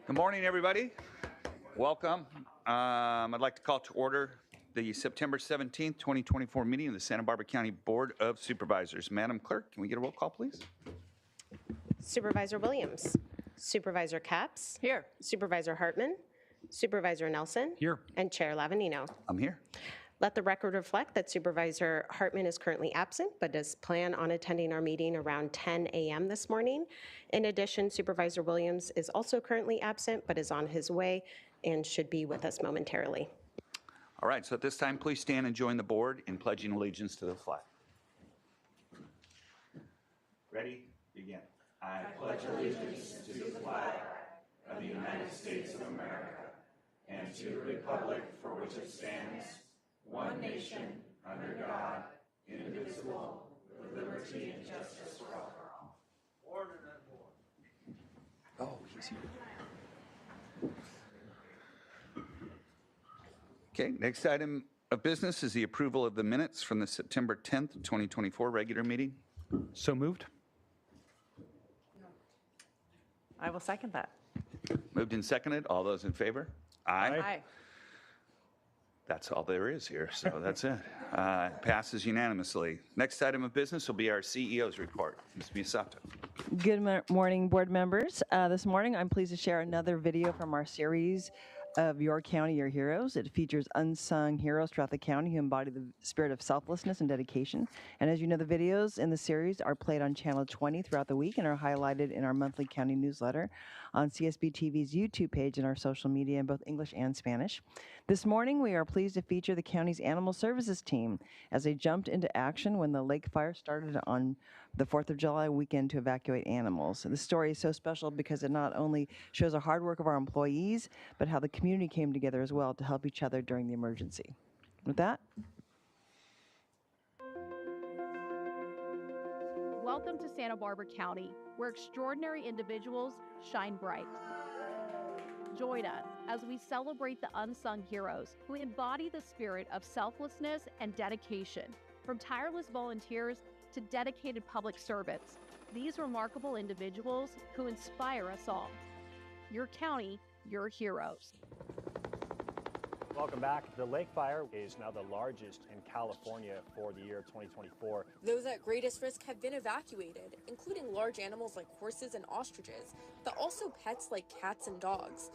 Good morning, everybody. Welcome. I'd like to call to order the September 17th, 2024 meeting of the Santa Barbara County Board of Supervisors. Madam Clerk, can we get a roll call, please? Supervisor Williams. Supervisor Capps. Here. Supervisor Hartman. Supervisor Nelson. Here. And Chair Lavanino. I'm here. Let the record reflect that Supervisor Hartman is currently absent, but does plan on attending our meeting around 10 a.m. this morning. In addition, Supervisor Williams is also currently absent, but is on his way and should be with us momentarily. All right, so at this time, please stand and join the board in pledging allegiance to the flag. Ready? Begin. I pledge allegiance to the flag of the United States of America and to the republic for which it stands, one nation, under God, indivisible, with liberty and justice for all. Oh, he's here. Okay, next item of business is the approval of the minutes from the September 10th, 2024 regular meeting. So moved. I will second that. Moved and seconded. All those in favor? Aye. That's all there is here, so that's it. Passes unanimously. Next item of business will be our CEO's report. Ms. Miyasato. Good morning, board members. This morning, I'm pleased to share another video from our series of Your County, Your Heroes. It features unsung heroes throughout the county who embody the spirit of selflessness and dedication. And as you know, the videos in the series are played on Channel 20 throughout the week and are highlighted in our monthly county newsletter, on CSB TV's YouTube page, and our social media in both English and Spanish. This morning, we are pleased to feature the county's animal services team as they jumped into action when the lake fire started on the 4th of July weekend to evacuate animals. This story is so special because it not only shows the hard work of our employees, but how the community came together as well to help each other during the emergency. With that. Welcome to Santa Barbara County, where extraordinary individuals shine bright. Join us as we celebrate the unsung heroes who embody the spirit of selflessness and dedication. From tireless volunteers to dedicated public servants, these remarkable individuals who inspire us all. Your county, your heroes. Welcome back. The lake fire is now the largest in California for the year 2024. Those at greatest risk have been evacuated, including large animals like horses and ostriches, but also pets like cats and dogs.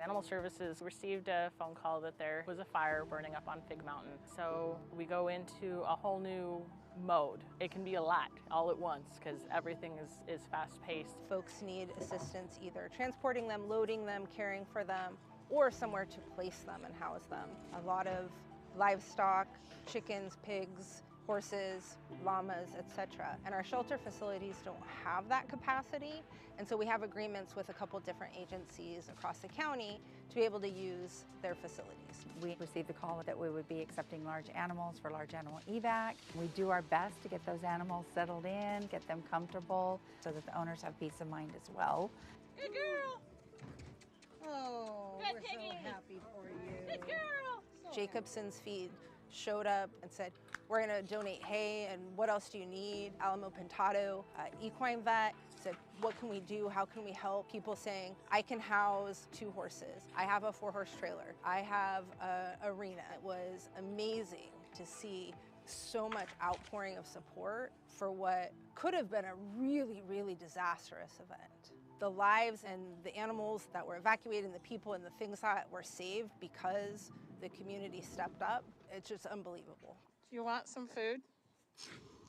Animal Services received a phone call that there was a fire burning up on Fig Mountain. So we go into a whole new mode. It can be a lot all at once because everything is fast-paced. Folks need assistance either transporting them, loading them, caring for them, or somewhere to place them and house them. A lot of livestock, chickens, pigs, horses, llamas, etc. And our shelter facilities don't have that capacity, and so we have agreements with a couple different agencies across the county to be able to use their facilities. We received the call that we would be accepting large animals for large animal evac. We do our best to get those animals settled in, get them comfortable, so that the owners have peace of mind as well. Good girl! Oh, Good we're piggy. so happy for you. Good girl! Jacobson's Feed showed up and said, we're gonna donate hay, and what else do you need? Alamo Pintado, equine vet, said, what can we do? How can we help? People saying, I can house 2 horses. I have a 4-horse trailer. I have a arena. It was amazing to see so much outpouring of support for what could have been a really, really disastrous event. The lives and the animals that were evacuated and the people and the things that were saved because the community stepped up, it's just unbelievable. Do you want some food?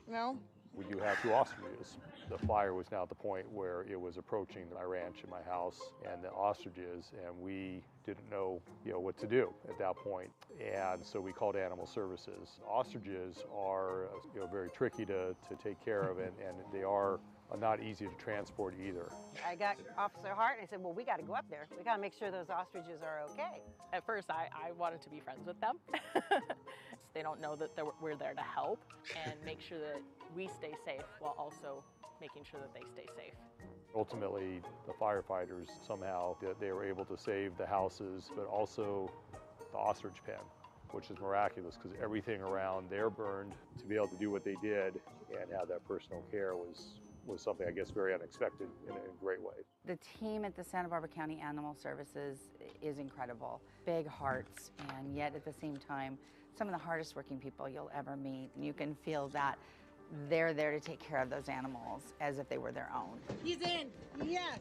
No? We do have 2 ostriches. The fire was now at the point where it was approaching my ranch and my house and the ostriches, and we didn't know, what to do at that point. And so we called Animal Services. Ostriches are, very tricky to take care of, and they are not easy to transport either. I got Officer Hart and I said, well, we got to go up there. We got to make sure those ostriches are okay. At first, I wanted to be friends with them. They don't know that we're there to help and make sure that we stay safe while also making sure that they stay safe. Ultimately, the firefighters somehow, they were able to save the houses, but also the ostrich pen, which is miraculous because everything around there burned. To be able to do what they did and have that personal care was was something, I guess, very unexpected in a great way. The team at the Santa Barbara County Animal Services is incredible. Big hearts, and yet at the same time, some of the hardest working people you'll ever meet. And you can feel that they're there to take care of those animals as if they were their own. He's in. Yes.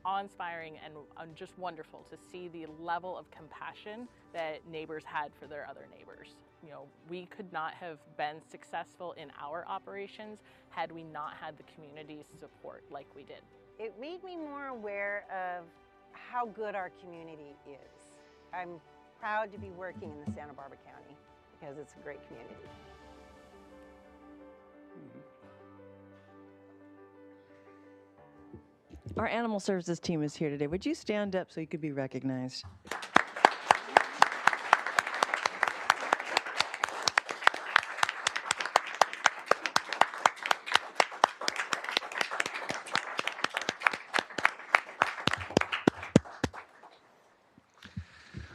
Awe-inspiring and just wonderful to see the level of compassion that neighbors had for their other neighbors. You know, we could not have been successful in our operations had we not had the community's support like we did. It made me more aware of how good our community is. I'm proud to be working in the Santa Barbara County because it's a great community. Our animal services team is here today. Would you stand up so you could be recognized?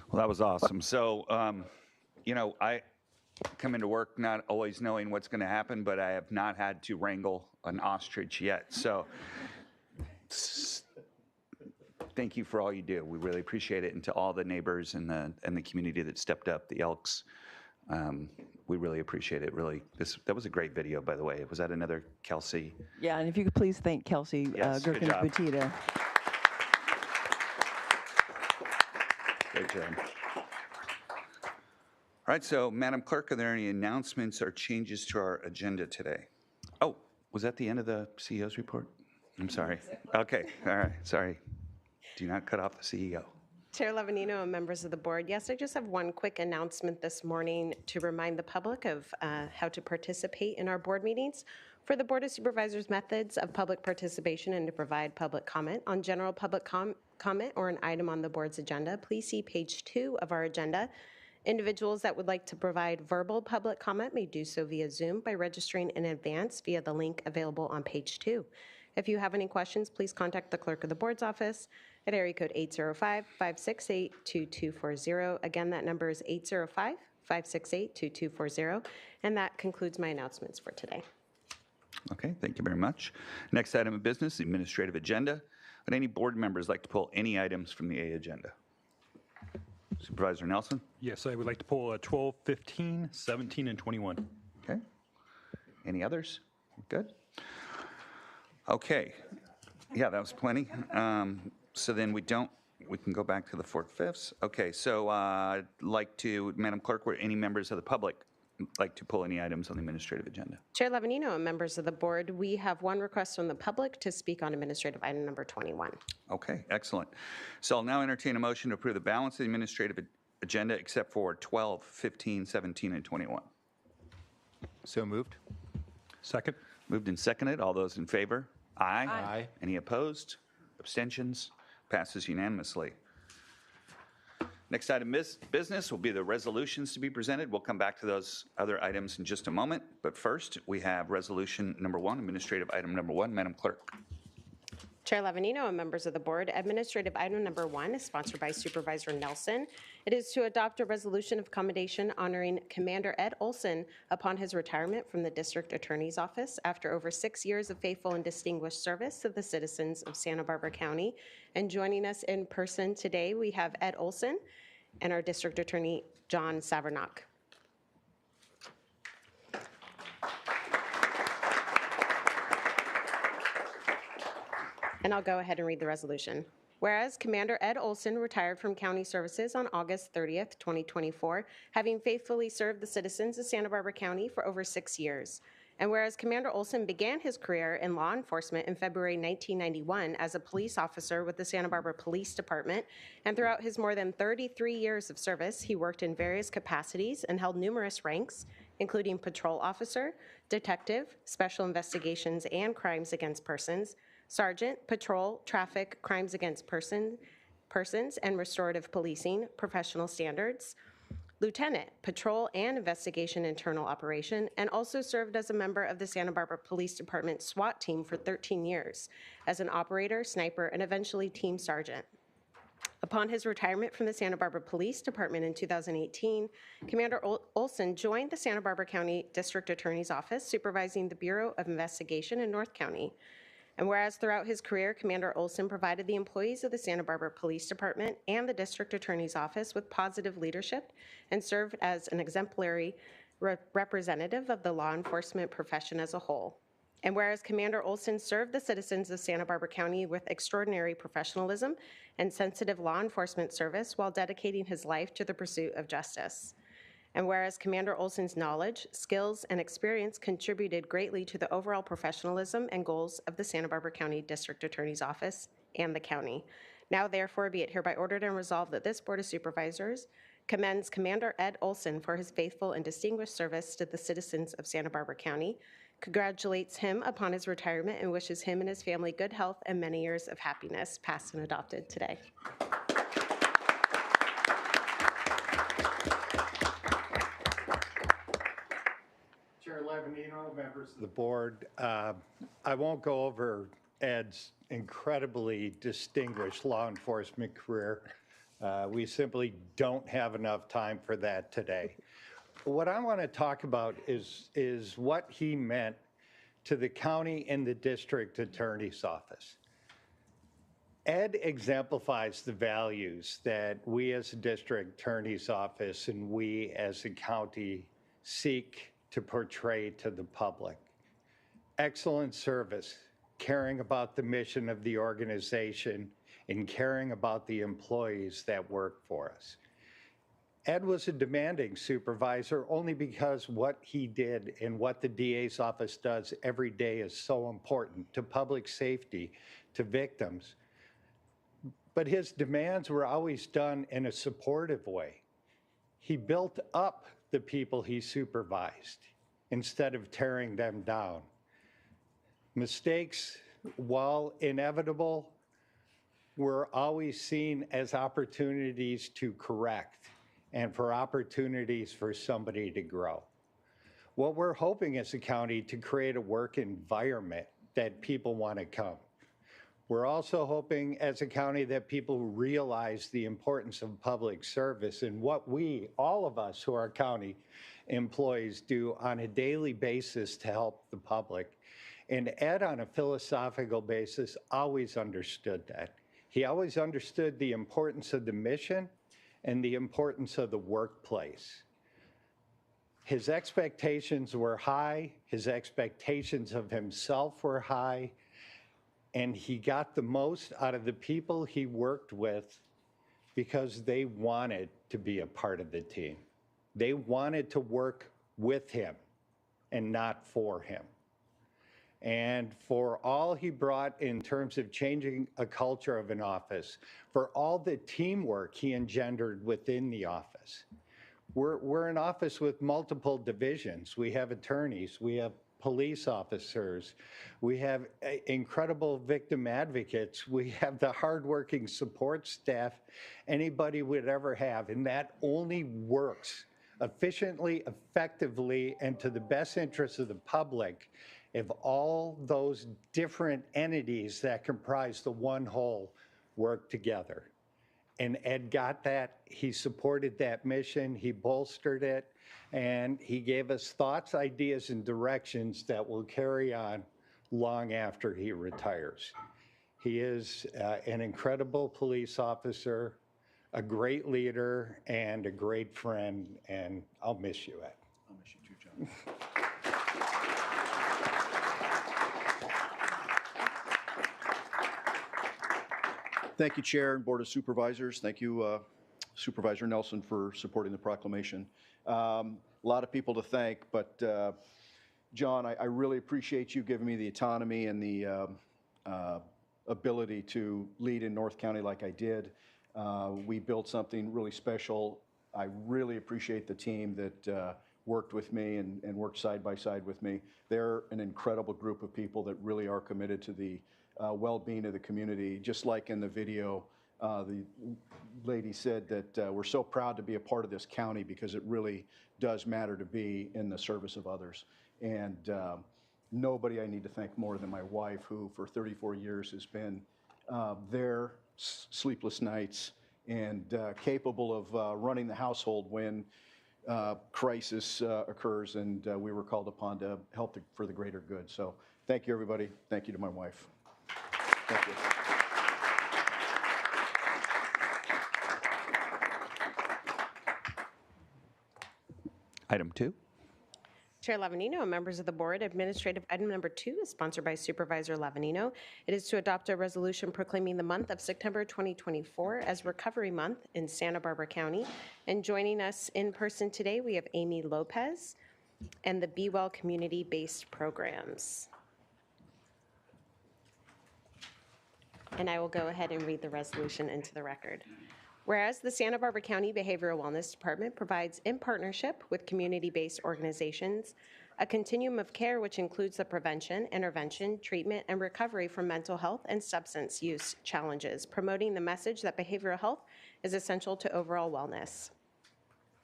Well, that was awesome. So, you know, I come into work not always knowing what's going to happen, but I have not had to wrangle an ostrich yet. So thank you for all you do. We really appreciate it. And to all the neighbors and the community that stepped up, the Elks, we really appreciate it. Really, that was a great video, by the way. Was that another Kelsey? Yeah, and if you could please thank Kelsey Yes, good job. Gurkins-Butita. Great job. All right, so Madam Clerk, are there any announcements or changes to our agenda today? Oh, was that the end of the CEO's report? I'm sorry. Okay, all right, sorry. Do not cut off the CEO. Chair Levanino and members of the board, yes, I just have one quick announcement this morning to remind the public of how to participate in our board meetings. For the Board of Supervisors' methods of public participation and to provide public comment on general public comment or an item on the board's agenda, please see page 2 of our agenda. Individuals that would like to provide verbal public comment may do so via Zoom by registering in advance via the link available on page 2. If you have any questions, please contact the clerk of the board's office at area code 805-568-2240. Again, that number is 805-568-2240. And that concludes my announcements for today. Okay, thank you very much. Next item of business, the administrative agenda. Would any board members like to pull any items from the A agenda? Supervisor Nelson? Yes, I would like to pull 12, 15, 17, and 21. Okay. Any others? Good. Okay. Yeah, that was plenty. So then we can go back to the 4/5. Okay, so I'd like to, Madam Clerk, would any members of the public like to pull any items on the administrative agenda? Chair Levanino and members of the board, we have one request from the public to speak on administrative item number 21. Okay, excellent. So I'll now entertain a motion to approve the balance of the administrative agenda except for 12, 15, 17, and 21. So moved. Second. Moved and seconded. All those in favor? Aye. Aye. Any opposed? Abstentions? Passes unanimously. Next item business will be the resolutions to be presented. We'll come back to those other items in just a moment. But first, we have resolution number 1, administrative item number 1. Madam Clerk. Chair Levanino and members of the board, administrative item number 1 is sponsored by Supervisor Nelson. It is to adopt a resolution of commendation honoring Commander Ed Olsen upon his retirement from the District Attorney's Office after over 6 years of faithful and distinguished service to the citizens of Santa Barbara County. And joining us in person today, we have Ed Olsen and our District Attorney, John Savernock. And I'll go ahead and read the resolution. Whereas Commander Ed Olsen retired from county services on August 30th, 2024, having faithfully served the citizens of Santa Barbara County for over 6 years. And whereas Commander Olsen began his career in law enforcement in February 1991 as a police officer with the Santa Barbara Police Department, and throughout his more than 33 years of service, he worked in various capacities and held numerous ranks, including patrol officer, detective, special investigations and crimes against persons, sergeant, patrol, traffic, crimes against persons, and restorative policing, professional standards, lieutenant, patrol and investigation internal operation, and also served as a member of the Santa Barbara Police Department SWAT team for 13 years as an operator, sniper, and eventually team sergeant. Upon his retirement from the Santa Barbara Police Department in 2018, Commander Olsen joined the Santa Barbara County District Attorney's Office, supervising the Bureau of Investigation in North County. And whereas throughout his career, Commander Olsen provided the employees of the Santa Barbara Police Department and the District Attorney's Office with positive leadership and served as an exemplary representative of the law enforcement profession as a whole. And whereas Commander Olsen served the citizens of Santa Barbara County with extraordinary professionalism and sensitive law enforcement service while dedicating his life to the pursuit of justice. And whereas Commander Olsen's knowledge, skills, and experience contributed greatly to the overall professionalism and goals of the Santa Barbara County District Attorney's Office and the county. Now therefore be it hereby ordered and resolved that this Board of Supervisors commends Commander Ed Olsen for his faithful and distinguished service to the citizens of Santa Barbara County, congratulates him upon his retirement, and wishes him and his family good health and many years of happiness, passed and adopted today. Chair Levanino, members of the board, I won't go over Ed's incredibly distinguished law enforcement career. We simply don't have enough time for that today. What I want to talk about is what he meant to the county and the district attorney's office. Ed exemplifies the values that we as a district attorney's office and we as a county seek to portray to the public. Excellent service, caring about the mission of the organization, and caring about the employees that work for us. Ed was a demanding supervisor only because what he did and what the DA's office does every day is so important to public safety, to victims. But his demands were always done in a supportive way. He built up the people he supervised instead of tearing them down. Mistakes, while inevitable, were always seen as opportunities to correct and for opportunities for somebody to grow. What we're hoping as a county to create a work environment that people want to come. We're also hoping as a county that people realize the importance of public service and what we, all of us who are county employees, do on a daily basis to help the public. And Ed, on a philosophical basis, always understood that. He always understood the importance of the mission and the importance of the workplace. His expectations were high, his expectations of himself were high, and he got the most out of the people he worked with because they wanted to be a part of the team. They wanted to work with him and not for him. And for all he brought in terms of changing a culture of an office, for all the teamwork he engendered within the office. We're an office with multiple divisions. We have attorneys, we have police officers, we have incredible victim advocates, we have the hardworking support staff anybody would ever have, and that only works efficiently, effectively, and to the best interest of the public if all those different entities that comprise the one whole work together. And Ed got that, he supported that mission, he bolstered it, and he gave us thoughts, ideas, and directions that will carry on long after he retires. He is an incredible police officer, a great leader, and a great friend, and I'll miss you, Ed. I'll miss you too, John. Thank you, Chair and Board of Supervisors. Thank you, Supervisor Nelson, for supporting the proclamation. A lot of people to thank, but John, I really appreciate you giving me the autonomy and the ability to lead in North County like I did. We built something really special. I really appreciate the team that worked with me and worked side by side with me. They're an incredible group of people that really are committed to the well-being of the community. Just like in the video, the lady said that we're so proud to be a part of this county because it really does matter to be in the service of others. And nobody I need to thank more than my wife, who for 34 years has been there sleepless nights, and capable of running the household when crisis occurs, and we were called upon to help for the greater good. So thank you, everybody. Thank you to my wife. Thank you. Item 2. Chair Lavanino and members of the board, administrative item number 2 is sponsored by Supervisor Lavanino. It is to adopt a resolution proclaiming the month of September 2024 as Recovery Month in Santa Barbara County. And joining us in person today, we have Amy Lopez and the Be Well community-based programs. And I will go ahead and read the resolution into the record. Whereas the Santa Barbara County Behavioral Wellness Department provides, in partnership with community-based organizations, a continuum of care which includes the prevention, intervention, treatment, and recovery from mental health and substance use challenges, promoting the message that behavioral health is essential to overall wellness.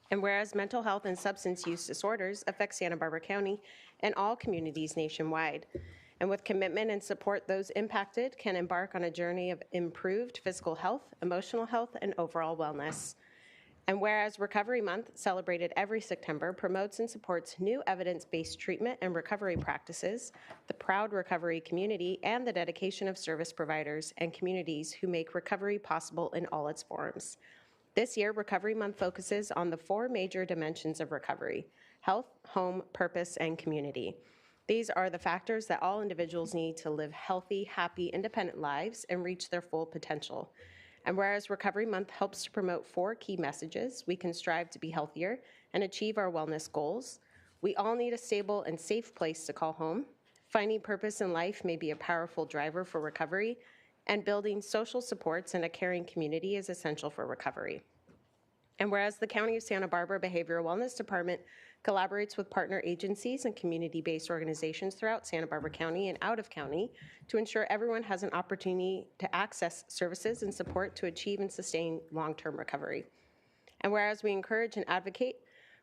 And whereas mental health and substance use disorders affect Santa Barbara County and all communities nationwide, and with commitment and support, those impacted can embark on a journey of improved physical health, emotional health, and overall wellness. And whereas Recovery Month, celebrated every September, promotes and supports new evidence-based treatment and recovery practices, the proud recovery community, and the dedication of service providers and communities who make recovery possible in all its forms. This year, Recovery Month focuses on the 4 major dimensions of recovery: health, home, purpose, and community. These are the factors that all individuals need to live healthy, happy, independent lives and reach their full potential. And whereas Recovery Month helps to promote 4 key messages, we can strive to be healthier and achieve our wellness goals. We all need a stable and safe place to call home. Finding purpose in life may be a powerful driver for recovery, and building social supports and a caring community is essential for recovery. And whereas the County of Santa Barbara Behavioral Wellness Department collaborates with partner agencies and community-based organizations throughout Santa Barbara County and out of county to ensure everyone has an opportunity to access services and support to achieve and sustain long-term recovery. And whereas we encourage and advocate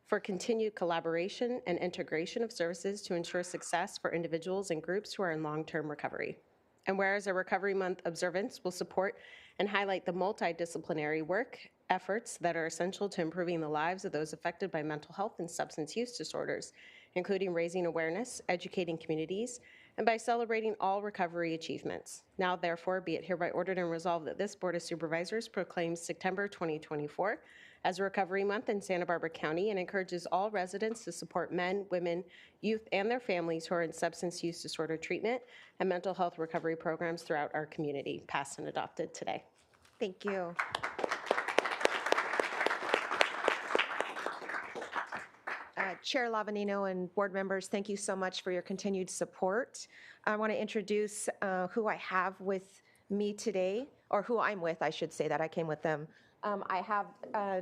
for continued collaboration and integration of services to ensure success for individuals and groups who are in long-term recovery. And whereas a Recovery Month observance will support and highlight the multidisciplinary work efforts that are essential to improving the lives of those affected by mental health and substance use disorders, including raising awareness, educating communities, and by celebrating all recovery achievements. Now, therefore, be it hereby ordered and resolved that this Board of Supervisors proclaims September 2024 as Recovery Month in Santa Barbara County and encourages all residents to support men, women, youth, and their families who are in substance use disorder treatment and mental health recovery programs throughout our community, passed and adopted today. Thank you. Chair Lavanino and board members, thank you so much for your continued support. I want to introduce who I have with me today, or who I'm with, I should say that I came with them. I have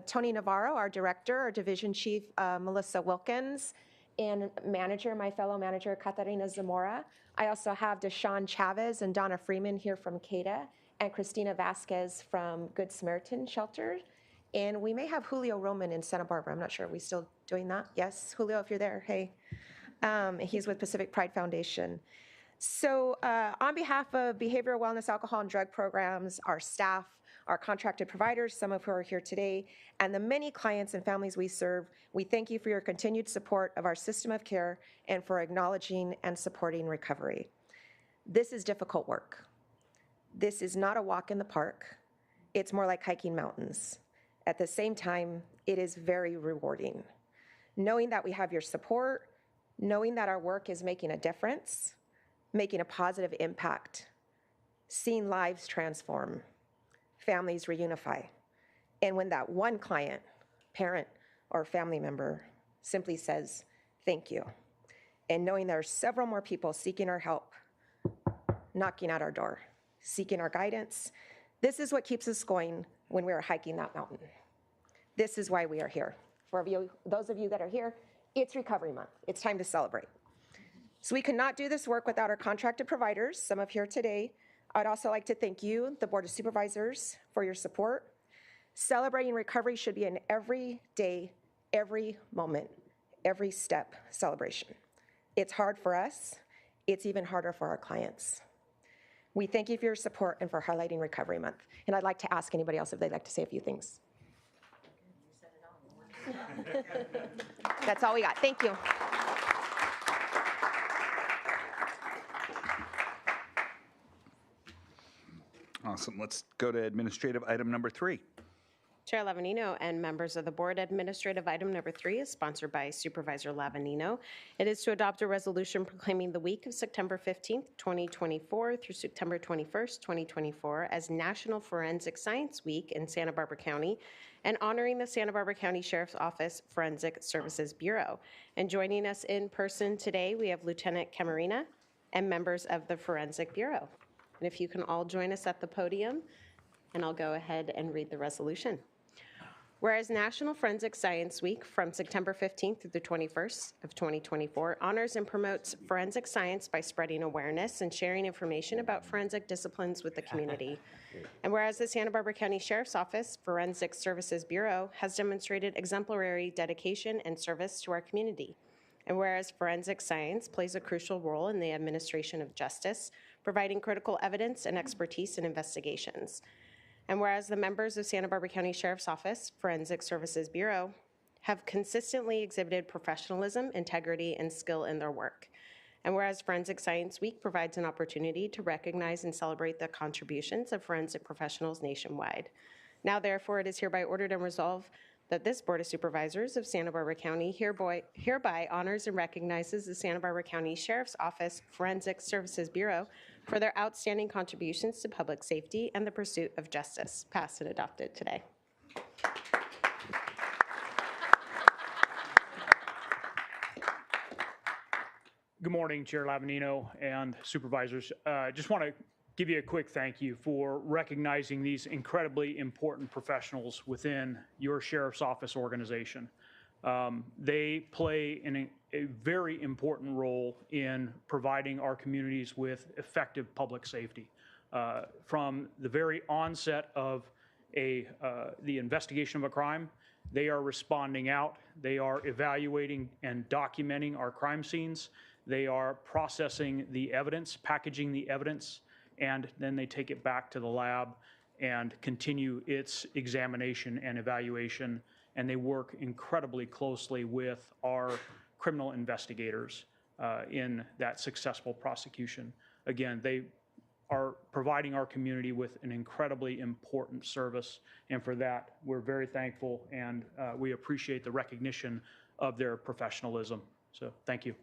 Tony Navarro, our director, our division chief, Melissa Wilkins, and manager, my fellow manager, Catarina Zamora. I also have Deshaun Chavez and Donna Freeman here from CADA, and Christina Vasquez from Good Samaritan Shelter. And we may have Julio Roman in Santa Barbara. I'm not sure. Are we still doing that? Yes, Julio, if you're there, hey. He's with Pacific Pride Foundation. So on behalf of Behavioral Wellness, Alcohol, and Drug Programs, our staff, our contracted providers, some of who are here today, and the many clients and families we serve, we thank you for your continued support of our system of care and for acknowledging and supporting recovery. This is difficult work. This is not a walk in the park. It's more like hiking mountains. At the same time, it is very rewarding. Knowing that we have your support, knowing that our work is making a difference, making a positive impact, seeing lives transform, families reunify. And when that one client, parent, or family member simply says, thank you, and knowing there are several more people seeking our help, knocking at our door, seeking our guidance, this is what keeps us going when we are hiking that mountain. This is why we are here. For those of you that are here, it's Recovery Month. It's time to celebrate. So we could not do this work without our contracted providers, some of here today. I'd also like to thank you, the Board of Supervisors, for your support. Celebrating recovery should be an every day, every moment, every step celebration. It's hard for us. It's even harder for our clients. We thank you for your support and for highlighting Recovery Month. And I'd like to ask anybody else if they'd like to say a few things. That's all we got. Thank you. Awesome. Let's go to administrative item number 3. Chair Lavanino and members of the board, administrative item number 3 is sponsored by Supervisor Lavanino. It is to adopt a resolution proclaiming the week of September 15th, 2024 through September 21st, 2024 as National Forensic Science Week in Santa Barbara County and honoring the Santa Barbara County Sheriff's Office Forensic Services Bureau. And joining us in person today, we have Lieutenant Camarina and members of the Forensic Bureau. And if you can all join us at the podium, and I'll go ahead and read the resolution. Whereas National Forensic Science Week from September 15th through the 21st of 2024 honors and promotes forensic science by spreading awareness and sharing information about forensic disciplines with the community. And whereas the Santa Barbara County Sheriff's Office Forensic Services Bureau has demonstrated exemplary dedication and service to our community. And whereas forensic science plays a crucial role in the administration of justice, providing critical evidence and expertise in investigations. And whereas the members of Santa Barbara County Sheriff's Office Forensic Services Bureau have consistently exhibited professionalism, integrity, and skill in their work. And whereas Forensic Science Week provides an opportunity to recognize and celebrate the contributions of forensic professionals nationwide. Now, therefore, it is hereby ordered and resolved that this Board of Supervisors of Santa Barbara County hereby honors and recognizes the Santa Barbara County Sheriff's Office Forensic Services Bureau for their outstanding contributions to public safety and the pursuit of justice. Passed and adopted today. Good morning, Chair Lavanino and supervisors. Just want to give you a quick thank you for recognizing these incredibly important professionals within your Sheriff's Office organization. They play a very important role in providing our communities with effective public safety. From the very onset of the investigation of a crime, they are responding out, they are evaluating and documenting our crime scenes, they are processing the evidence, packaging the evidence, and then they take it back to the lab and continue its examination and evaluation. And they work incredibly closely with our criminal investigators in that successful prosecution. Again, they are providing our community with an incredibly important service, and for that, we're very thankful, and we appreciate the recognition of their professionalism. So, thank you.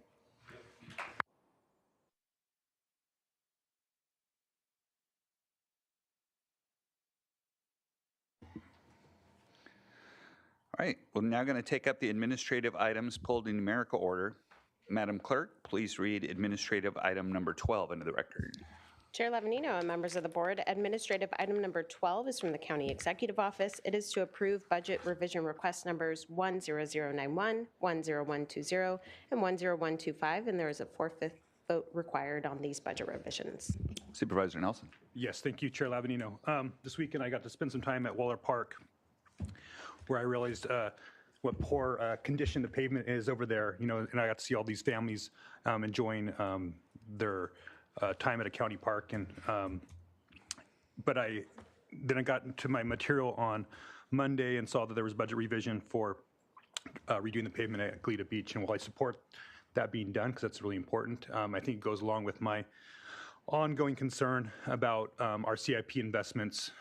All right, we're now going to take up the administrative items pulled in numerical order. Madam Clerk, please read administrative item number 12 into the record. Chair Lavanino and members of the board, administrative item number 12 is from the County Executive Office. It is to approve budget revision request numbers 10091, 10120, and 10125, and there is a 4/5 vote required on these budget revisions. Supervisor Nelson. Yes, thank you, Chair Lavanino. This weekend I got to spend some time at Waller Park, where I realized what poor condition the pavement is over there, and I got to see all these families enjoying their time at a county park. And but I got into my material on Monday and saw that there was budget revision for redoing the pavement at Glida Beach. And while I support that being done, because that's really important, I think it goes along with my ongoing concern about our CIP investments,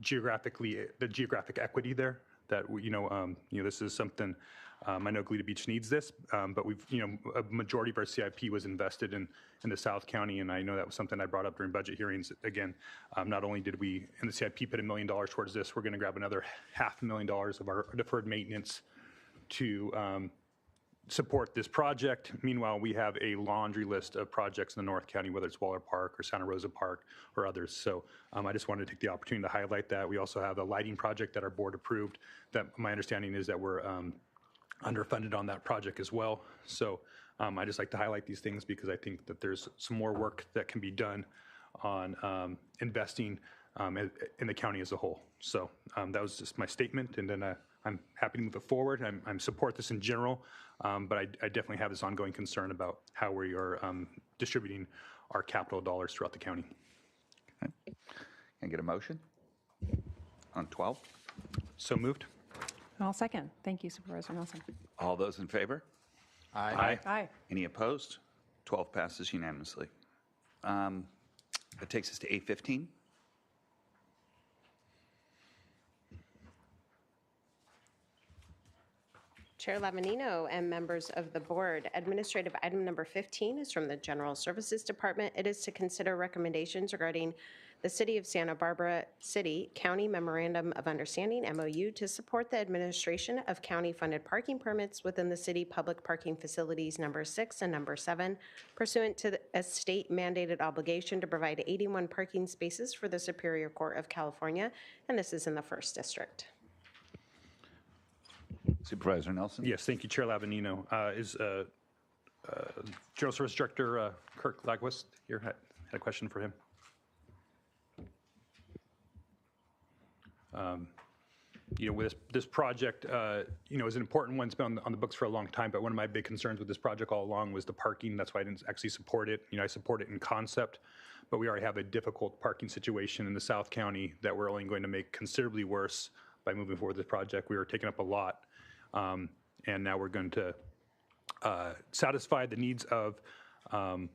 geographically, the geographic equity there. That this is something I know Glida Beach needs this, but we've a majority of our CIP was invested in the South County, and I know that was something I brought up during budget hearings. Again, not only did we in the CIP put $1 million towards this, we're going to grab another $500,000 of our deferred maintenance to support this project. Meanwhile, we have a laundry list of projects in the North County, whether it's Waller Park or Santa Rosa Park or others. So I just wanted to take the opportunity to highlight that. We also have a lighting project that our board approved that my understanding is that we're underfunded on that project as well. So I just like to highlight these things because I think that there's some more work that can be done on investing in the county as a whole. So that was just my statement, and then I'm happy to move it forward. I support this in general, but I definitely have this ongoing concern about how we are distributing our capital dollars throughout the county. Can I get a motion on 12? So moved. I'll second. Thank you, Supervisor Nelson. All those in favor? Aye. Aye. Any opposed? 12 passes unanimously. That takes us to 8:15. Chair Lavanino and members of the board, administrative item number 15 is from the General Services Department. It is to consider recommendations regarding the City of Santa Barbara City County Memorandum of Understanding, MOU, to support the administration of county-funded parking permits within the city public parking facilities number 6 and number 7, pursuant to a state-mandated obligation to provide 81 parking spaces for the Superior Court of California, and this is in the 1st District. Supervisor Nelson? Yes, thank you, Chair Lavanino. Is General Service Director Kirk Lagwist here? Had a question for him. With this project, is an important one. It's been on the books for a long time, but one of my big concerns with this project all along was the parking. That's why I didn't actually support it. I support it in concept, but we already have a difficult parking situation in the South County that we're only going to make considerably worse by moving forward with this project. We were taking up a lot, and now we're going to satisfy the needs of our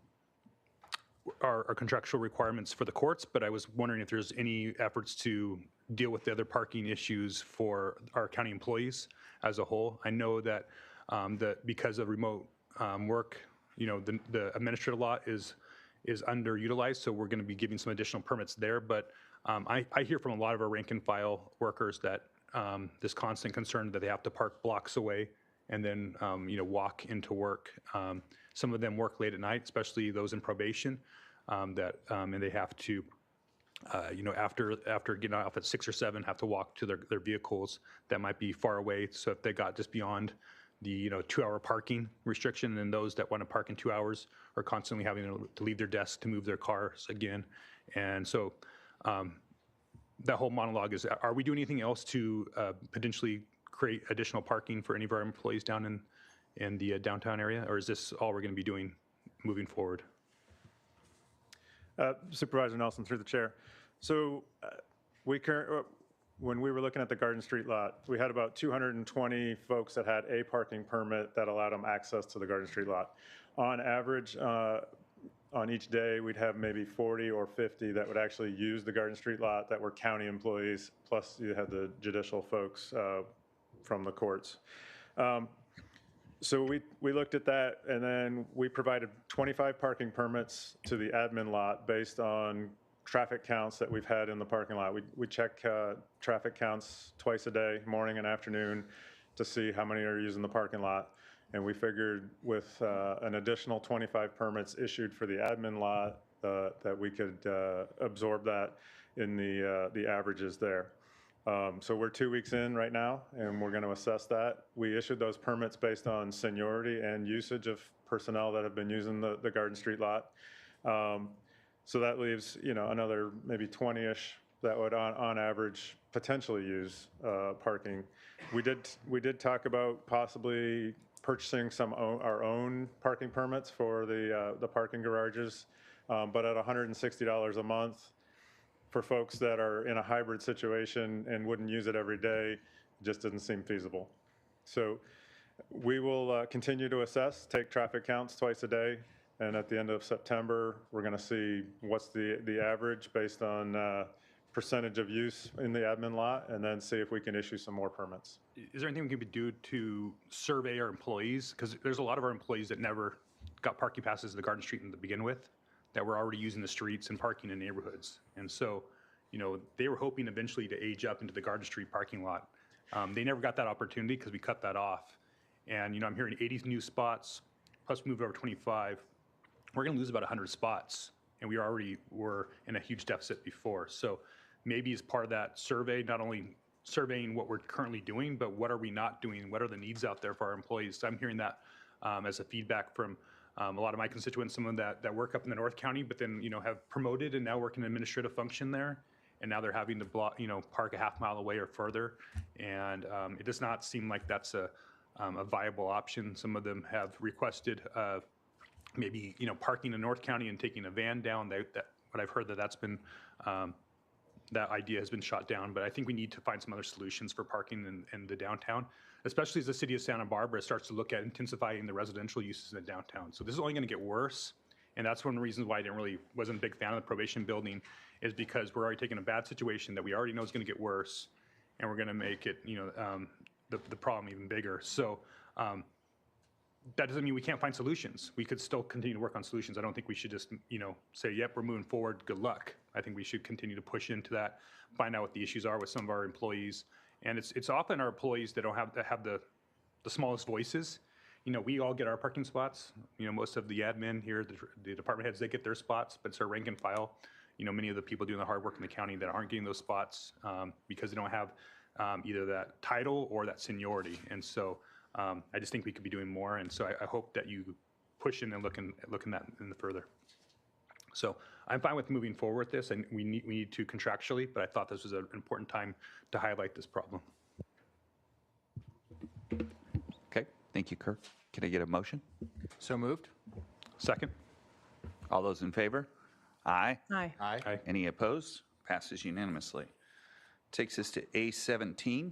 contractual requirements for the courts, but I was wondering if there's any efforts to deal with the other parking issues for our county employees as a whole. I know that because of remote work, the administrative lot is underutilized, so we're going to be giving some additional permits there. But I hear from a lot of our rank and file workers that this constant concern that they have to park blocks away and then walk into work. Some of them work late at night, especially those in probation, and they have to, after getting off at 6 or 7, have to walk to their vehicles that might be far away. So if they got just beyond the 2-hour parking restriction, and those that want to park in 2 hours are constantly having to leave their desk to move their cars again. And so that whole monologue is: are we doing anything else to potentially create additional parking for any of our employees down in the downtown area, or is this all we're going to be doing moving forward? Supervisor Nelson, through the chair. So when we were looking at the Garden Street lot, we had about 220 folks that had a parking permit that allowed them access to the Garden Street lot. On average, on each day, we'd have maybe 40 or 50 that would actually use the Garden Street lot that were county employees, plus you had the judicial folks from the courts. So we looked at that, and then we provided 25 parking permits to the admin lot based on traffic counts that we've had in the parking lot. We check traffic counts twice a day, morning and afternoon, to see how many are using the parking lot. And we figured with an additional 25 permits issued for the admin lot that we could absorb that in the averages there. So we're 2 weeks in right now, and we're going to assess that. We issued those permits based on seniority and usage of personnel that have been using the Garden Street lot. So that leaves, another maybe 20-ish that would, on average, potentially use parking. We did talk about possibly purchasing our own parking permits for the parking garages, but at $160 a month. For folks that are in a hybrid situation and wouldn't use it every day, it just didn't seem feasible. So we will continue to assess, take traffic counts twice a day, and at the end of September, we're going to see what's the average based on percentage of use in the admin lot, and then see if we can issue some more permits. Is there anything we can do to survey our employees? Because there's a lot of our employees that never got parking passes to the Garden Street to begin with, that were already using the streets and parking in neighborhoods. And so, they were hoping eventually to age up into the Garden Street parking lot. They never got that opportunity because we cut that off. And, I'm hearing 80 new spots, plus move over 25. We're going to lose about 100 spots. And we already were in a huge deficit before. So maybe as part of that survey, not only surveying what we're currently doing, but what are we not doing? What are the needs out there for our employees? So I'm hearing that as a feedback from a lot of my constituents, some of them that work up in the North County, but then, have promoted and now work in an administrative function there. And now they're having to park a half mile away or further. And it does not seem like that's a viable option. Some of them have requested maybe, parking in North County and taking a van down. But I've heard that's been that idea has been shot down, but I think we need to find some other solutions for parking in the downtown, especially as the city of Santa Barbara starts to look at intensifying the residential uses in the downtown. So this is only going to get worse, and that's one of the reasons why I wasn't a big fan of the probation building, is because we're already taking a bad situation that we already know is going to get worse, and we're going to make it, the problem even bigger. So that doesn't mean we can't find solutions. We could still continue to work on solutions. I don't think we should just, say, yep, we're moving forward, good luck. I think we should continue to push into that, find out what the issues are with some of our employees. And it's often our employees that don't have the smallest voices. We all get our parking spots. Most of the admin here, the department heads, they get their spots, but it's our rank and file. Many of the people doing the hard work in the county that aren't getting those spots because they don't have either that title or that seniority. And so I just think we could be doing more. And so I hope that you push in and look in that in the further. So I'm fine with moving forward with this, and we need to contractually, but I thought this was an important time to highlight this problem. Okay, thank you, Kirk. Can I get a motion? So moved. Second. All those in favor? Aye. Aye. Aye. Any opposed? Passes unanimously. Takes us to A17.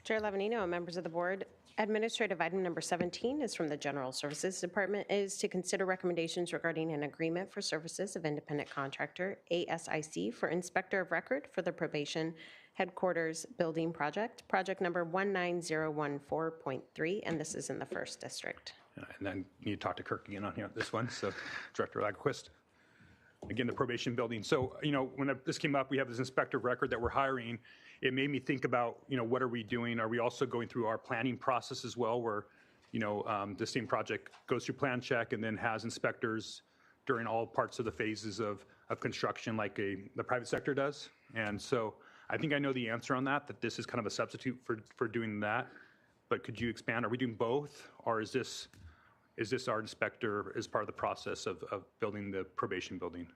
Chair Lavanino and members of the board, administrative item number 17 is from the General Services Department, is to consider recommendations regarding an agreement for services of independent contractor ASIC for inspector of record for the probation headquarters building project number 19014.3, and this is in the 1st District. And then you need to talk to Kirk again on here, this one. So Director Lagerquist. Again, the probation building. So, when this came up, we have this inspector of record that we're hiring. It made me think about, what are we doing? Are we also going through our planning process as well, where, the same project goes through plan check and then has inspectors during all parts of the phases of construction like the private sector does? And so I think I know the answer on that this is kind of a substitute for doing that. But could you expand? Are we doing both, or is this our inspector as part of the process of building the probation building?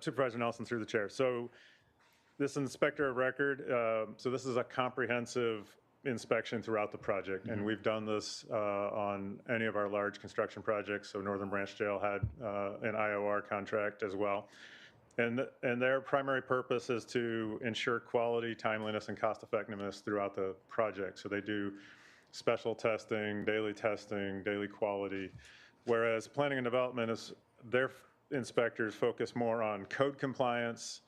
Supervisor Nelson, through the chair. So this inspector of record, so this is a comprehensive inspection throughout the project. And we've done this on any of our large construction projects. So Northern Branch Jail had an IOR contract as well. And their primary purpose is to ensure quality, timeliness, and cost effectiveness throughout the project. So they do special testing, daily quality, whereas planning and development is their inspectors focus more on code compliance,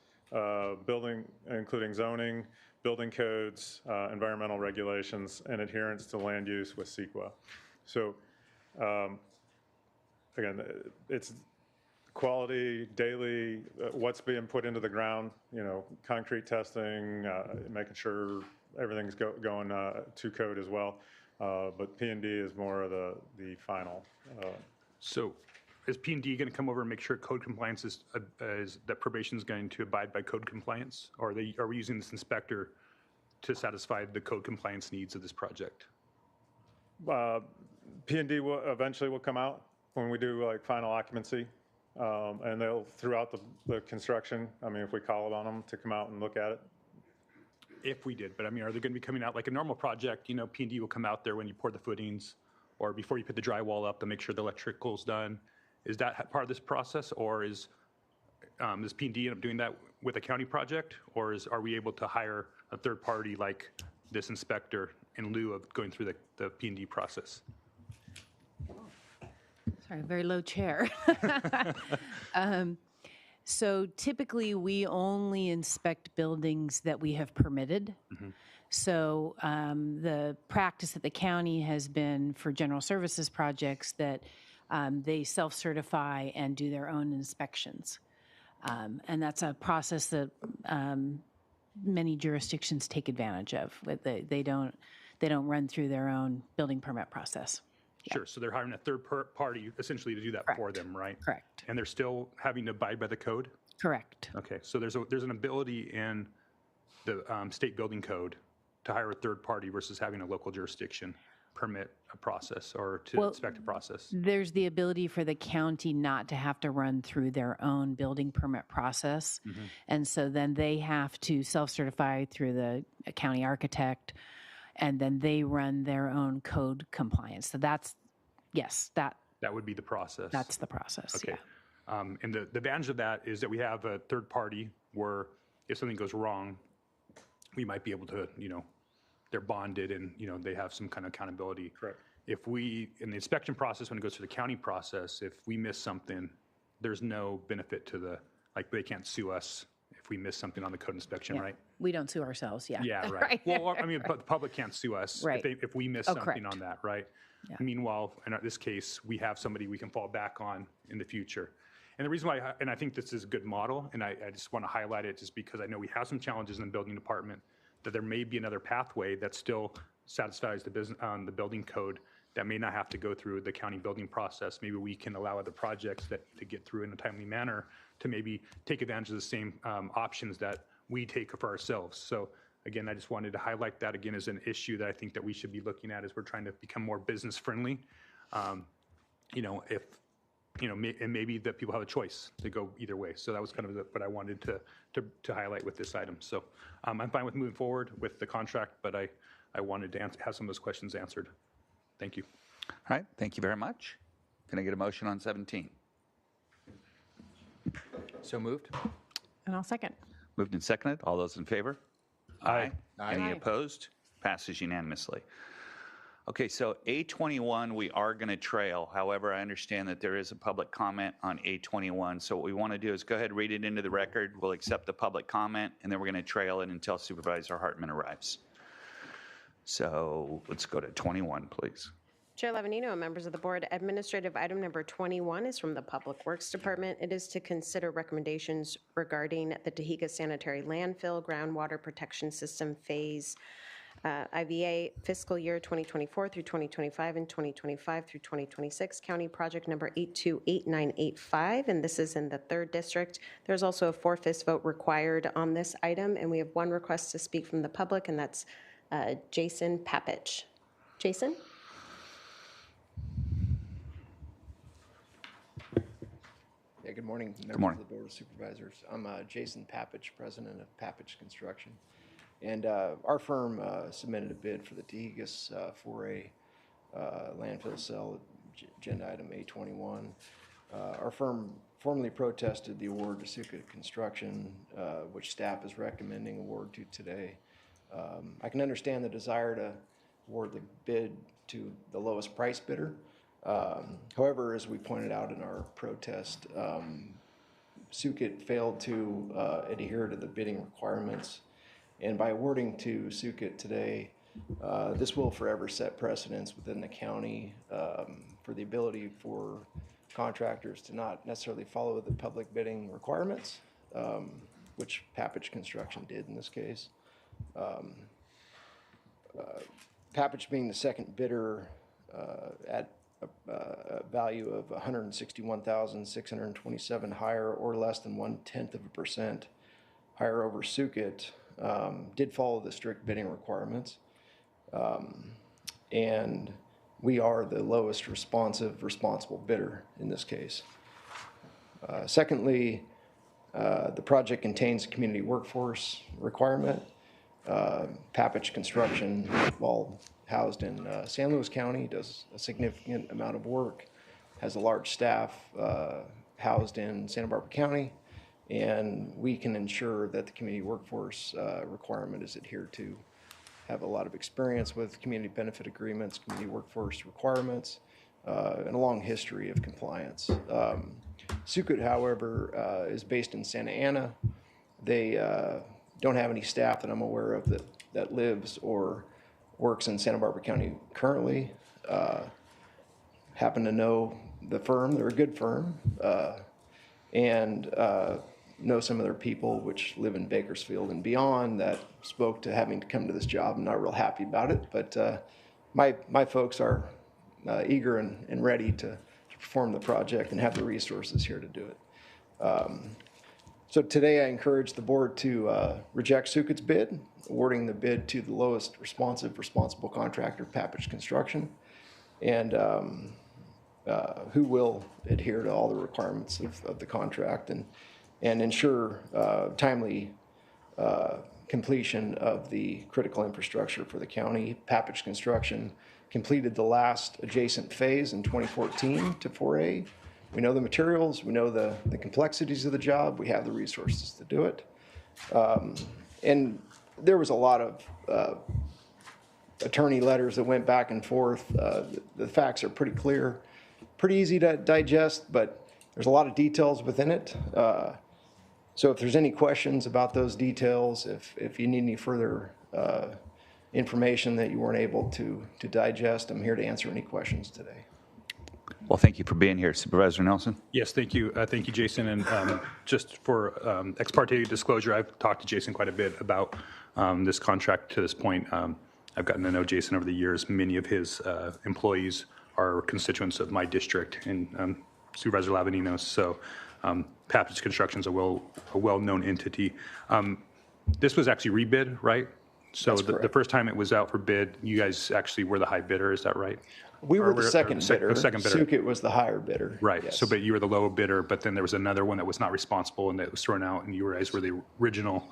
building, including zoning, building codes, environmental regulations, and adherence to land use with CEQA. So again, it's quality, daily, what's being put into the ground, concrete testing, making sure everything's going to code as well. But P&D is more of the final. So is P&D going to come over and make sure code compliance is that probation is going to abide by code compliance? Or are we using this inspector to satisfy the code compliance needs of this project? P&D will eventually come out when we do like final occupancy. And they'll, throughout the construction, if we call on them to come out and look at it. If we did, but are they going to be coming out like a normal project? P&D will come out there when you pour the footings or before you put the drywall up to make sure the electrical's done. Is that part of this process, or does P&D end up doing that with a county project, or are we able to hire a third party like this inspector in lieu of going through the P&D process? Sorry, very low chair. So typically we only inspect buildings that we have permitted. Mm-hmm. So the practice at the county has been for general services projects that they self-certify and do their own inspections. And that's a process that many jurisdictions take advantage of. They don't run through their own building permit process. Sure. So they're hiring a third party essentially to do that for them, right? Correct. And they're still having to abide by the code? Correct. Okay. So there's an ability in the state building code to hire a third party versus having a local jurisdiction permit a process or to inspect a process. There's the ability for the county not to have to run through their own building permit process. Mm-hmm. And so then they have to self-certify through the county architect, and then they run their own code compliance. So that's Yes, That would be the process. that's the process, Okay. yeah. And the advantage of that is that we have a third party where if something goes wrong, we might be able to, they're bonded and, they have some kind of accountability. Correct. If we, in the inspection process, when it goes to the county process, if we miss something, there's no benefit to they can't sue us if we miss something on the code inspection, Yeah. right? We don't sue ourselves, yeah. Yeah, right. Well, I mean, but the public can't sue us Right. if we miss Oh, something correct. on that, right? Yeah. Meanwhile, in this case, we have somebody we can fall back on in the future. And the reason why, and I think this is a good model, and I just want to highlight it just because I know we have some challenges in the building department, that there may be another pathway that still satisfies the the building code that may not have to go through the county building process. Maybe we can allow other projects to get through in a timely manner to maybe take advantage of the same options that we take for ourselves. So again, I just wanted to highlight that again as an issue that I think that we should be looking at as we're trying to become more business friendly. And maybe that people have a choice to go either way. So that was kind of what I wanted to highlight with this item. So I'm fine with moving forward with the contract, but I wanted to have some of those questions answered. Thank you. All right, thank you very much. Can I get a motion on 17? So moved. And I'll second. Moved and seconded. All those in favor? Aye. Any Aye. opposed? Passes unanimously. Okay, so A21 we are going to trail. However, I understand that there is a public comment on A21. So what we want to do is go ahead, read it into the record. We'll accept the public comment, and then we're going to trail it until Supervisor Hartman arrives. So let's go to 21, please. Chair Lavanino and members of the board, administrative item number 21 is from the Public Works Department. It is to consider recommendations regarding the Tahiga Sanitary Landfill Groundwater Protection System Phase IVA fiscal year 2024 through 2025 and 2025 through 2026, county project number 828985, and this is in the 3rd district. There's also a 4/5 vote required on this item, and we have one request to speak from the public, and that's Jason Papich. Jason? Yeah, good morning, members morning. of the Board of Supervisors. I'm Jason Papich, president of Papich Construction. And our firm submitted a bid for the Tahigas 4A landfill cell, agenda item A21. Our firm formally protested the award to Suka Construction, which staff is recommending award to today. I can understand the desire to award the bid to the lowest price bidder. However, as we pointed out in our protest, Sukit failed to adhere to the bidding requirements. And by awarding to Sukit today, this will forever set precedents within the county for the ability for contractors to not necessarily follow the public bidding requirements, which Papich Construction did in this case. Papich being the second bidder at a value of $161,627 higher or less than 0.1% higher over Sukit, did follow the strict bidding requirements. And we are the lowest responsible bidder in this case. Secondly, the project contains a community workforce requirement. Papich Construction, while housed in San Luis County, does a significant amount of work, has a large staff housed in Santa Barbara County, and we can ensure that the community workforce requirement is adhered to. Have a lot of experience with community benefit agreements, community workforce requirements, and a long history of compliance. Sukut, however, is based in Santa Ana. They don't have any staff that I'm aware of that lives or works in Santa Barbara County currently. Happen to know the firm. They're a good firm. And know some of their people which live in Bakersfield and beyond that spoke to having to come to this job. I'm not real happy about it, but my folks are eager and ready to perform the project and have the resources here to do it. So today I encourage the board to reject Sukit's bid, awarding the bid to the lowest responsible contractor, Papich Construction, and who will adhere to all the requirements of the contract and ensure timely completion of the critical infrastructure for the county. Papich Construction completed the last adjacent phase in 2014 to 4A. We know the materials, we know the complexities of the job, we have the resources to do it. And there was a lot of attorney letters that went back and forth. The facts are pretty clear, pretty easy to digest, but there's a lot of details within it. So if there's any questions about those details, if you need any further information that you weren't able to digest, I'm here to answer any questions today. Well, thank you for being here, Supervisor Nelson. Yes, thank you. Thank you, Jason. And just for ex parte disclosure, I've talked to Jason quite a bit about this contract to this point. I've gotten to know Jason over the years. Many of his employees are constituents of my district and Supervisor Lavanino. So Papich Construction is a well-known entity. This was actually rebid, right? So the first time it was out for bid, you guys actually were the high bidder, is that right? We were the second bidder. Second bidder. Sukit was the higher bidder. Right. Yes. So, but you were the low bidder, but then there was another one that was not responsible and that was thrown out, and you guys were the original.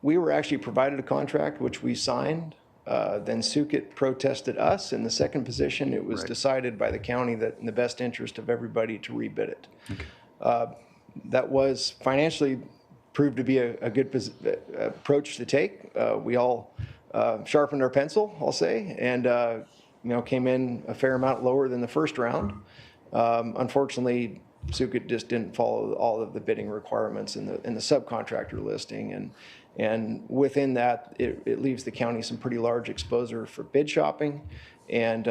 We were actually provided a contract, which we signed. Then Sukit protested us. In the second position, it was decided by the county that in the best interest of everybody to rebid it. Okay. That was financially proved to be a good approach to take. We all sharpened our pencil, I'll say, and came in a fair amount lower than the first round. Unfortunately, Sukit just didn't follow all of the bidding requirements in the subcontractor listing, and within that, it leaves the county some pretty large exposure for bid shopping and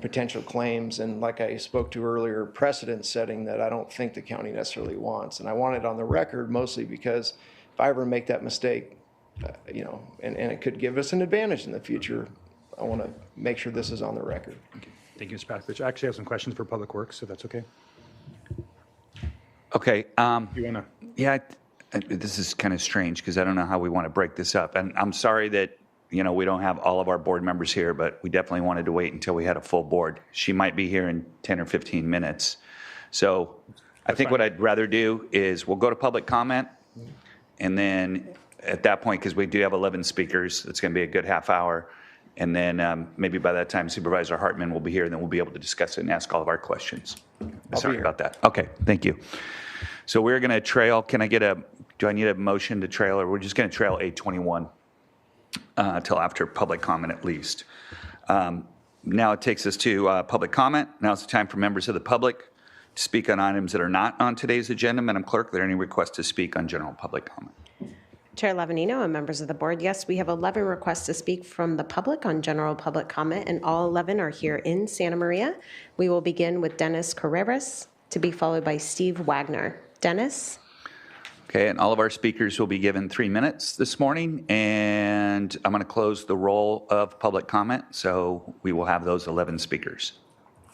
potential claims. And like I spoke to earlier, precedent setting that I don't think the county necessarily wants. And I want it on the record mostly because if I ever make that mistake, and it could give us an advantage in the future, I want to make sure this is on the record. Okay. Thank you, Mr. Papich. I actually have some questions for Public Works, if that's okay. Okay. You want to? Yeah, this is kind of strange because I don't know how we want to break this up. And I'm sorry that, we don't have all of our board members here, but we definitely wanted to wait until we had a full board. She might be here in 10 or 15 minutes. So I think what I'd rather do is we'll go to public comment, and then at that point, because we do have 11 speakers, it's going to be a good half hour. And then maybe by that time, Supervisor Hartman will be here, and then we'll be able to discuss it and ask all of our questions. Sorry about that. Okay, thank you. So we're going to trail. Do I need a motion to trail, or we're just going to trail 821 till after public comment at least. Now it takes us to public comment. Now it's the time for members of the public to speak on items that are not on today's agenda. Madam Clerk, are there any requests to speak on general public comment? Chair Lavanino and members of the board, yes, we have 11 requests to speak from the public on general public comment, and all 11 are here in Santa Maria. We will begin with Dennis Carreras, to be followed by Steve Wagner. Dennis? Okay, and all of our speakers will be given 3 minutes this morning, and I'm going to close the roll of public comment, so we will have those 11 speakers.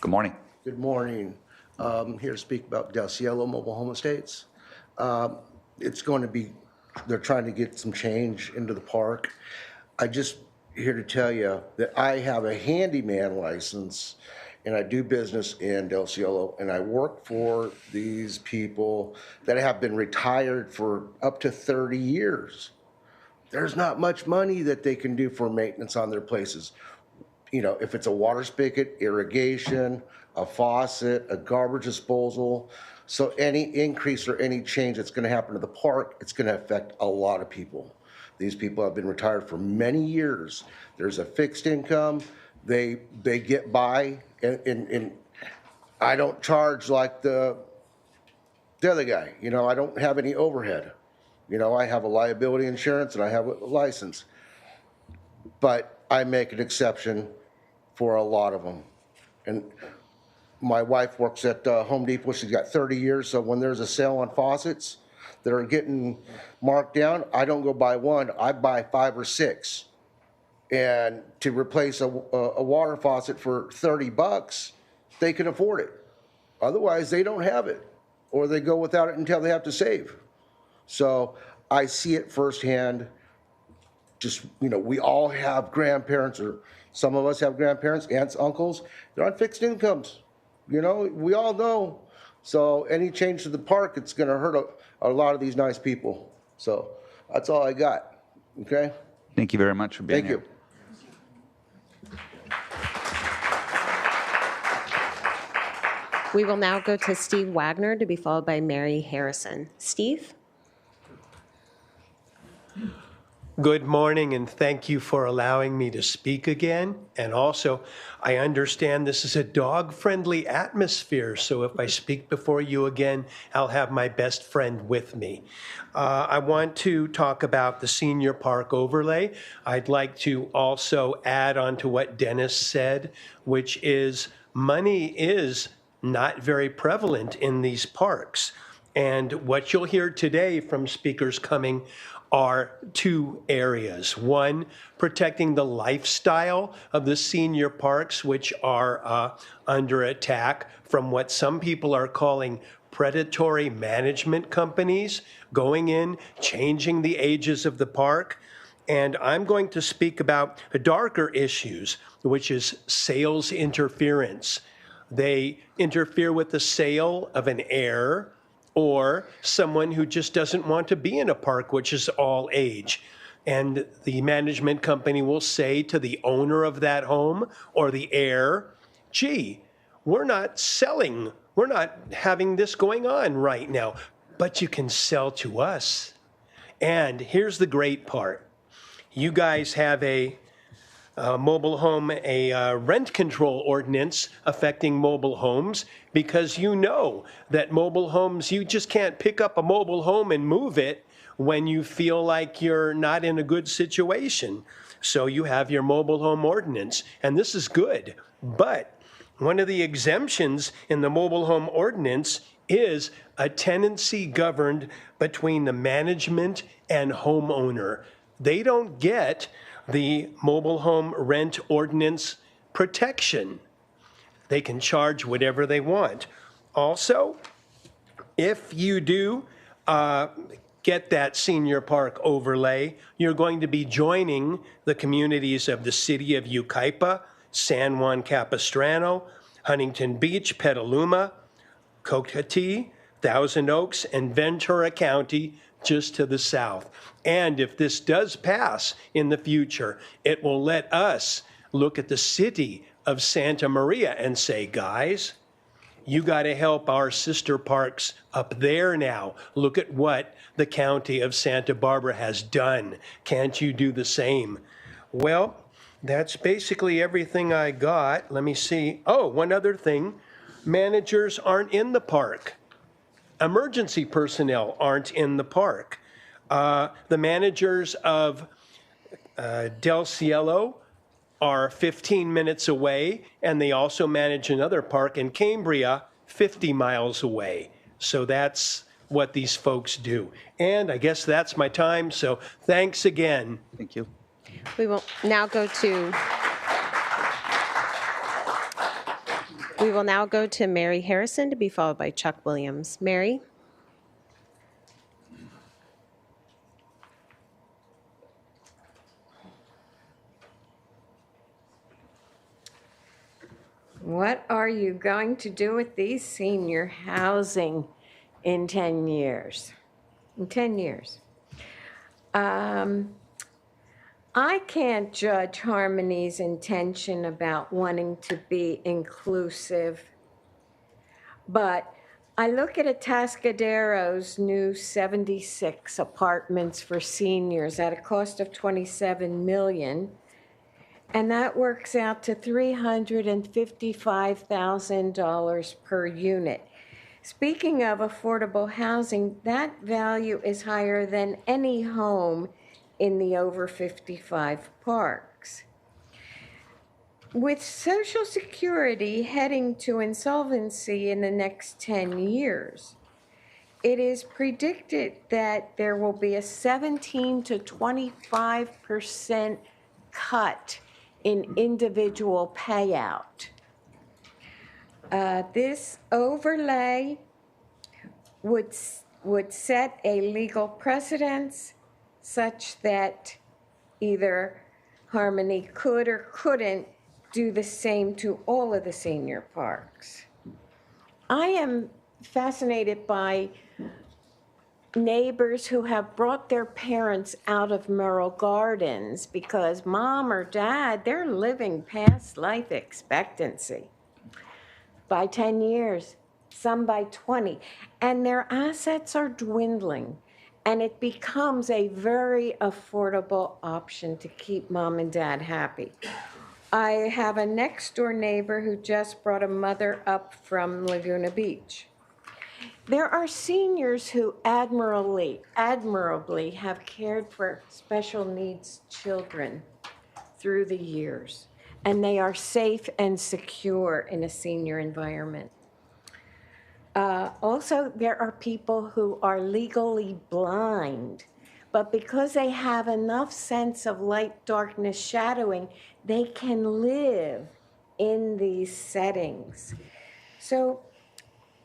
Good morning. Good morning. I'm here to speak about Del Cielo Mobile Home Estates. It's going to be, they're trying to get some change into the park. I just here to tell you that I have a handyman license and I do business in Del Cielo, and I work for these people that have been retired for up to 30 years. There's not much money that they can do for maintenance on their places. If it's a water spigot, irrigation, a faucet, a garbage disposal. So any increase or any change that's going to happen to the park, it's going to affect a lot of people. These people have been retired for many years. There's a fixed income. They get by, and I don't charge like the other guy. I don't have any overhead. I have a liability insurance and I have a license. But I make an exception for a lot of them. And my wife works at Home Depot. She's got 30 years. So when there's a sale on faucets that are getting marked down, I don't go buy one. I buy 5 or 6. And to replace a water faucet for $30, they can afford it. Otherwise, they don't have it, or they go without it until they have to save. So I see it firsthand. Just, we all have grandparents, or some of us have grandparents, aunts, uncles. They're on fixed incomes. We all know. So any change to the park, it's going to hurt a lot of these nice people. So that's all I got. Okay? Thank you very much for being here. Thank you. We will now go to Steve Wagner to be followed by Mary Harrison. Steve? Good morning, and thank you for allowing me to speak again. And also, I understand this is a dog-friendly atmosphere, so if I speak before you again, I'll have my best friend with me. I want to talk about the senior park overlay. I'd like to also add on to what Dennis said, which is money is not very prevalent in these parks. And what you'll hear today from speakers coming are two areas. One, protecting the lifestyle of the senior parks, which are under attack from what some people are calling predatory management companies going in, changing the ages of the park. And I'm going to speak about the darker issues, which is sales interference. They interfere with the sale of an heir, or someone who just doesn't want to be in a park, which is all age. And the management company will say to the owner of that home or the heir, gee, we're not selling, we're not having this going on right now, but you can sell to us. And here's the great part. You guys have a mobile home, a rent control ordinance affecting mobile homes, because you know that mobile homes, you just can't pick up a mobile home and move it when you feel like you're not in a good situation. So you have your mobile home ordinance, and this is good. But one of the exemptions in the mobile home ordinance is a tenancy governed between the management and homeowner. They don't get the mobile home rent ordinance protection. They can charge whatever they want. Also, if you do get that senior park overlay, you're going to be joining the communities of the city of Yucaipa, San Juan Capistrano, Huntington Beach, Petaluma, Cocatee, Thousand Oaks, and Ventura County, just to the south. And if this does pass in the future, it will let us look at the city of Santa Maria and say, guys, you got to help our sister parks up there now. Look at what the county of Santa Barbara has done. Can't you do the same? Well, that's basically everything I got. Let me see. Oh, one other thing. Managers aren't in the park. Emergency personnel aren't in the park. The managers of Del Cielo are 15 minutes away, and they also manage another park in Cambria, 50 miles away. So that's what these folks do. And I guess that's my time, so thanks again. Thank you. We will now go to Mary Harrison to be followed by Chuck Williams. Mary? What are you going to do with these senior housing in 10 years? In 10 years. I can't judge Harmony's intention about wanting to be inclusive, but I look at Atascadero's new 76 apartments for seniors at a cost of $27 million, and that works out to $355,000 per unit. Speaking of affordable housing, that value is higher than any home in the over 55 parks. With Social Security heading to insolvency in the next 10 years, it is predicted that there will be a 17 to 25% cut in individual payout. This overlay would set a legal precedence such that either Harmony could or couldn't do the same to all of the senior parks. I am fascinated by neighbors who have brought their parents out of Merrill Gardens because mom or dad, they're living past life expectancy. By 10 years, some by 20, and their assets are dwindling. And it becomes a very affordable option to keep mom and dad happy. I have a next door neighbor who just brought a mother up from Laguna Beach. There are seniors who admirably have cared for special needs children through the years, and they are safe and secure in a senior environment. Also, there are people who are legally blind, but because they have enough sense of light, darkness, shadowing, they can live in these settings. So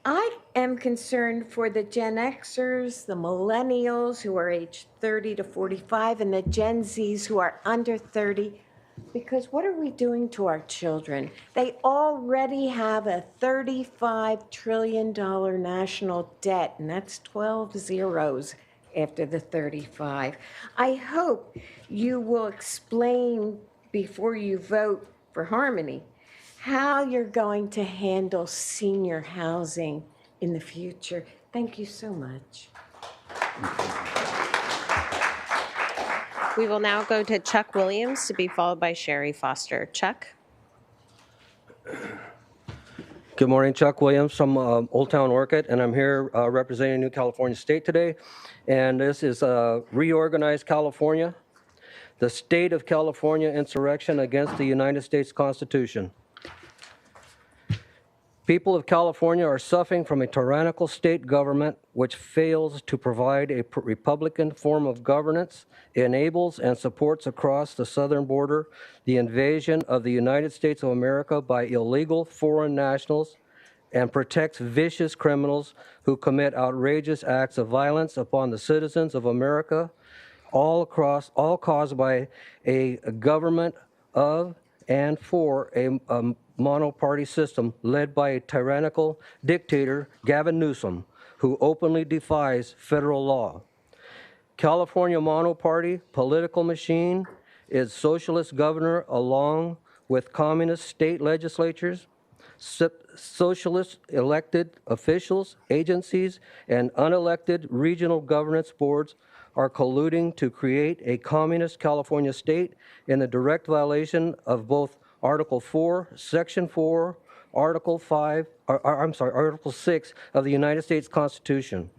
I am concerned for the Gen Xers, the millennials who are aged 30 to 45, and the Gen Zs who are under 30, because what are we doing to our children? They already have a $35 trillion national debt, and that's 12 zeros after the 35. I hope you will explain before you vote for Harmony how you're going to handle senior housing in the future. Thank you so much. We will now go to Chuck Williams to be followed by Sherry Foster. Chuck? Good morning, Chuck Williams from Old Town Orchid, and I'm here representing New California State today. And this is Reorganized California, the State of California Insurrection Against the United States Constitution. People of California are suffering from a tyrannical state government which fails to provide a Republican form of governance, enables and supports across the southern border the invasion of the United States of America by illegal foreign nationals, and protects vicious criminals who commit outrageous acts of violence upon the citizens of America, all caused by a government of and for a monoparty system led by a tyrannical dictator, Gavin Newsom, who openly defies federal law. California monoparty political machine is socialist governor along with communist state legislatures, socialist elected officials, agencies, and unelected regional governance boards are colluding to create a communist California state in the direct violation of both Article 4, Section 4, Article 6 of the United States Constitution.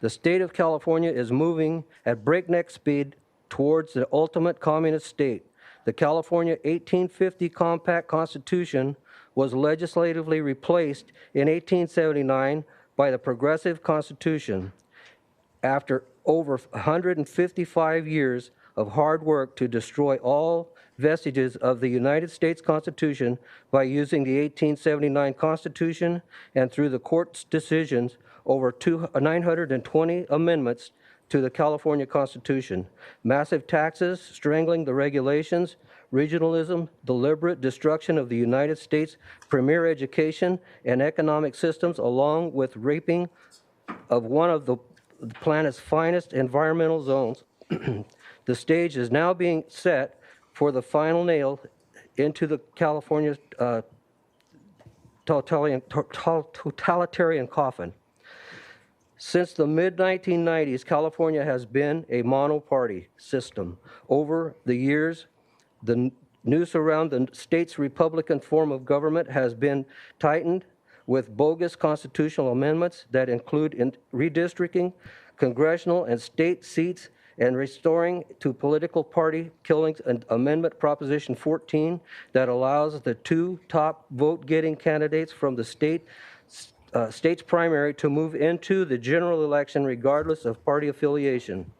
The state of California is moving at breakneck speed towards the ultimate communist state. The California 1850 Compact Constitution was legislatively replaced in 1879 by the Progressive Constitution. After over 155 years of hard work to destroy all vestiges of the United States Constitution by using the 1879 Constitution and through the court's decisions, over 920 amendments to the California Constitution. Massive taxes, strangling the regulations, regionalism, deliberate destruction of the United States' premier education and economic systems, along with raping of one of the planet's finest environmental zones. The stage is now being set for the final nail into the California totalitarian coffin. Since the mid-1990s, California has been a monoparty system. Over the years, the noose around the state's Republican form of government has been tightened with bogus constitutional amendments that include redistricting congressional and state seats and restoring to political party killings an amendment Proposition 14 that allows the two top vote-getting candidates from the state's primary to move into the general election regardless of party affiliation.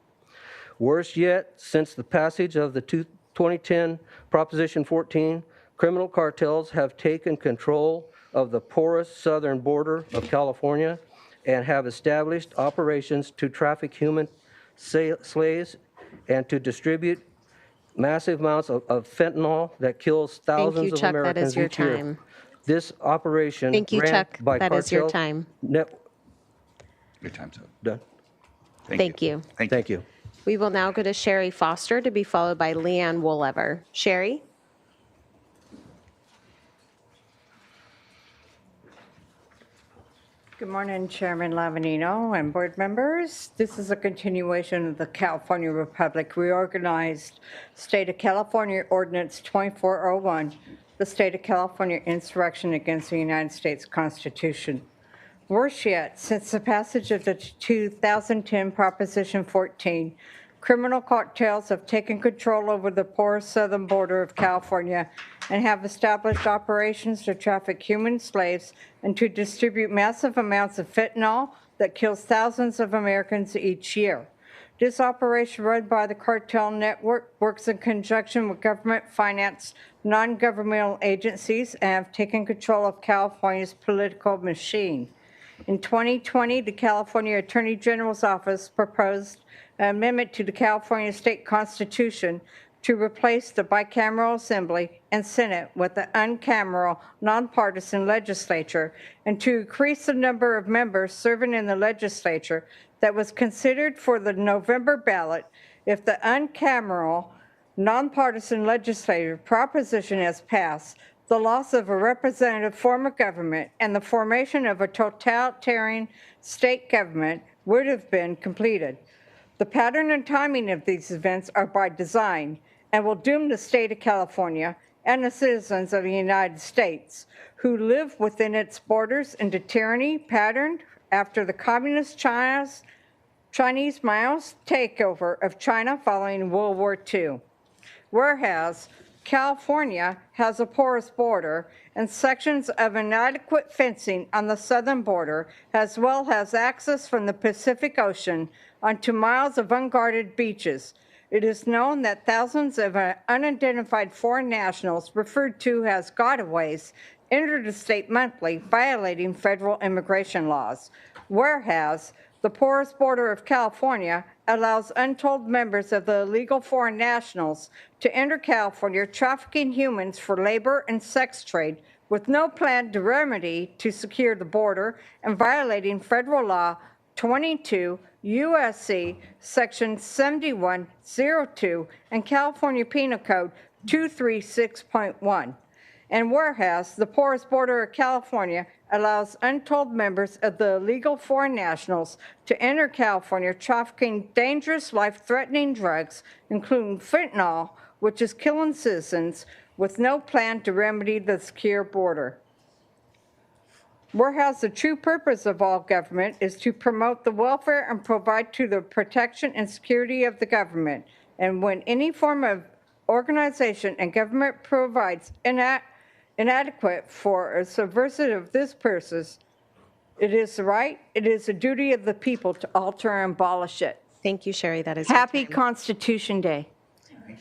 Worse yet, since the passage of the 2010 Proposition 14, criminal cartels have taken control of the porous southern border of California and have established operations to traffic human slaves and to distribute massive amounts of fentanyl that kills thousands Thank you, of Chuck. Americans That is your each year. time. This operation Thank you, ran Chuck. by That is your cartels. time. Your time's up. Done. Thank you. Thank you. We will now go to Sherry Foster to be followed by Leanne Woolever. Sherry? Good morning, Chairman Lavanino and board members. This is a continuation of the California Republic Reorganized State of California Ordinance 2401, the State of California Insurrection Against the United States Constitution. Worse yet, since the passage of the 2010 Proposition 14, criminal cartels have taken control over the porous southern border of California and have established operations to traffic human slaves and to distribute massive amounts of fentanyl that kills thousands of Americans each year. This operation, run by the cartel network, works in conjunction with government-financed non-governmental agencies and have taken control of California's political machine. In 2020, the California Attorney General's office proposed an amendment to the California State Constitution to replace the bicameral Assembly and Senate with the uncameral, nonpartisan legislature, and to increase the number of members serving in the legislature that was considered for the November ballot if the uncameral, nonpartisan legislative proposition has passed. The loss of a representative form of government and the formation of a totalitarian state government would have been completed. The pattern and timing of these events are by design and will doom the state of California and the citizens of the United States who live within its borders into tyranny patterned after the communist Chinese Mao's takeover of China following World War II. Whereas California has a porous border and sections of inadequate fencing on the southern border, as well as access from the Pacific Ocean onto miles of unguarded beaches. It is known that thousands of unidentified foreign nationals, referred to as gotaways, enter the state monthly, violating federal immigration laws. Whereas the porous border of California allows untold members of the illegal foreign nationals to enter California, trafficking humans for labor and sex trade with no plan to remedy to secure the border and violating federal law 22 USC section 7102 and California Penal Code 236.1. And whereas the porous border of California allows untold members of the illegal foreign nationals to enter California trafficking dangerous, life-threatening drugs, including fentanyl, which is killing citizens, with no plan to remedy the secure border. Whereas the true purpose of all government is to promote the welfare and provide to the protection and security of the government. And when any form of organization and government provides inadequate for a subversive of this purpose, it is the right, it is the duty of the people to alter and abolish it. Thank you, Sherry. That is Happy Constitution Day,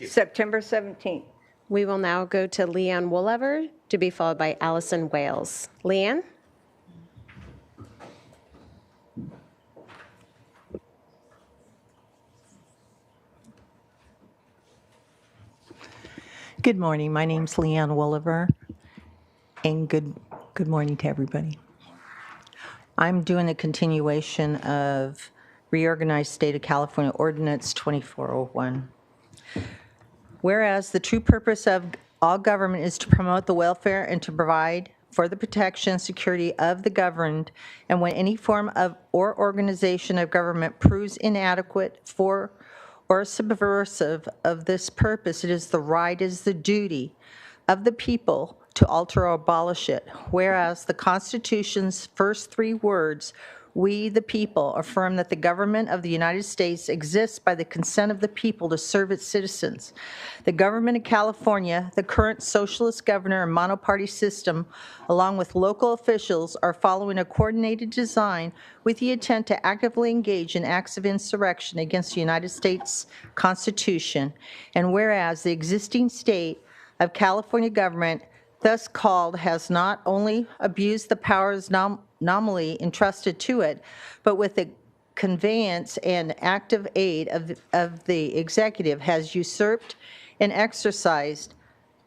September 17th. We will now go to Leanne Woolever, to be followed by Allison Wales. Leanne? Good morning. My name's Leanne Woolever, and good morning to everybody. I'm doing a continuation of Reorganized State of California Ordinance 2401. Whereas the true purpose of all government is to promote the welfare and to provide for the protection and security of the governed, and when any form of or organization of government proves inadequate for or subversive of this purpose, it is the right, it is the duty of the people to alter or abolish it. Whereas the Constitution's first three words, we the people, affirm that the government of the United States exists by the consent of the people to serve its citizens. The government of California, the current socialist governor and monoparty system, along with local officials, are following a coordinated design with the intent to actively engage in acts of insurrection against the United States Constitution. And whereas the existing state of California government, thus called, has not only abused the powers nominally entrusted to it, but with the conveyance and active aid of the executive, has usurped and exercised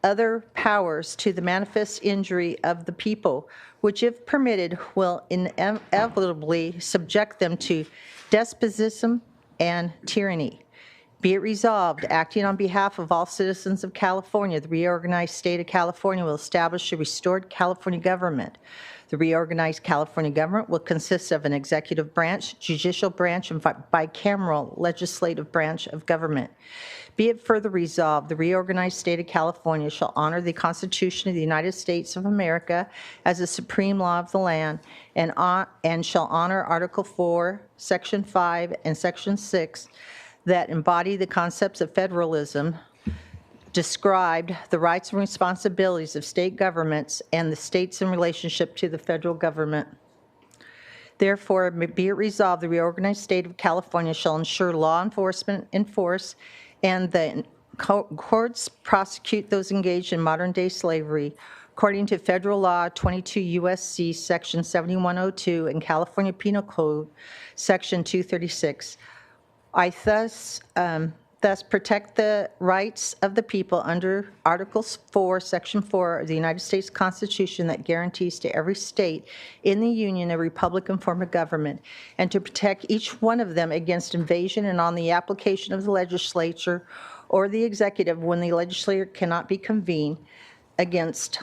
other powers to the manifest injury of the people, which, if permitted, will inevitably subject them to despotism and tyranny. Be it resolved, acting on behalf of all citizens of California, the reorganized state of California will establish a restored California government. The reorganized California government will consist of an executive branch, judicial branch, and bicameral legislative branch of government. Be it further resolved, the reorganized state of California shall honor the Constitution of the United States of America as the supreme law of the land and shall honor Article 4, Section 5, and Section 6 that embody the concepts of federalism, described the rights and responsibilities of state governments and the states in relationship to the federal government. Therefore, be it resolved, the reorganized state of California shall ensure law enforcement enforce and the courts prosecute those engaged in modern-day slavery according to federal law 22 U.S.C. Section 7102 and California Penal Code Section 236. I thus protect the rights of the people under Article 4, Section 4 of the United States Constitution that guarantees to every state in the Union a Republican form of government, and to protect each one of them against invasion and on the application of the legislature or the executive when the legislature cannot be convened against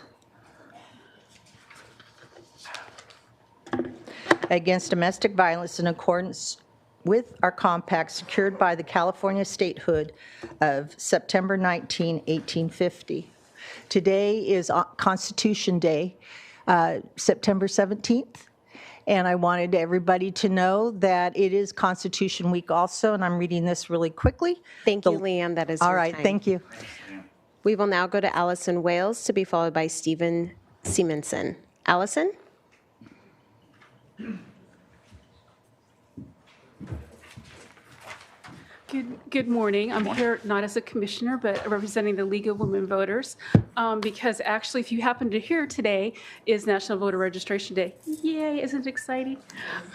domestic violence in accordance with our compact secured by the California statehood of September 19, 1850. Today is Constitution Day, September 17th, and I wanted everybody to know that it is Constitution Week also, and I'm reading this really quickly. Thank you, Leanne. That is all your right. time. Thank you. We will now go to Allison Wales to be followed by Stephen Simonson. Allison? Good morning. I'm here not as a commissioner, but representing the League of Women Voters, because actually, if you happen to hear today is National Voter Registration Day. Yay, isn't it exciting?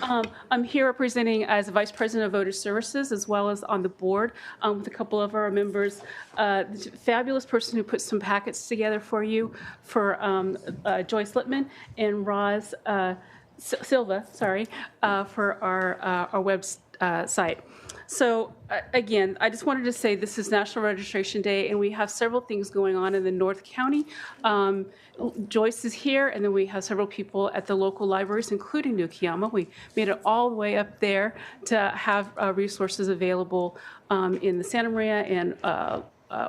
I'm here representing as Vice President of Voter Services, as well as on the board with a couple of our members. The fabulous person who put some packets together for you for Joyce Littman and Roz Silva, for our website. So again, I just wanted to say this is National Registration Day, and we have several things going on in the North County. Joyce is here, and then we have several people at the local libraries, including New Kiama. We made it all the way up there to have resources available in the Santa Maria and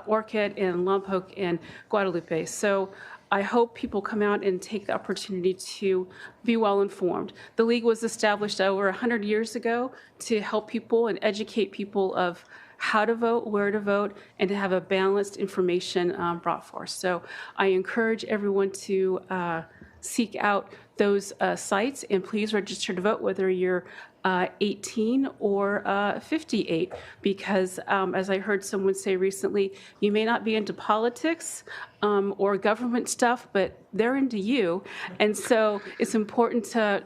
Orchid and Lompoc and Guadalupe. So I hope people come out and take the opportunity to be well informed. The League was established over 100 years ago to help people and educate people of how to vote, where to vote, and to have a balanced information brought forth. So I encourage everyone to seek out those sites, and please register to vote, whether you're 18 or 58, because as I heard someone say recently, you may not be into politics or government stuff, but they're into you. And so it's important to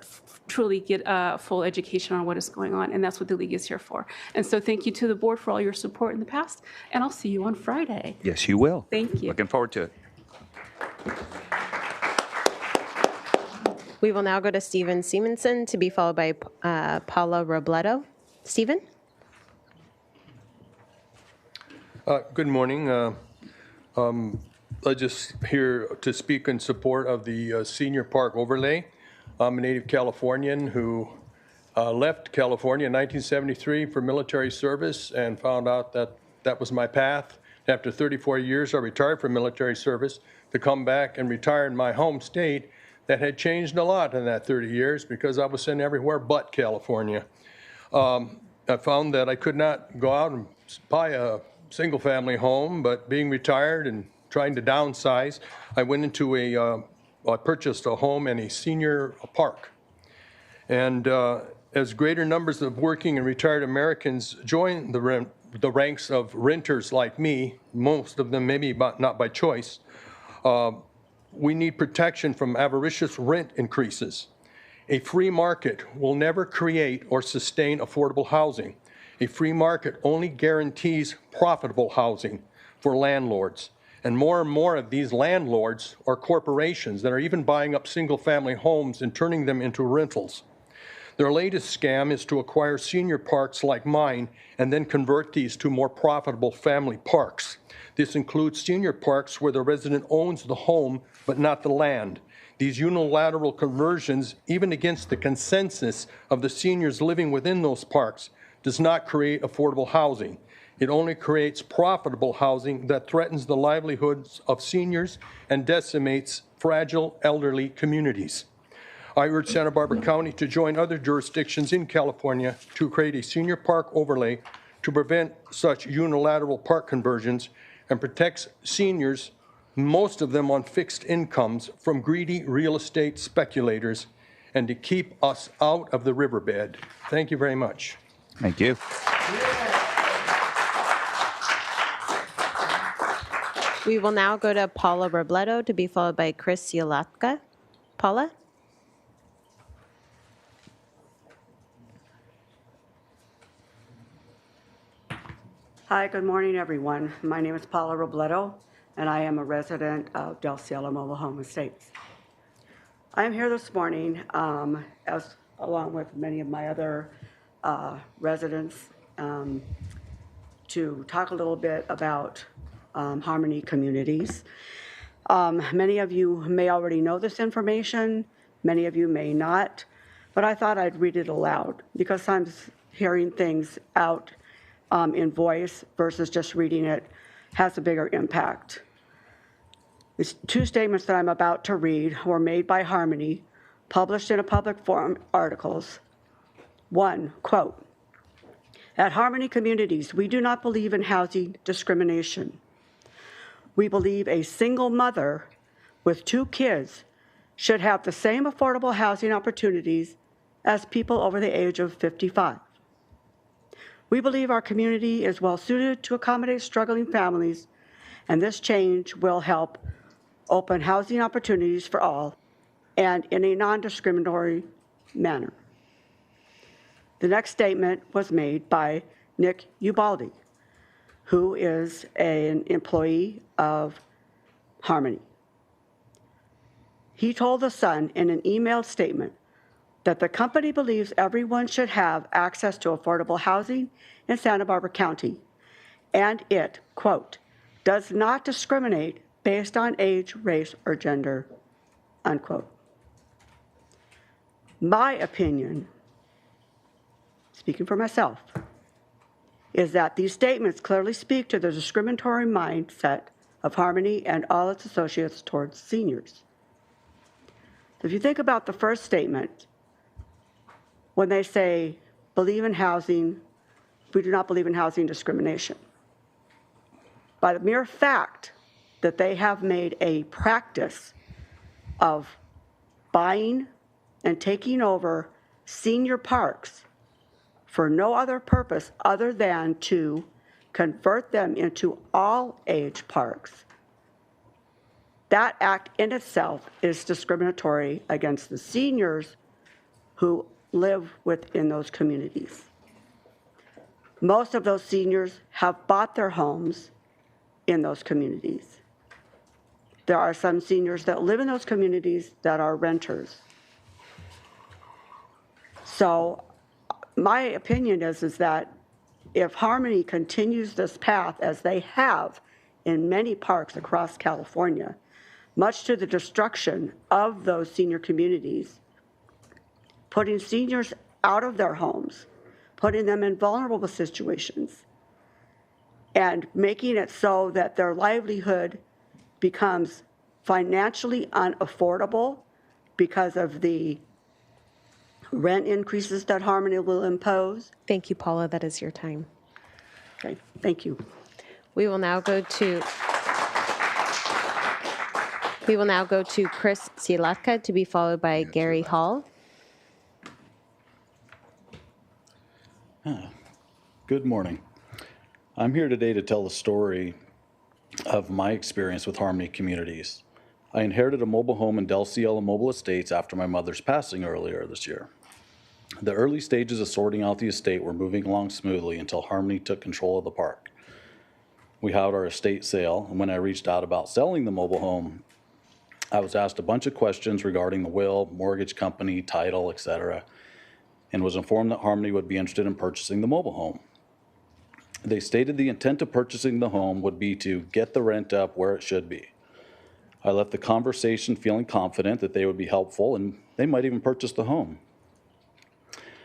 truly get a full education on what is going on, and that's what the League is here for. And so thank you to the board for all your support in the past, and I'll see you on Friday. Yes, you will. Thank you. Looking forward to it. We will now go to Stephen Simonson to be followed by Paula Robledo. Stephen? Good morning. I'm just here to speak in support of the Senior Park Overlay. I'm a native Californian who left California in 1973 for military service and found out that that was my path. After 34 years, I retired from military service to come back and retire in my home state. That had changed a lot in that 30 years because I was sent everywhere but California. I found that I could not go out and buy a single-family home, but being retired and trying to downsize, I went into I purchased a home in a senior park. And as greater numbers of working and retired Americans join the ranks of renters like me, most of them maybe not by choice, we need protection from avaricious rent increases. A free market will never create or sustain affordable housing. A free market only guarantees profitable housing for landlords. And more of these landlords are corporations that are even buying up single-family homes and turning them into rentals. Their latest scam is to acquire senior parks like mine and then convert these to more profitable family parks. This includes senior parks where the resident owns the home but not the land. These unilateral conversions, even against the consensus of the seniors living within those parks, does not create affordable housing. It only creates profitable housing that threatens the livelihoods of seniors and decimates fragile elderly communities. I urge Santa Barbara County to join other jurisdictions in California to create a senior park overlay to prevent such unilateral park conversions and protects seniors, most of them on fixed incomes, from greedy real estate speculators, and to keep us out of the riverbed. Thank you very much. Thank you. We will now go to Paula Robledo to be followed by Chris Sielatka. Paula? Hi, good morning, everyone. My name is Paula Robledo, and I am a resident of Del Cielo Mobile Home Estates. I am here this morning, along with many of my other residents, to talk a little bit about Harmony Communities. Many of you may already know this information, many of you may not, but I thought I'd read it aloud because sometimes hearing things out in voice versus just reading it has a bigger impact. These two statements that I'm about to read were made by Harmony, published in a public forum articles. One, quote, "At Harmony Communities, we do not believe in housing discrimination. We believe a single mother with 2 kids should have the same affordable housing opportunities as people over the age of 55. We believe our community is well suited to accommodate struggling families, and this change will help open housing opportunities for all and in a non-discriminatory manner." The next statement was made by Nick Ubaldi, who is an employee of Harmony. He told The Sun in an emailed statement that the company believes everyone should have access to affordable housing in Santa Barbara County, and it, quote, "does not discriminate based on age, race, or gender," unquote. My opinion, speaking for myself, is that these statements clearly speak to the discriminatory mindset of Harmony and all its associates towards seniors. If you think about the first statement, when they say, believe in housing, we do not believe in housing discrimination. By the mere fact that they have made a practice of buying and taking over senior parks for no other purpose other than to convert them into all-age parks, that act in itself is discriminatory against the seniors who live within those communities. Most of those seniors have bought their homes in those communities. There are some seniors that live in those communities that are renters. So my opinion is that if Harmony continues this path as they have in many parks across California, much to the destruction of those senior communities, putting seniors out of their homes, putting them in vulnerable situations, and making it so that their livelihood becomes financially unaffordable because of the rent increases that Harmony will impose. Thank you, Paula. That is your time. Okay, thank you. We will now go to Chris Sielatka to be followed by Gary Hall. Good morning. I'm here today to tell the story of my experience with Harmony Communities. I inherited a mobile home in Del Cielo Mobile Estates after my mother's passing earlier this year. The early stages of sorting out the estate were moving along smoothly until Harmony took control of the park. We held our estate sale, and when I reached out about selling the mobile home, I was asked a bunch of questions regarding the will, mortgage company, title, etc. and was informed that Harmony would be interested in purchasing the mobile home. They stated the intent of purchasing the home would be to get the rent up where it should be. I left the conversation feeling confident that they would be helpful and they might even purchase the home.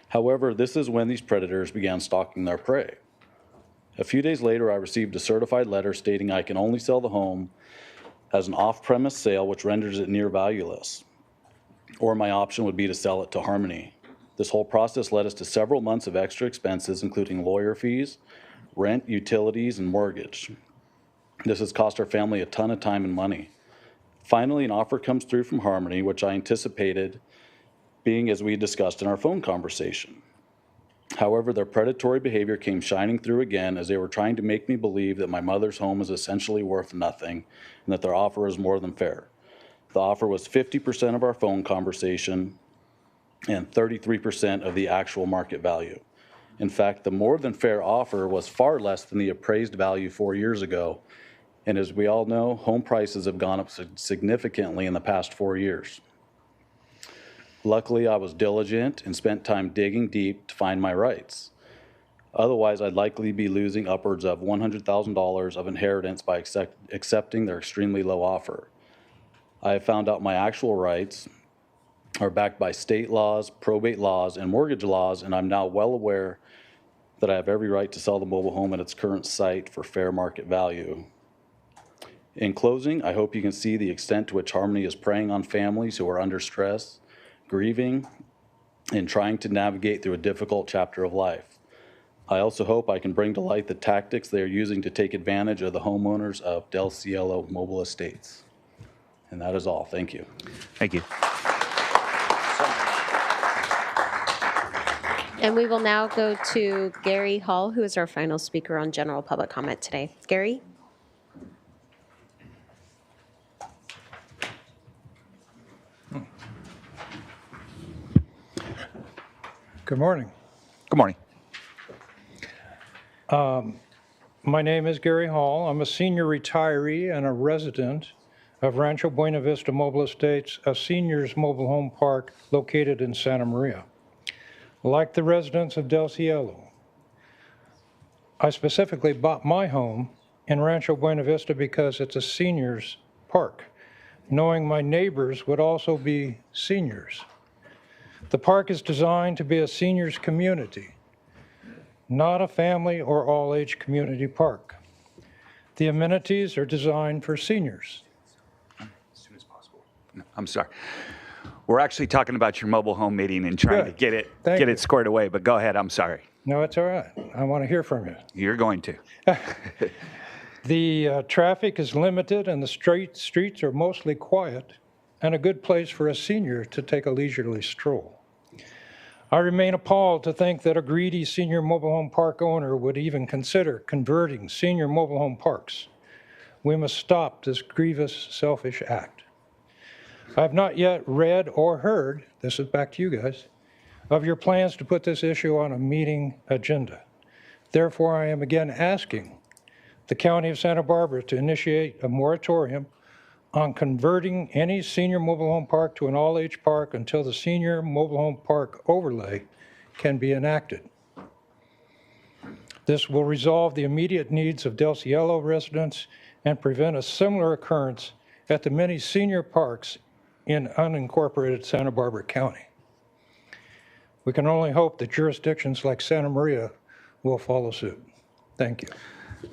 However, this is when these predators began stalking their prey. A few days later, I received a certified letter stating I can only sell the home as an off-premise sale, which renders it near valueless, or my option would be to sell it to Harmony. This whole process led us to several months of extra expenses, including lawyer fees, rent, utilities, and mortgage. This has cost our family a ton of time and money. Finally, an offer comes through from Harmony, which I anticipated being as we discussed in our phone conversation. However, their predatory behavior came shining through again as they were trying to make me believe that my mother's home is essentially worth nothing and that their offer is more than fair. The offer was 50% of our phone conversation and 33% of the actual market value. In fact, the more than fair offer was far less than the appraised value 4 years ago. And as we all know, home prices have gone up significantly in the past 4 years. Luckily, I was diligent and spent time digging deep to find my rights. Otherwise, I'd likely be losing upwards of $100,000 of inheritance by accepting their extremely low offer. I have found out my actual rights are backed by state laws, probate laws, and mortgage laws, and I'm now well aware that I have every right to sell the mobile home at its current site for fair market value. In closing, I hope you can see the extent to which Harmony is preying on families who are under stress, grieving, and trying to navigate through a difficult chapter of life. I also hope I can bring to light the tactics they are using to take advantage of the homeowners of Del Cielo Mobile Estates. And that is all. Thank you. Thank you. And we will now go to Gary Hall, who is our final speaker on general public comment today. Gary? Good morning. Good morning. My name is Gary Hall. I'm a senior retiree and a resident of Rancho Buena Vista Mobile Estates, a seniors mobile home park located in Santa Maria. Like the residents of Del Cielo, I specifically bought my home in Rancho Buena Vista because it's a seniors park, knowing my neighbors would also be seniors. The park is designed to be a seniors community, not a family or all-age community park. The amenities are designed for seniors. As soon as possible. No, I'm sorry. We're actually talking about your mobile home meeting and trying to get it squared away, but go ahead. I'm sorry. No, it's all right. I want to hear from you. You're going to. The traffic is limited and the streets are mostly quiet and a good place for a senior to take a leisurely stroll. I remain appalled to think that a greedy senior mobile home park owner would even consider converting senior mobile home parks. We must stop this grievous, selfish act. I have not yet read or heard, this is back to you guys, of your plans to put this issue on a meeting agenda. Therefore, I am again asking the County of Santa Barbara to initiate a moratorium on converting any senior mobile home park to an all-age park until the senior mobile home park overlay can be enacted. This will resolve the immediate needs of Del Cielo residents and prevent a similar occurrence at the many senior parks in unincorporated Santa Barbara County. We can only hope that jurisdictions like Santa Maria will follow suit. Thank you.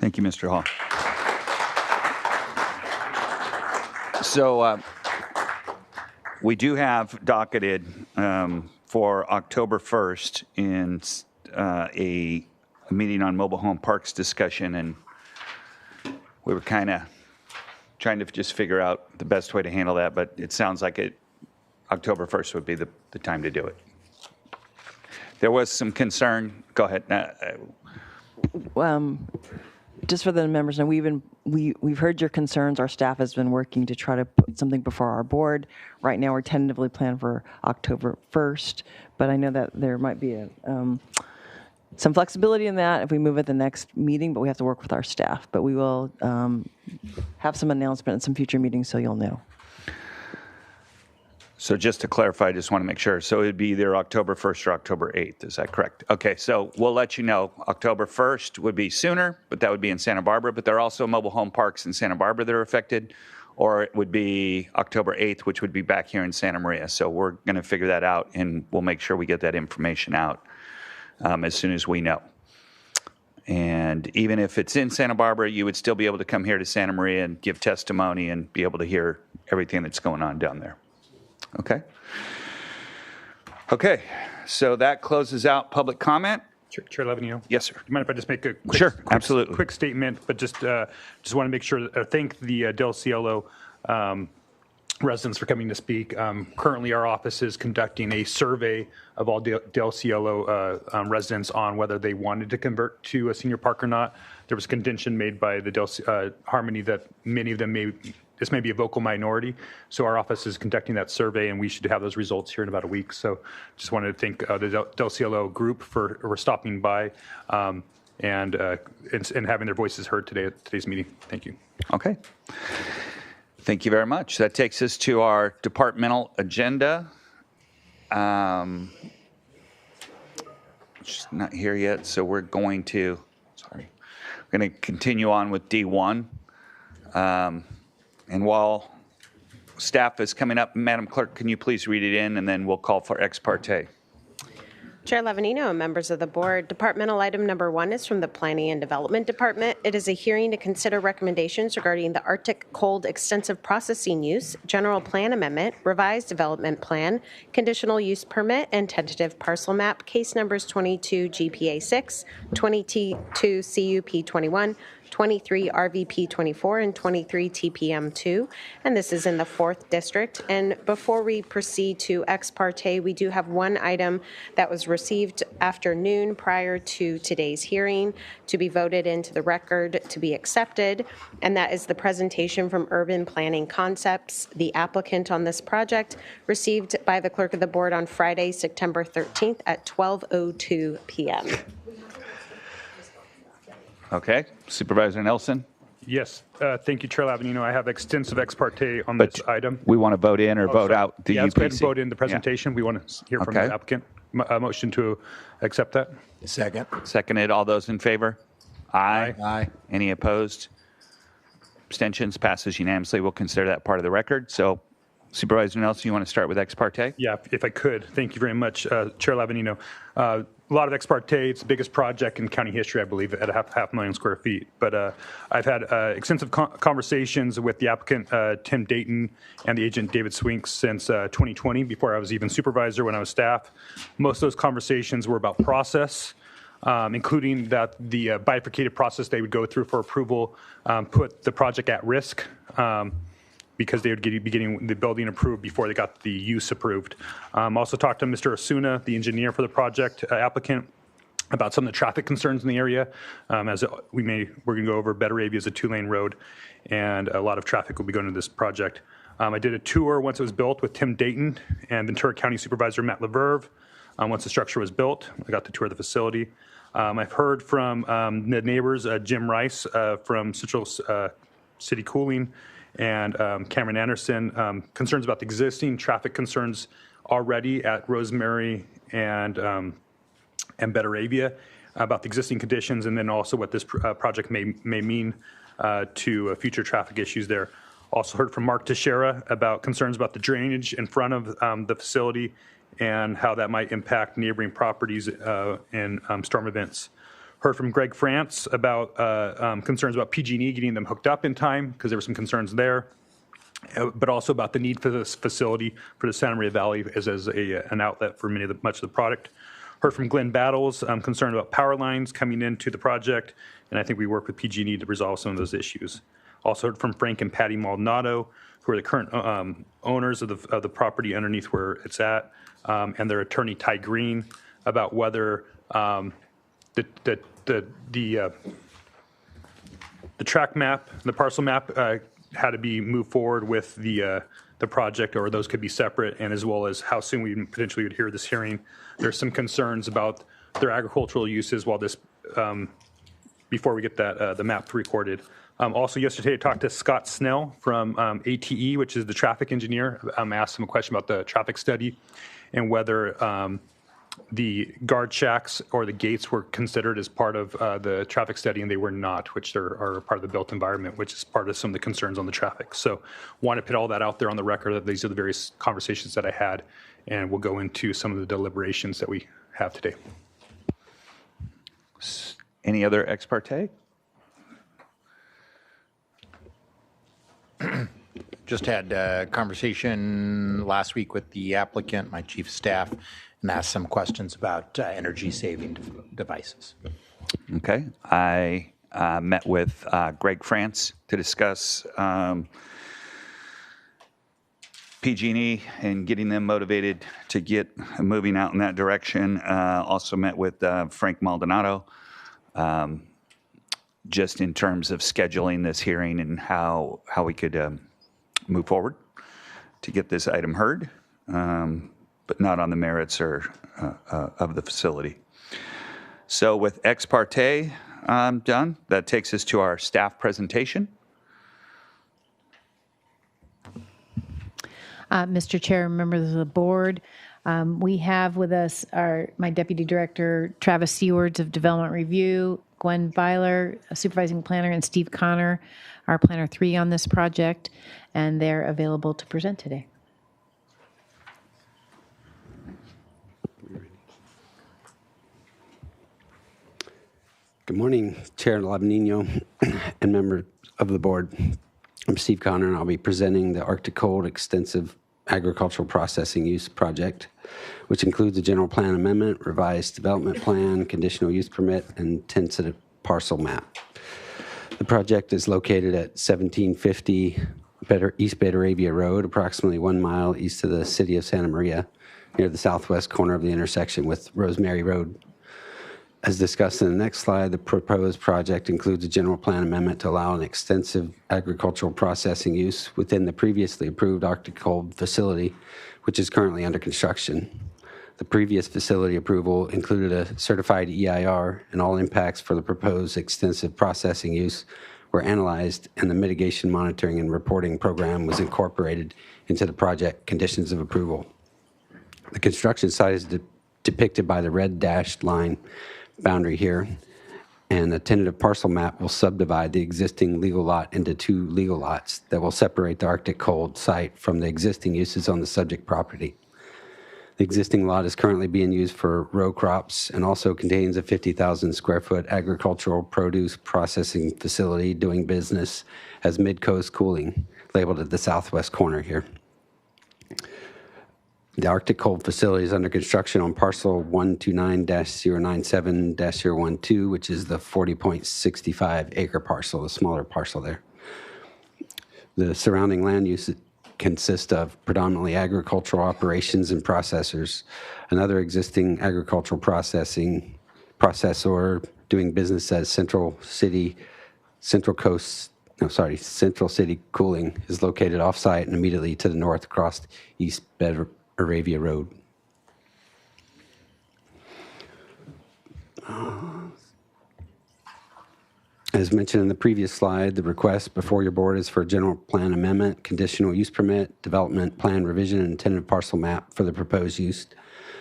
Thank you, Mr. Hall. So we do have docketed for October 1st in a meeting on mobile home parks discussion, and we were kind of trying to just figure out the best way to handle that, but it sounds like October 1st would be the time to do it. There was some concern. Go ahead. Just for the members, and we've heard your concerns. Our staff has been working to try to put something before our board. Right now, we're tentatively planned for October 1st, but I know that there might be some flexibility in that if we move at the next meeting, but we have to work with our staff. But we will have some announcement at some future meetings, so you'll know. So just to clarify, I just want to make sure. So it'd be either October 1st or October 8th. Is that correct? Okay, so we'll let you know. October 1st would be sooner, but that would be in Santa Barbara. But there are also mobile home parks in Santa Barbara that are affected. Or it would be October 8th, which would be back here in Santa Maria. So we're going to figure that out, and we'll make sure we get that information out as soon as we know. And even if it's in Santa Barbara, you would still be able to come here to Santa Maria and give testimony and be able to hear everything that's going on down there. Okay? Okay, so that closes out public comment. Chair Lavanino? Yes, sir. Do you mind if I just make a absolutely. quick statement, but just want to make sure, thank the Del Cielo residents for coming to speak. Currently, our office is conducting a survey of all Del Cielo residents on whether they wanted to convert to a senior park or not. There was a contention made by the Harmony that many of them this may be a vocal minority. So our office is conducting that survey, and we should have those results here in about a week. So just wanted to thank the Del Cielo group for stopping by and having their voices heard today at today's meeting. Thank you. Okay. Thank you very much. That takes us to our departmental agenda. She's not here yet, so we're going to continue on with D1. And while staff is coming up, Madam Clerk, can you please read it in, and then we'll call for ex parte. Chair Lavanino and members of the board, departmental item number 1 is from the Planning and Development Department. It is a hearing to consider recommendations regarding the Arctic Cold Extensive Processing Use, General Plan Amendment, Revised Development Plan, Conditional Use Permit, and Tentative Parcel Map, case numbers 22 GPA 6, 22 CUP 21, 23 RVP 24, and 23 TPM 2, and this is in the 4th District. And before we proceed to ex parte, we do have one item that was received afternoon prior to today's hearing to be voted into the record to be accepted, and that is the presentation from Urban Planning Concepts, the applicant on this project, received by the clerk of the board on Friday, September 13th at 12:02 p.m. Okay, Supervisor Nelson? Yes, thank you, Chair Lavanino. I have extensive ex parte on this item. We want to vote in or vote out the UPC. Let's go ahead and vote in the presentation. We want to hear from the applicant. Motion to accept that. Second. Seconded. All those in favor? Aye. Aye. Any opposed? Abstentions? Passes unanimously. We'll consider that part of the record. So, Supervisor Nelson, you want to start with ex parte? Yeah, if I could. Thank you very much, Chair Lavanino. A lot of ex parte. It's the biggest project in county history, I believe, at half a million square feet. But I've had extensive conversations with the applicant, Tim Dayton, and the agent, David Swink, since 2020, before I was even supervisor when I was staff. Most of those conversations were about process, including that the bifurcated process they would go through for approval put the project at risk. Because they would be getting the building approved before they got the use approved. Also talked to Mr. Osuna, the engineer for the project applicant, about some of the traffic concerns in the area. As we're going to go over, Betteravia is a 2-lane road, and a lot of traffic will be going to this project. I did a tour once it was built with Tim Dayton and Ventura County Supervisor Matt LaVerve. Once the structure was built, I got to tour the facility. I've heard from the neighbors, Jim Rice from Central City Cooling, and Cameron Anderson, concerns about the existing traffic concerns already at Rosemary and Betteravia, about the existing conditions, and then also what this project may mean to future traffic issues there. Also heard from Mark Teixeira about concerns about the drainage in front of the facility and how that might impact neighboring properties in storm events. Heard from Greg France about concerns about PG&E getting them hooked up in time, because there were some concerns there, but also about the need for this facility for the Santa Maria Valley as an outlet for much of the product. Heard from Glenn Battles, concerned about power lines coming into the project, and I think we work with PG&E to resolve some of those issues. Also heard from Frank and Patty Maldonado, who are the current owners of the property underneath where it's at, and their attorney Ty Green, about whether the track map, the parcel map, had to be moved forward with the project, or those could be separate, and as well as how soon we potentially would hear this hearing. There's some concerns about their agricultural uses while this, before we get that the map recorded. Also yesterday, I talked to Scott Snell from ATE, which is the traffic engineer. I asked him a question about the traffic study and whether the guard shacks or the gates were considered as part of the traffic study, and they were not, which are part of the built environment, which is part of some of the concerns on the traffic. So want to put all that out there on the record that these are the various conversations that I had, and we'll go into some of the deliberations that we have today. Any other ex parte? Just had a conversation last week with the applicant, my chief of staff, and asked some questions about energy-saving devices. Okay. I met with Greg France to discuss PG&E and getting them motivated to get moving out in that direction. Also met with Frank Maldonado, just in terms of scheduling this hearing and how we could move forward to get this item heard, but not on the merits or of the facility. So with ex parte done, that takes us to our staff presentation. Mr. Chair, members of the board, we have with us my Deputy Director, Travis Seawards of Development Review, Gwen Byler, a Supervising Planner, and Steve Connor, our Planner 3 on this project, and they're available to present today. Good morning, Chair Labanino and members of the board. I'm Steve Connor, and I'll be presenting the Arctic Cold Extensive Agricultural Processing Use Project, which includes a general plan amendment, revised development plan, conditional use permit, and tentative parcel map. The project is located at 1750 East Betaravia Road, approximately 1 mile east of the city of Santa Maria, near the southwest corner of the intersection with Rosemary Road. As discussed in the next slide, the proposed project includes a general plan amendment to allow an extensive agricultural processing use within the previously approved Arctic Cold facility, which is currently under construction. The previous facility approval included a certified EIR, and all impacts for the proposed extensive processing use were analyzed, and the mitigation monitoring and reporting program was incorporated into the project conditions of approval. The construction site is depicted by the red dashed line boundary here, and the tentative parcel map will subdivide the existing legal lot into 2 legal lots that will separate the Arctic Cold site from the existing uses on the subject property. The existing lot is currently being used for row crops and also contains a 50,000 square foot agricultural produce processing facility doing business as Mid-Coast Cooling, labeled at the southwest corner here. The Arctic Cold facility is under construction on parcel 129-097-012, which is the 40.65 acre parcel, the smaller parcel there. The surrounding land use consists of predominantly agricultural operations and processors. Another existing agricultural processor doing business as Central City Cooling is located off-site and immediately to the north across East Betaravia Road. As mentioned in the previous slide, the request before your board is for a general plan amendment, conditional use permit, development plan revision, and tentative parcel map for the proposed use.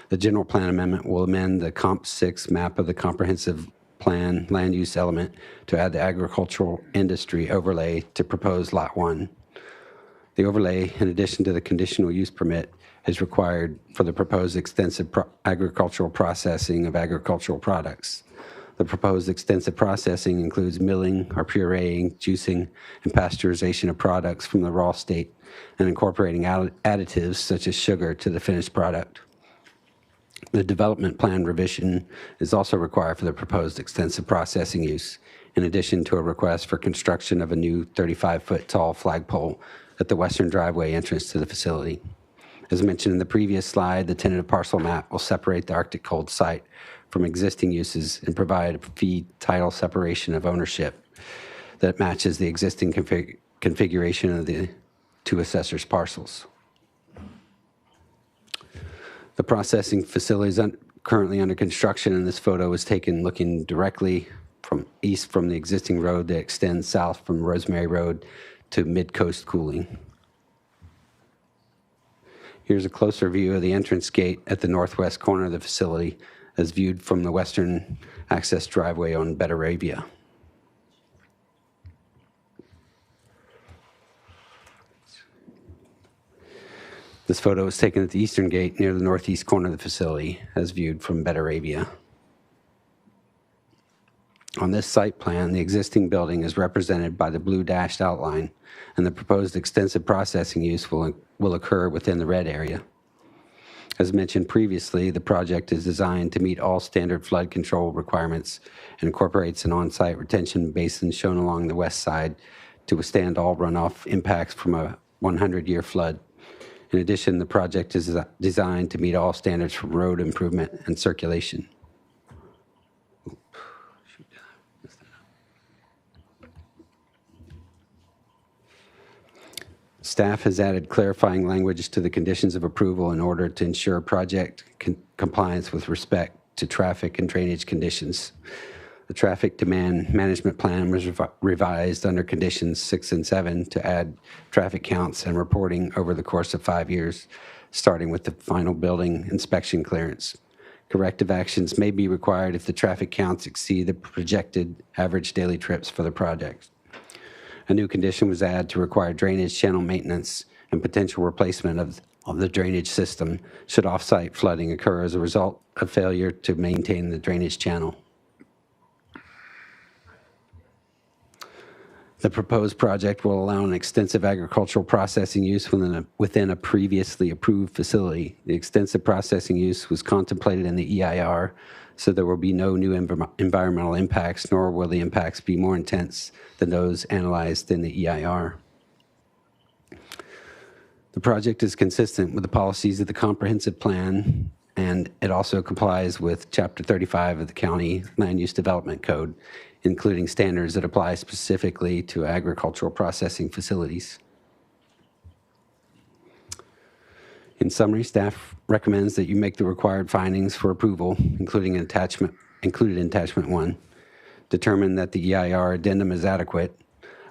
The general plan amendment will amend the Comp 6 map of the comprehensive plan land use element to add the agricultural industry overlay to proposed Lot 1. The overlay, in addition to the conditional use permit, is required for the proposed extensive agricultural processing of agricultural products. The proposed extensive processing includes milling or pureeing, juicing, and pasteurization of products from the raw state and incorporating additives such as sugar to the finished product. The development plan revision is also required for the proposed extensive processing use, in addition to a request for construction of a new 35-foot tall flagpole at the western driveway entrance to the facility. As mentioned in the previous slide, the tentative parcel map will separate the Arctic Cold site from existing uses and provide a fee title separation of ownership that matches the existing configuration of the 2 assessors' parcels. The processing facility is currently under construction, and this photo was taken looking directly from the existing road that extends south from Rosemary Road to Mid-Coast Cooling. Here's a closer view of the entrance gate at the northwest corner of the facility as viewed from the western access driveway on Betaravia. This photo was taken at the eastern gate near the northeast corner of the facility as viewed from Betaravia. On this site plan, the existing building is represented by the blue dashed outline, and the proposed extensive processing use will occur within the red area. As mentioned previously, the project is designed to meet all standard flood control requirements and incorporates an on-site retention basin shown along the west side to withstand all runoff impacts from a 100-year flood. In addition, the project is designed to meet all standards for road improvement and circulation. Staff has added clarifying language to the conditions of approval in order to ensure project compliance with respect to traffic and drainage conditions. The traffic demand management plan was revised under conditions 6 and 7 to add traffic counts and reporting over the course of 5 years, starting with the final building inspection clearance. Corrective actions may be required if the traffic counts exceed the projected average daily trips for the project. A new condition was added to require drainage channel maintenance and potential replacement of the drainage system should off-site flooding occur as a result of failure to maintain the drainage channel. The proposed project will allow an extensive agricultural processing use within a previously approved facility. The extensive processing use was contemplated in the EIR, so there will be no new environmental impacts, nor will the impacts be more intense than those analyzed in the EIR. The project is consistent with the policies of the comprehensive plan, and it also complies with Chapter 35 of the County Land Use Development Code, including standards that apply specifically to agricultural processing facilities. In summary, staff recommends that you make the required findings for approval, including included in attachment 1, determine that the EIR addendum is adequate,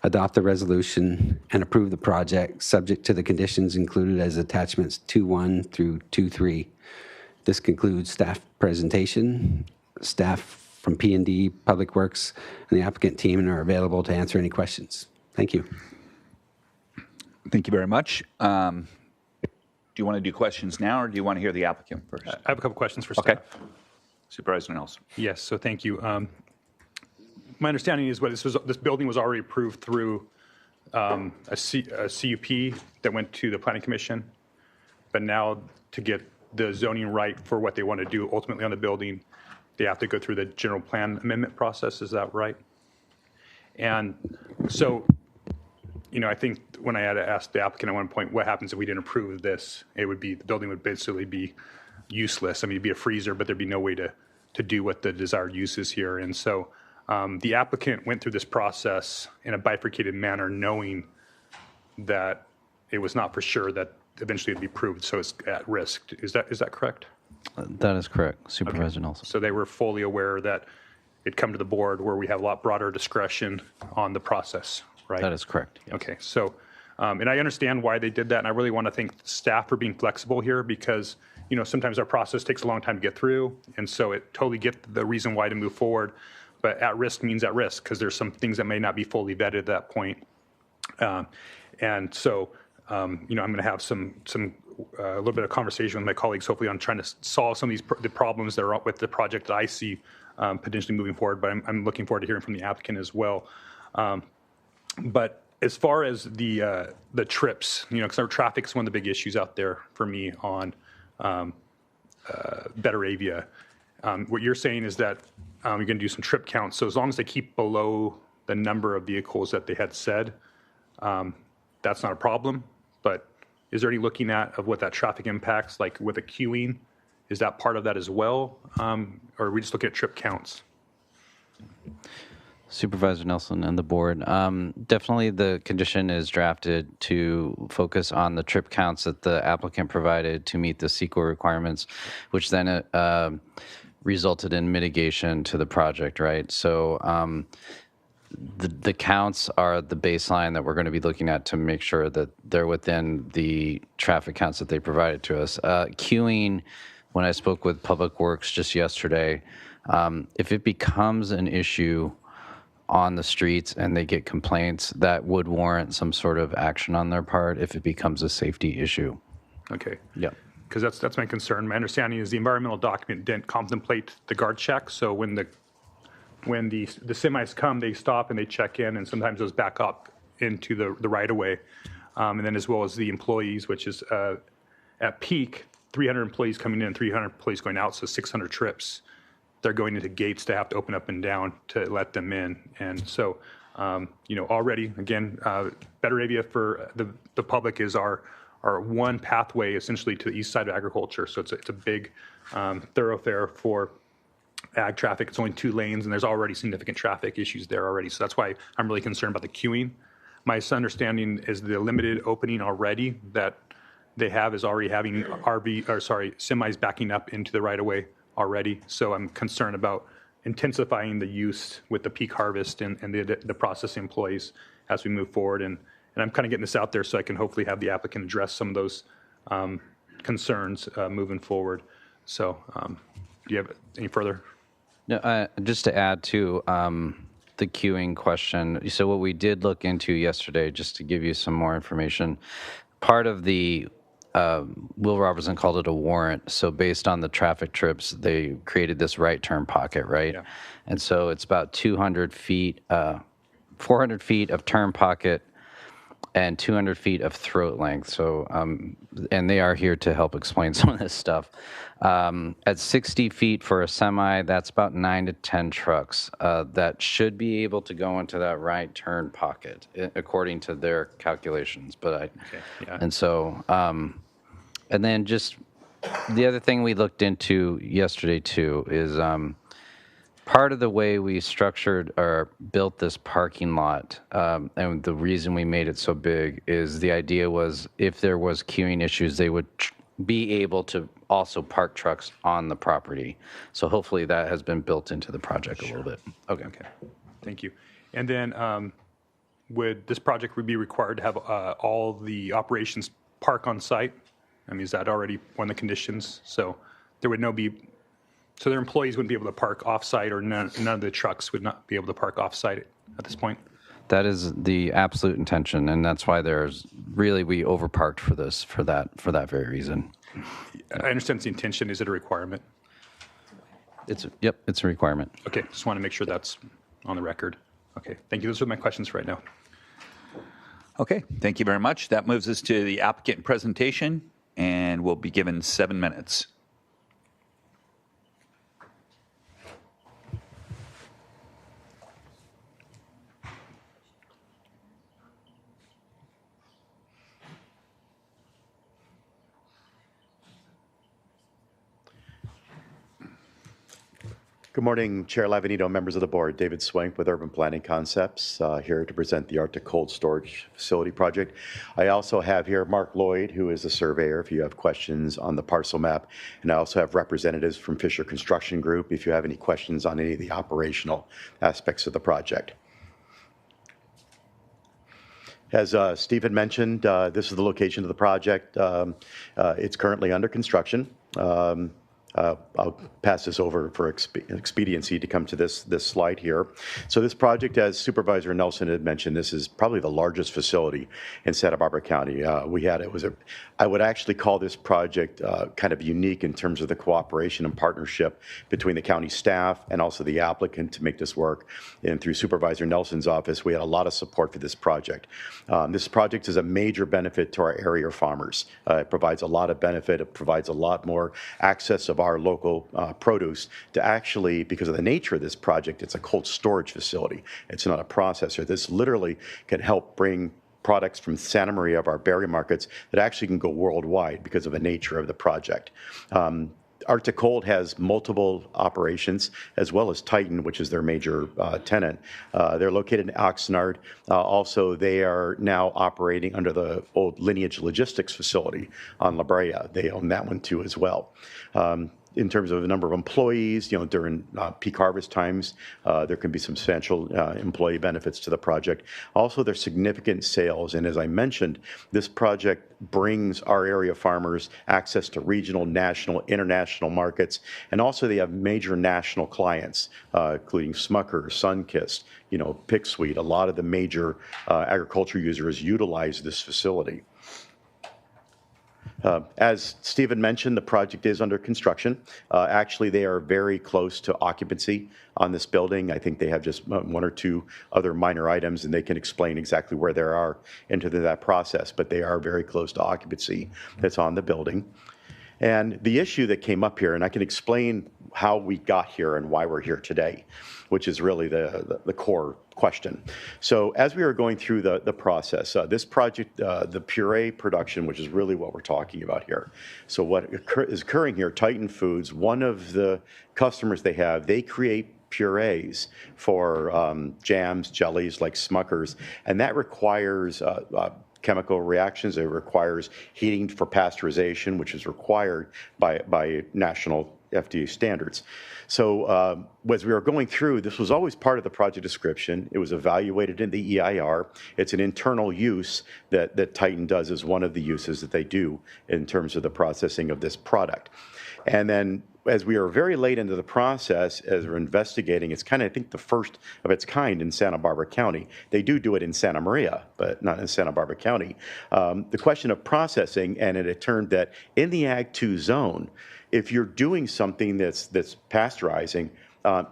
adopt the resolution, and approve the project subject to the conditions included as attachments 2.1 through 2.3. This concludes staff presentation. Staff from P&D, Public Works, and the applicant team are available to answer any questions. Thank you. Thank you very much. Do you want to do questions now, or do you want to hear the applicant first? I have a couple questions for staff. Okay. Supervisor Nelson. Yes, so thank you. My understanding is this building was already approved through a CUP that went to the Planning Commission, but now to get the zoning right for what they want to do ultimately on the building, they have to go through the general plan amendment process. Is that right? And so, I think when I had asked the applicant at one point, what happens if we didn't approve this? The building would basically be useless. I mean, it'd be a freezer, but there'd be no way to do what the desired use is here. And so the applicant went through this process in a bifurcated manner, knowing that it was not for sure that eventually it'd be approved, so it's at risk. Is that correct? That is correct, Supervisor Nelson. So they were fully aware that it'd come to the board where we have a lot broader discretion on the process, right? That is correct. Yes. Okay, so, and I understand why they did that, and I really want to thank staff for being flexible here because, sometimes our process takes a long time to get through, and so it totally get the reason why to move forward, but at risk means at risk because there's some things that may not be fully vetted at that point. And so, I'm going to have a little bit of conversation with my colleagues, hopefully on trying to solve some of the problems that are with the project that I see potentially moving forward, but I'm looking forward to hearing from the applicant as well. But as far as the trips, because our traffic is one of the big issues out there for me on Betaravia. What you're saying is that you're going to do some trip counts. So as long as they keep below the number of vehicles that they had said, that's not a problem. But is there any looking at of what that traffic impacts, like with the queuing? Is that part of that as well? Or are we just looking at trip counts? Supervisor Nelson and the board, definitely the condition is drafted to focus on the trip counts that the applicant provided to meet the CEQA requirements, which then resulted in mitigation to the project, right? So the counts are the baseline that we're going to be looking at to make sure that they're within the traffic counts that they provided to us. Queuing, when I spoke with Public Works just yesterday, if it becomes an issue on the streets and they get complaints, that would warrant some sort of action on their part if it becomes a safety issue. Okay. Yeah. Because that's my concern. My understanding is the environmental document didn't contemplate the guard check. So when the semis come, they stop and they check in, and sometimes those back up into the right of way. And then as well as the employees, which is at peak, 300 employees coming in, 300 employees going out, so 600 trips. They're going into gates to have to open up and down to let them in. And so, already, again, Better Avia for the public is our one pathway essentially to the east side of agriculture. So it's a big thoroughfare for ag traffic. It's only 2 lanes, and there's already significant traffic issues there already. So that's why I'm really concerned about the queuing. My understanding is the limited opening already that they have is already having semis backing up into the right of way already. So I'm concerned about intensifying the use with the peak harvest and the processing employees as we move forward. And I'm kind of getting this out there so I can hopefully have the applicant address some of those concerns moving forward. So do you have any further? No, just to add to the queuing question. So what we did look into yesterday, just to give you some more information, part of the Will Robertson called it a warrant. So based on the traffic trips, they created this right turn pocket, right? Yeah. And so it's about 200 feet, 400 feet of turn pocket and 200 feet of throat length. So, and they are here to help explain some of this stuff. At 60 feet for a semi, that's about 9 to 10 trucks that should be able to go into that right turn pocket, according to their calculations. And so, and then just the other thing we looked into yesterday too is part of the way we structured or built this parking lot, and the reason we made it so big is the idea was if there was queuing issues, they would be able to also park trucks on the property. So hopefully that has been built into the project a little bit. Okay. Thank you. And then would this project be required to have all the operations park on site? I mean, is that already one of the conditions? So there would so their employees wouldn't be able to park off-site, or none of the trucks would not be able to park off-site at this point? That is the absolute intention, and that's why we overparked for that very reason. I understand it's the intention. Is it a requirement? It's a requirement. Okay, just want to make sure that's on the record. Okay, thank you. Those are my questions right now. Okay, thank you very much. That moves us to the applicant presentation, and we'll be given 7 minutes. Good morning, Chair Lavanito, members of the board. David Swank with Urban Planning Concepts, here to present the Arctic Cold Storage Facility project. I also have here Mark Lloyd, who is the surveyor, if you have questions on the parcel map. And I also have representatives from Fisher Construction Group, if you have any questions on any of the operational aspects of the project. As Steve had mentioned, this is the location of the project. It's currently under construction. I'll pass this over for expediency to come to this slide here. So this project, as Supervisor Nelson had mentioned, this is probably the largest facility in Santa Barbara County. I would actually call this project kind of unique in terms of the cooperation and partnership between the county staff and also the applicant to make this work. And through Supervisor Nelson's office, we had a lot of support for this project. This project is a major benefit to our area farmers. It provides a lot of benefit. It provides a lot more access of our local produce to actually, because of the nature of this project, it's a cold storage facility. It's not a processor. This literally can help bring products from Santa Maria of our berry markets that actually can go worldwide because of the nature of the project. Arctic Cold has multiple operations, as well as Titan, which is their major tenant. They're located in Oxnard. Also, they are now operating under the old Lineage Logistics facility on La Brea. They own that one too as well. in terms of the number of employees, during peak harvest times, there can be substantial employee benefits to the project. Also, there's significant sales, and as I mentioned, this project brings our area farmers access to regional, national, international markets, and also they have major national clients, including Smucker, Sunkist, Pick Sweet. A lot of the major agriculture users utilize this facility. As Stephen mentioned, the project is under construction. Actually, they are very close to occupancy on this building. I think they have just one or two other minor items, and they can explain exactly where they are into that process, but they are very close to occupancy that's on the building. And the issue that came up here, and I can explain how we got here and why we're here today, which is really the core question. So as we were going through the process, this project, the puree production, which is really what we're talking about here. So what is occurring here, Titan Foods, one of the customers they have, they create purees for jams, jellies like Smucker's, and that requires chemical reactions. It requires heating for pasteurization, which is required by national FDA standards. So as we were going through, this was always part of the project description. It was evaluated in the EIR. It's an internal use that Titan does as one of the uses that they do in terms of the processing of this product. And then as we are very late into the process, as we're investigating, it's kind of, I think, the first of its kind in Santa Barbara County. They do it in Santa Maria, but not in Santa Barbara County. The question of processing, and it turned that in the Ag 2 zone, if you're doing something that's pasteurizing,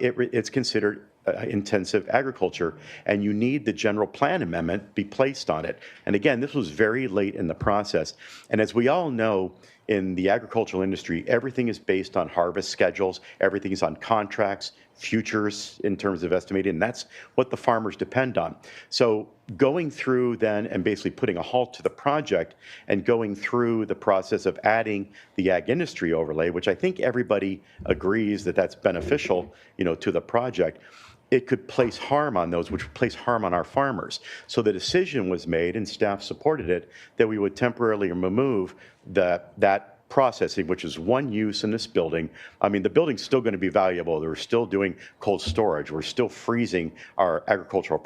it's considered intensive agriculture, and you need the general plan amendment be placed on it. And again, this was very late in the process. And as we all know, in the agricultural industry, everything is based on harvest schedules, everything is on contracts, futures in terms of estimating, and that's what the farmers depend on. So going through then and basically putting a halt to the project and going through the process of adding the ag industry overlay, which I think everybody agrees that that's beneficial, to the project, it could place harm on those, which would place harm on our farmers. So the decision was made, and staff supported it, that we would temporarily remove that processing, which is one use in this building. I mean, the building's still going to be valuable. We're still doing cold storage. We're still freezing our agricultural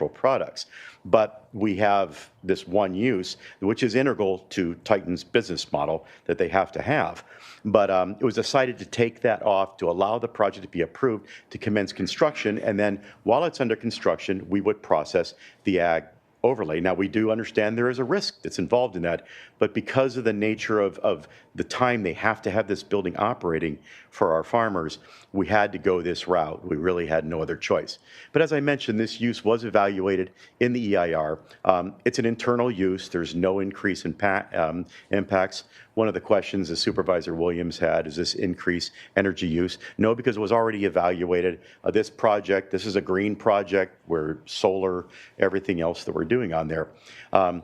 products. But we have this one use, which is integral to Titan's business model that they have to have. But it was decided to take that off to allow the project to be approved to commence construction. And then while it's under construction, we would process the ag overlay. Now, we do understand there is a risk that's involved in that, but because of the nature of the time they have to have this building operating for our farmers, we had to go this route. We really had no other choice. But as I mentioned, this use was evaluated in the EIR. It's an internal use. There's no increase in impacts. One of the questions that Supervisor Williams had, is this increase energy use? No, because it was already evaluated. This project, this is a green project where solar, everything else that we're doing on there.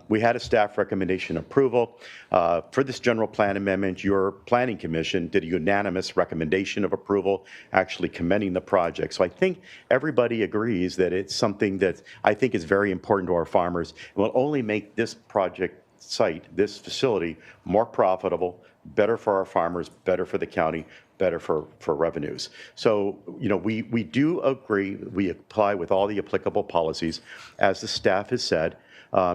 We had a staff recommendation approval. For this general plan amendment, your planning commission did a unanimous recommendation of approval, actually commending the project. So I think everybody agrees that it's something that I think is very important to our farmers. It will only make this project site, this facility, more profitable, better for our farmers, better for the county, better for revenues. So, we do agree, we apply with all the applicable policies. As the staff has said,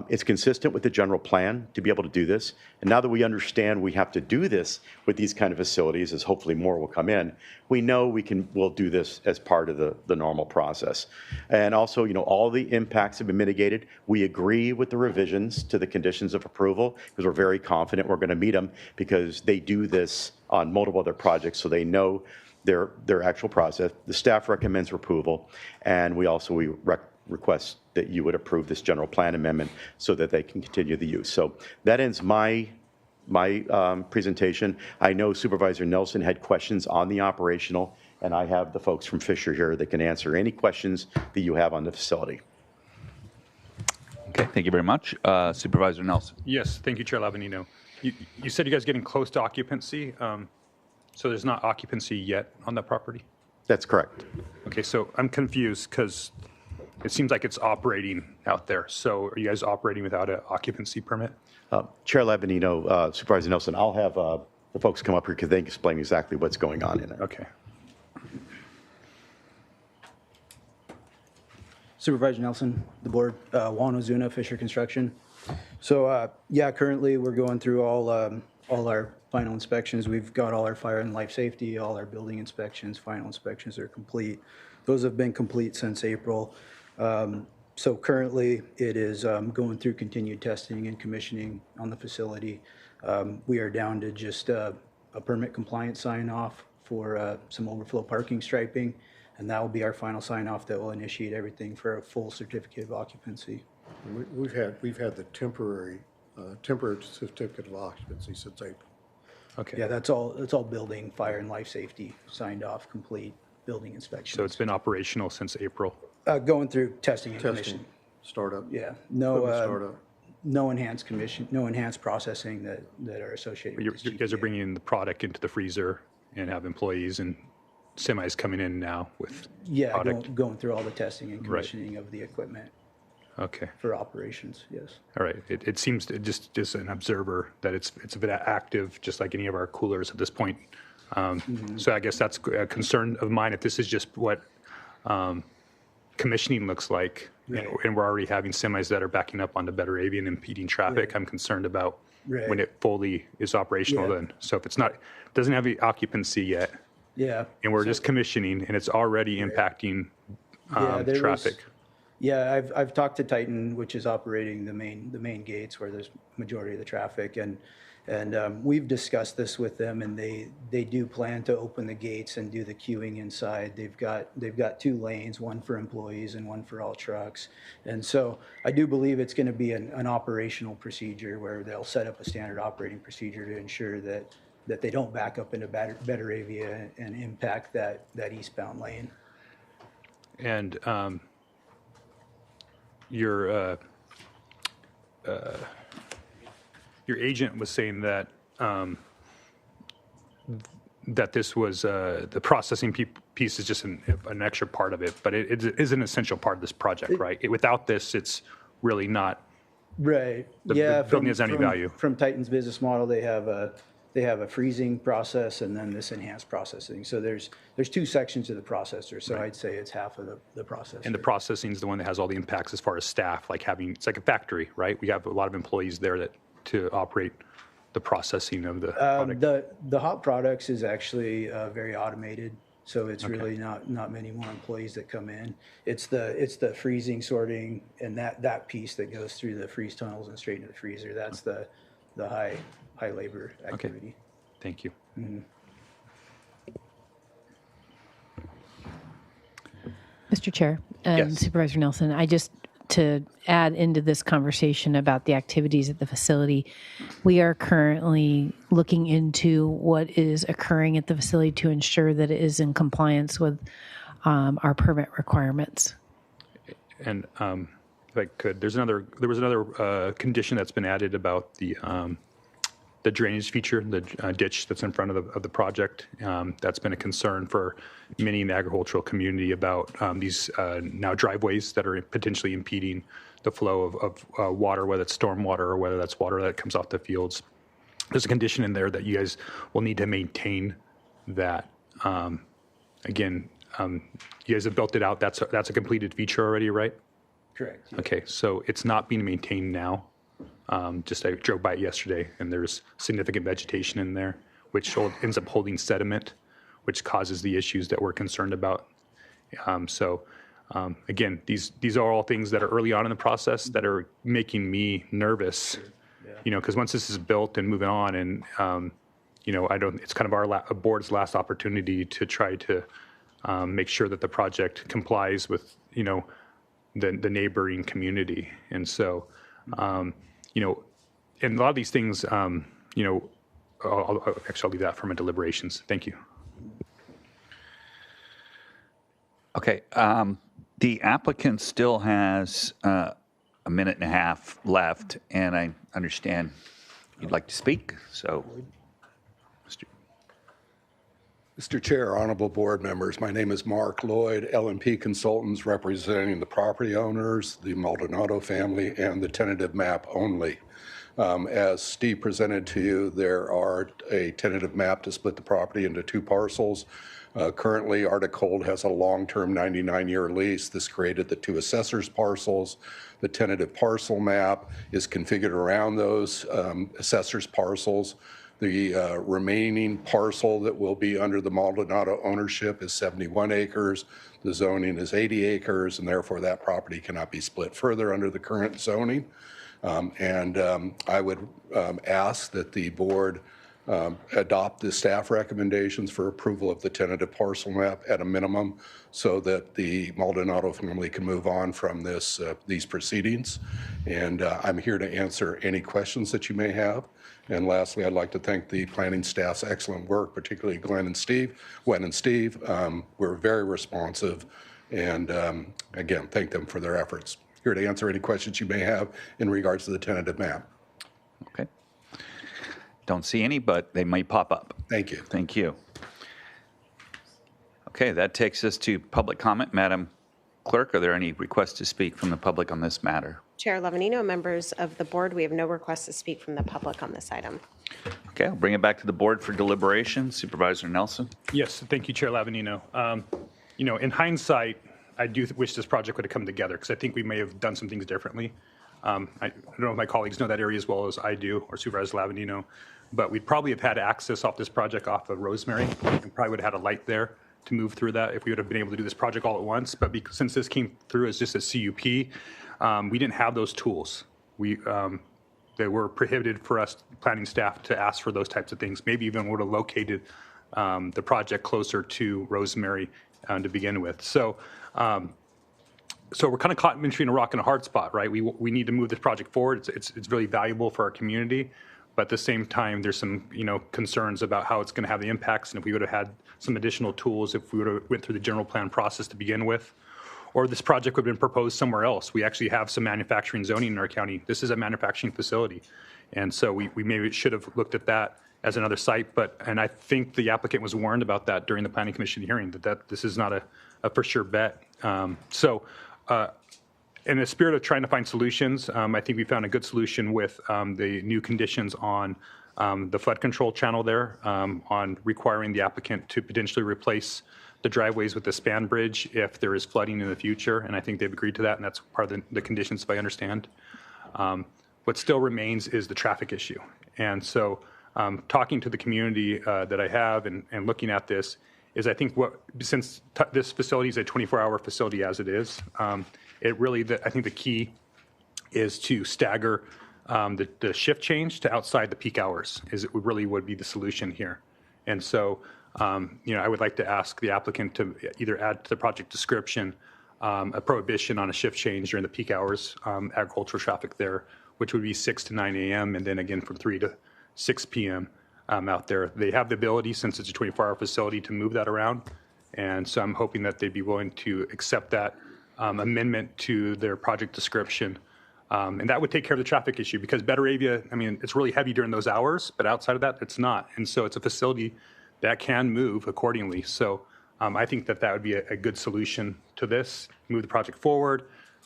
it's consistent with the general plan to be able to do this. And now that we understand we have to do this with these kind of facilities, as hopefully more will come in, we know we'll do this as part of the normal process. And also, all the impacts have been mitigated. We agree with the revisions to the conditions of approval because we're very confident we're going to meet them because they do this on multiple other projects, so they know their actual process. The staff recommends approval, and we request that you would approve this general plan amendment so that they can continue the use. So that ends my presentation. I know Supervisor Nelson had questions on the operational, and I have the folks from Fisher here that can answer any questions that you have on the facility. Okay, thank you very much. Supervisor Nelson. Yes, thank you, Chair Lavanino. You said you guys are getting close to occupancy, so there's not occupancy yet on that property? That's correct. Okay, so I'm confused because it seems like it's operating out there. So are you guys operating without an occupancy permit? Chair Lavanino, Supervisor Nelson, I'll have the folks come up here because they can explain exactly what's going on in it. Okay. Supervisor Nelson, the board, Juan Ozuna, Fisher Construction. So yeah, currently we're going through all our final inspections. We've got all our fire and life safety, all our building inspections, final inspections are complete. Those have been complete since April. So currently it is going through continued testing and commissioning on the facility. We are down to just a permit compliance sign off for some overflow parking striping. And that will be our final sign off that will initiate everything for a full certificate of occupancy. We've had the temporary certificate of occupancy since April. Okay. Yeah, that's all building, fire and life safety signed off, complete building inspection. So it's been operational since April? Going through testing and commissioning. Startup. Yeah, Startup. no enhanced processing that are associated with this. You guys are bringing the product into the freezer and have employees and semis coming in now with product? Going through all the testing and commissioning of the equipment. Okay. For operations, yes. All right. It seems to just as an observer that it's a bit active, just like any of our coolers at this point. So I guess that's a concern of mine. If this is just what commissioning looks like, and we're already having semis that are backing up onto Better Avian and impeding traffic, I'm concerned about when it fully is operational then. So if it's not, doesn't have the occupancy yet, and we're just commissioning, and it's already impacting traffic. I've talked to Titan, which is operating the main gates where there's majority of the traffic, and we've discussed this with them, and they do plan to open the gates and do the queuing inside. They've got 2 lanes, one for employees and one for all trucks, and so I do believe it's going to be an operational procedure where they'll set up a standard operating procedure to ensure that they don't back up into Better Avia and impact that eastbound lane. And your agent was saying that that this was the processing piece is just an extra part of it, but it is an essential part of this project, right? Without this, it's really not. Right. The building has any value. From Titan's business model, they have a freezing process and then this enhanced processing. So there's 2 sections of the processor. So I'd say it's half of the processor. And the processing is the one that has all the impacts as far as staff, like it's like a factory, right? We have a lot of employees there to operate the processing of the product. The hot products is actually very automated. So it's really not many more employees that come in. It's the freezing, sorting, and that piece that goes through the freeze tunnels and straight into the freezer. That's the high labor activity. Okay. Thank you. Mm-hmm. Mr. Chair and Supervisor Nelson, to add into this conversation about the activities at the facility, we are currently looking into what is occurring at the facility to ensure that it is in compliance with our permit requirements. And if I could, there was another condition that's been added about the drainage feature, the ditch that's in front of the project. That's been a concern for many in the agricultural community about these now driveways that are potentially impeding the flow of water, whether it's storm water or whether that's water that comes off the fields. There's a condition in there that you guys will need to maintain that. Again, you guys have built it out. That's a completed feature already, right? Correct. Yeah. Okay, so it's not being maintained now. I drove by it yesterday, and there's significant vegetation in there, which ends up holding sediment, which causes the issues that we're concerned about. Again, these are all things that are early on in the process that are making me nervous. Because once this is built and moving on, and it's kind of our board's last opportunity to try to make sure that the project complies with the neighboring community, and so. And a lot of these things, I'll leave that for my deliberations. Thank you. Okay. The applicant still has a minute and a half left, and I understand you'd like to speak. So, Mr. Chair, honorable board members, my name is Mark Lloyd, L&P Consultants representing the property owners, the Maldonado family, and the tentative map only. As Steve presented to you, there are a tentative map to split the property into 2 parcels. Currently, Arctic Cold has a long-term 99-year lease. This created the 2 assessors parcels. The tentative parcel map is configured around those assessors parcels. The remaining parcel that will be under the Maldonado ownership is 71 acres. The zoning is 80 acres, and therefore that property cannot be split further under the current zoning. I would ask that the board adopt the staff recommendations for approval of the tentative parcel map at a minimum so that the Maldonado family can move on from these proceedings. And I'm here to answer any questions that you may have. And lastly, I'd like to thank the planning staff's excellent work, particularly Gwen and Steve. We're very responsive, and again, thank them for their efforts. Here to answer any questions you may have in regards to the tentative map. Okay. Don't see any, but they might pop up. Thank you. Thank you. Okay, that takes us to public comment. Madam Clerk, are there any requests to speak from the public on this matter? Chair Lavanino, members of the board, we have no requests to speak from the public on this item. Okay, I'll bring it back to the board for deliberation. Supervisor Nelson. Yes, thank you, Chair Lavanino. In hindsight, I do wish this project would have come together because I think we may have done some things differently. I don't know if my colleagues know that area as well as I do, or Supervisor Lavanino, but we'd probably have had access off this project off of Rosemary and probably would have had a light there to move through that if we would have been able to do this project all at once. But since this came through as just a CUP, we didn't have those tools. They were prohibited for us planning staff to ask for those types of things. Maybe even would have located the project closer to Rosemary to begin with. So we're kind of caught between a rock and a hard spot, right? We need to move this project forward. It's really valuable for our community, but at the same time, there's some concerns about how it's going to have the impacts, and if we would have had some additional tools, if we would have went through the general plan process to begin with, or this project would have been proposed somewhere else. We actually have some manufacturing zoning in our county. This is a manufacturing facility, and so we maybe should have looked at that as another site. And I think the applicant was warned about that during the Planning Commission hearing, that this is not a for sure bet. In the spirit of trying to find solutions, I think we found a good solution with the new conditions on the flood control channel there, on requiring the applicant to potentially replace the driveways with the span bridge if there is flooding in the future. And I think they've agreed to that, and that's part of the conditions, if I understand. What still remains is the traffic issue. And so talking to the community that I have and looking at this, is I think since this facility is a 24-hour facility as it is, I think the key is to stagger the shift change to outside the peak hours. It really would be the solution here. And so, I would like to ask the applicant to either add to the project description a prohibition on a shift change during the peak hours, agricultural traffic there, which would be 6 to 9 a.m. and then again from 3 to 6 p.m. Out there. They have the ability, since it's a 24-hour facility, to move that around. And so I'm hoping that they'd be willing to accept that amendment to their project description. And that would take care of the traffic issue, because Betaravia, it's really heavy during those hours, but outside of that, it's not. And so it's a facility that can move accordingly. So I think that would be a good solution to this, move the project forward.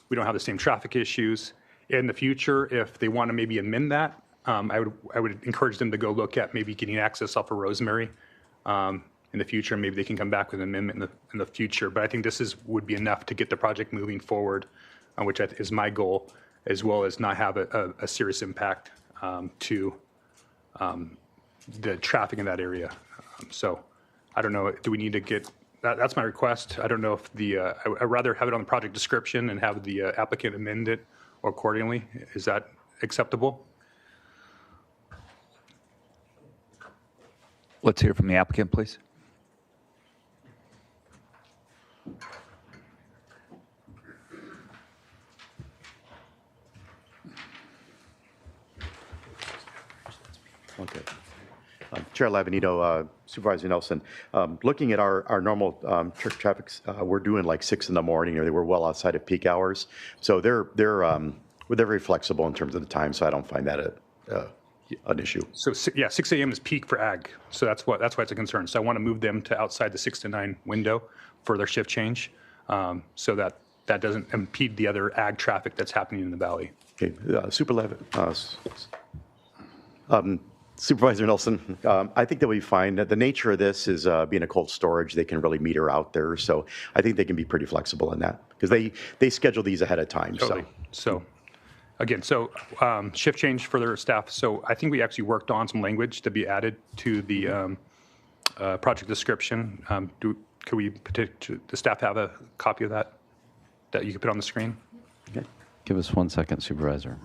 We don't have the same traffic issues. In the future, if they want to maybe amend that, I would encourage them to go look at maybe getting access off of Rosemary in the future. Maybe they can come back with an amendment in the future. But I think this would be enough to get the project moving forward, which is my goal, as well as not have a serious impact to the traffic in that area. So I don't know, do we need to get, that's my request. I don't know if I'd rather have it on the project description and have the applicant amend it accordingly. Is that acceptable? Let's hear from the applicant, please. Okay. Chair Lavanito, Supervisor Nelson, looking at our normal traffic, we're doing like 6 in the morning, or they were well outside of peak hours. So they're very flexible in terms of the time. So I don't find that an issue. So 6 a.m. is peak for ag. So that's why it's a concern. So I want to move them to outside the 6 to 9 window for their shift change, so that doesn't impede the other ag traffic that's happening in the valley. Okay, Supervisor Nelson, I think that we find that the nature of this is being a cold storage, they can really meter out there. So I think they can be pretty flexible in that because they schedule these ahead of time. Totally. So again, shift change for their staff. So I think we actually worked on some language to be added to the project description. Could the staff have a copy of that you could put on the screen? Okay. Give us 1 second, Supervisor.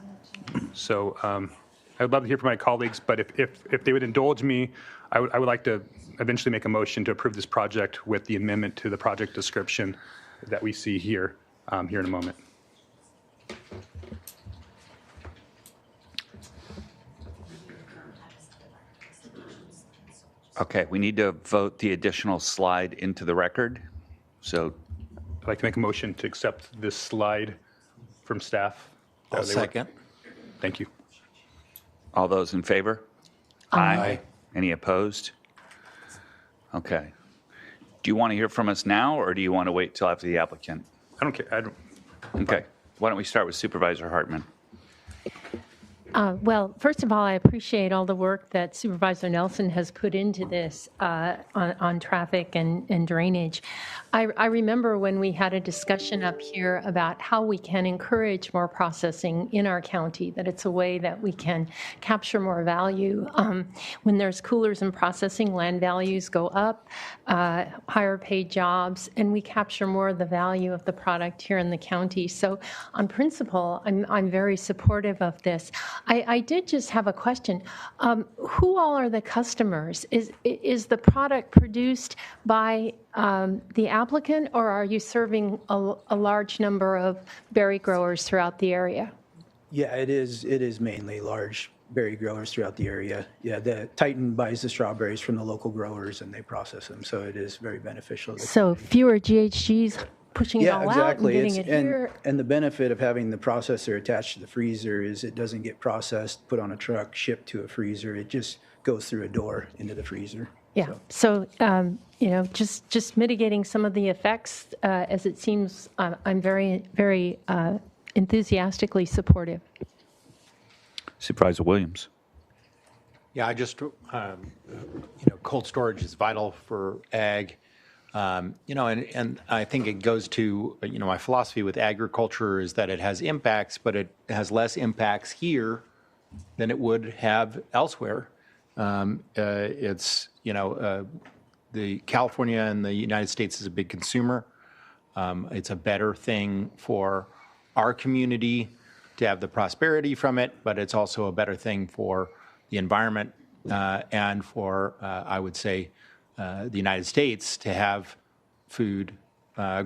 So I would love to hear from my colleagues, but if they would indulge me, I would like to eventually make a motion to approve this project with the amendment to the project description that we see here in a moment. Okay, we need to vote the additional slide into the record. So I'd like to make a motion to accept this slide from staff. I'll second. Thank you. all those in favor? Aye. Any opposed? Okay. Do you want to hear from us now, or do you want to wait till after the applicant? I don't care. Okay. Why don't we start with Supervisor Hartman? Well, first of all, I appreciate all the work that Supervisor Nelson has put into this on traffic and drainage. I remember when we had a discussion up here about how we can encourage more processing in our county, that it's a way that we can capture more value. When there's coolers and processing, land values go up, higher paid jobs, and we capture more of the value of the product here in the county. So on principle, I'm very supportive of this. I did just have a question. Who all are the customers? Is the product produced by the applicant, or are you serving a large number of berry growers throughout the area? Yeah, it is mainly large berry growers throughout the area. Yeah, the Titan buys the strawberries from the local growers and they process them, so it is very beneficial. So fewer GHGs pushing it all out and getting it here. And the benefit of having the processor attached to the freezer is it doesn't get processed, put on a truck, shipped to a freezer. It just goes through a door into the freezer. Yeah. So just mitigating some of the effects, as it seems, I'm very, very enthusiastically supportive. Supervisor Williams. Yeah, I just, cold storage is vital for ag. And I think it goes to, my philosophy with agriculture is that it has impacts, but it has less impacts here than it would have elsewhere. The California and the United States is a big consumer. It's a better thing for our community to have the prosperity from it, but it's also a better thing for the environment and for, I would say, the United States to have food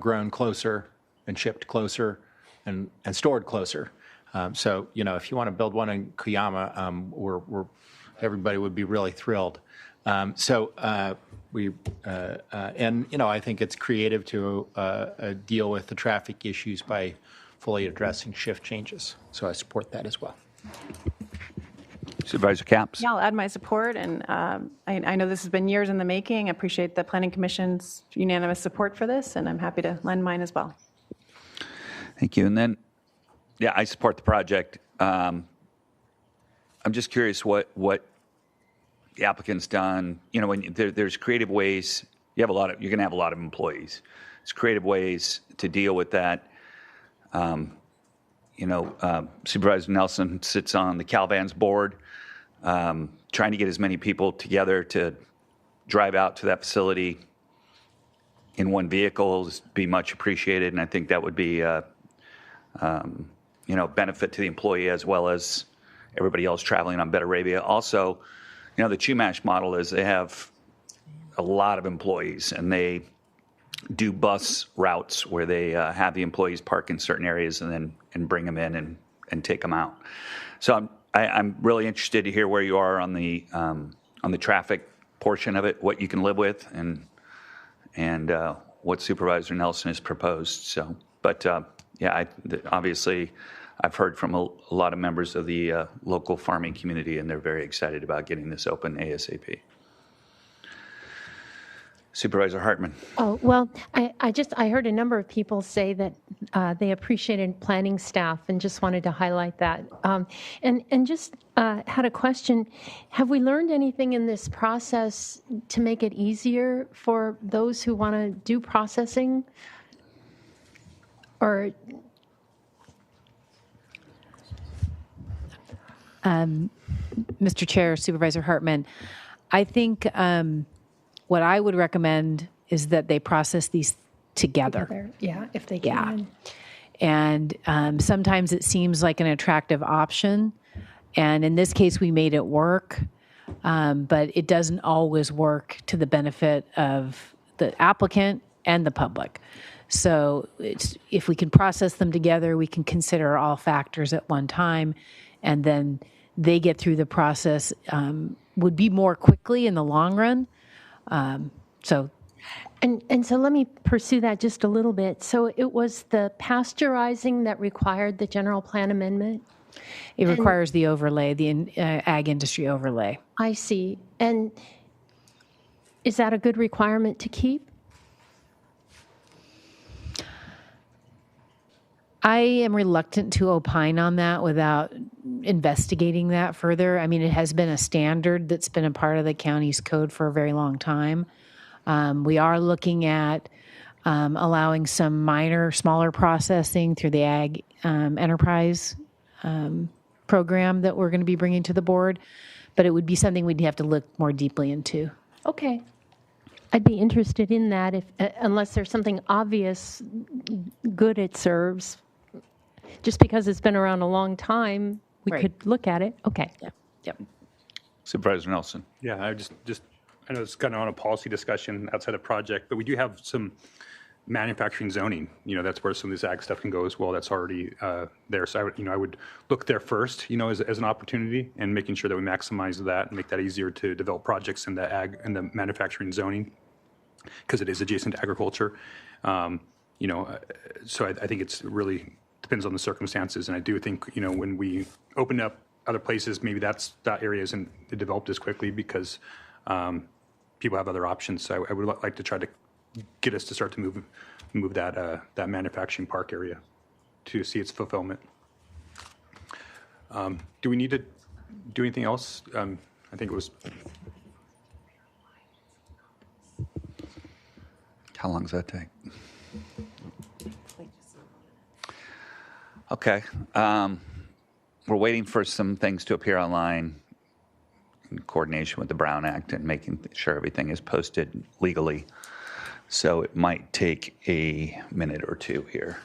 grown closer and shipped closer and stored closer. So, if you want to build one in Cuyama, everybody would be really thrilled. I think it's creative to deal with the traffic issues by fully addressing shift changes. So I support that as well. Supervisor Capps. Yeah, I'll add my support, and I know this has been years in the making. I appreciate the Planning Commission's unanimous support for this, and I'm happy to lend mine as well. Thank you. And then, I support the project. I'm just curious what the applicant's done. When there's creative ways, you're going to have a lot of employees. There's creative ways to deal with that. Supervisor Nelson sits on the Calvans board, trying to get as many people together to drive out to that facility in one vehicle is be much appreciated, and I think that would be benefit to the employee as well as everybody else traveling on Betarabia. Also, the Chumash model is they have a lot of employees, and they do bus routes where they have the employees park in certain areas and bring them in and take them out. So I'm really interested to hear where you are on the traffic portion of it, what you can live with, and what Supervisor Nelson has proposed. So, but obviously, I've heard from a lot of members of the local farming community, and they're very excited about getting this open ASAP. Supervisor Hartman. Oh, well, I heard a number of people say that they appreciated planning staff and just wanted to highlight that. And just had a question. Have we learned anything in this process to make it easier for those who want to do processing? Or Mr. Chair, Supervisor Hartman, I think what I would recommend is that they process these together. Yeah, if they Yeah. can. And sometimes it seems like an attractive option. And in this case, we made it work, but it doesn't always work to the benefit of the applicant and the public. So if we can process them together, we can consider all factors at one time, and then they get through the process would be more quickly in the long run. So let me pursue that just a little bit. So it was the pasteurizing that required the general plan amendment? It requires the overlay, the ag industry overlay. I see. And is that a good requirement to keep? I am reluctant to opine on that without investigating that further. I mean, it has been a standard that's been a part of the county's code for a very long time. We are looking at allowing some minor, smaller processing through the ag enterprise program that we're going to be bringing to the board, but it would be something we'd have to look more deeply into. Okay. I'd be interested in that if, unless there's something obvious good it serves. Just because it's been around a long time, we Right. could look at it. Okay. Yep. Supervisor Nelson. Yeah, I know it's kind of on a policy discussion outside the project, but we do have some manufacturing zoning. That's where some of this ag stuff can go as well. That's already there. So I would look there first, as an opportunity, and making sure that we maximize that and make that easier to develop projects in the ag and the manufacturing zoning, because it is adjacent to agriculture. So I think it's really depends on the circumstances. And I do think, when we open up other places, maybe that area isn't developed as quickly because people have other options. So I would like to try to get us to start to move that manufacturing park area to see its fulfillment. Do we need to do anything else? I think it was. How long does that take? Okay. We're waiting for some things to appear online in coordination with the Brown Act and making sure everything is posted legally. So it might take a minute or two here.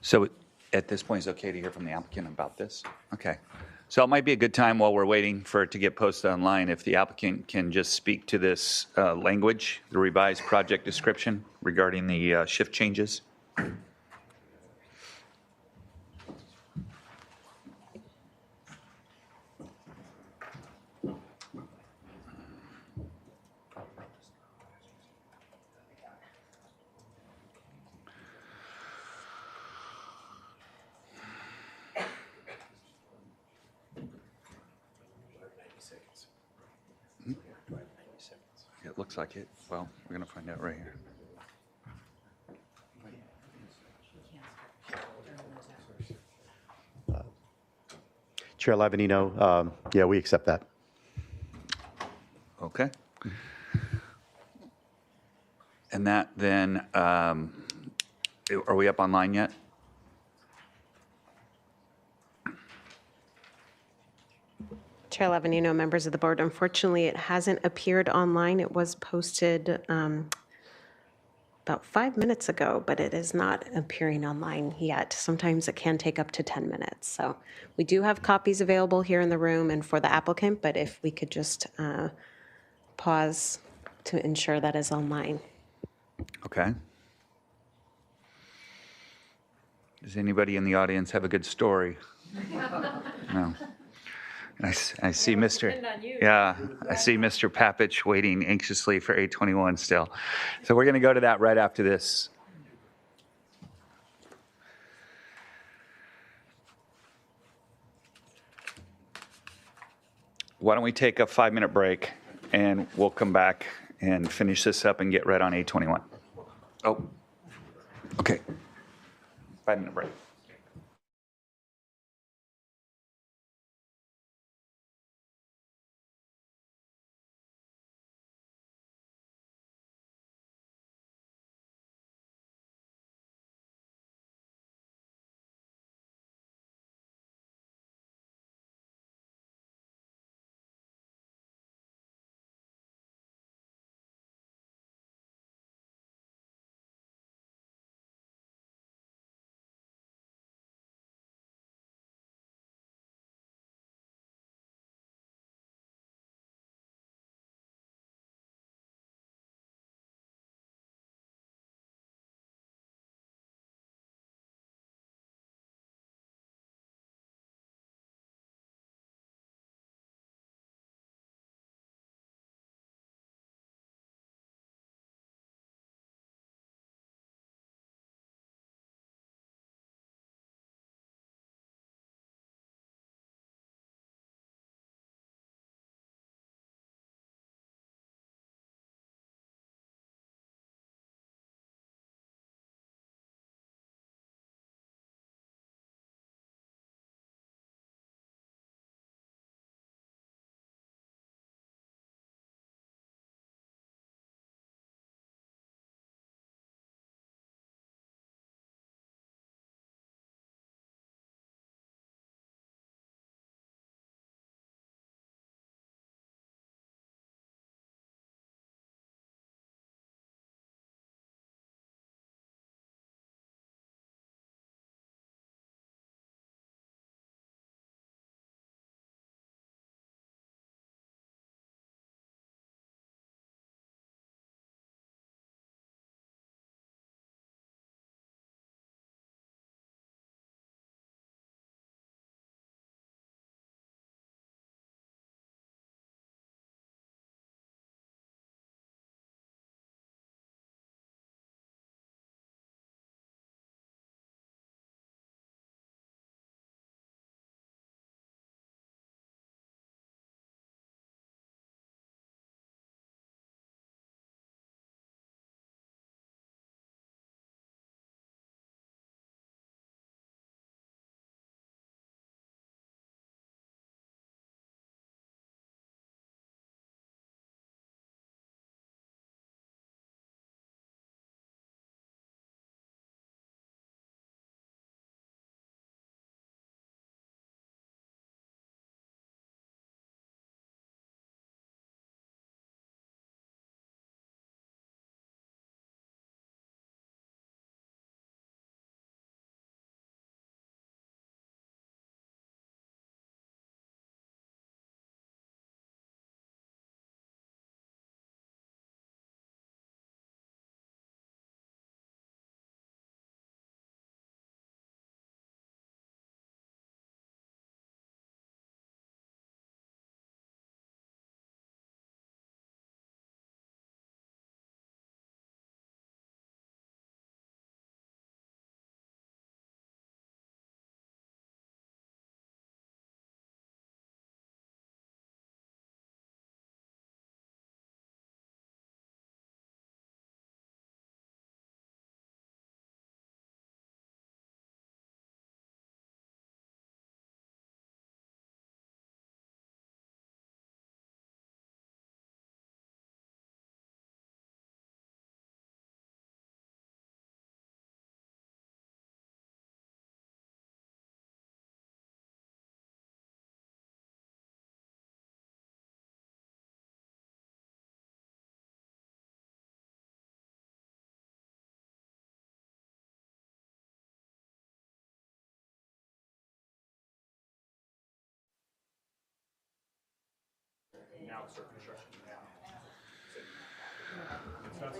So at this point, it's okay to hear from the applicant about this? Okay. So it might be a good time while we're waiting for it to get posted online if the applicant can just speak to this language, the revised project description regarding the shift changes. It looks like it. Well, we're going to find out right here. Chair Lavanino, yeah, we accept that. Okay. And that then, are we up online yet? Chair Lavanino, members of the board, unfortunately, it hasn't appeared online. It was posted about 5 minutes ago, but it is not appearing online yet. Sometimes it can take up to 10 minutes. So we do have copies available here in the room and for the applicant, but if we could just pause to ensure that is online. Okay. Does anybody in the audience have a good story? No. I see Mr. Yeah, I see Mr. Papich waiting anxiously for 821 still. So we're going to go to that right after this. Why don't we take a 5-minute break and we'll come back and finish this up and get right on 821. Oh, okay. 5-minute break.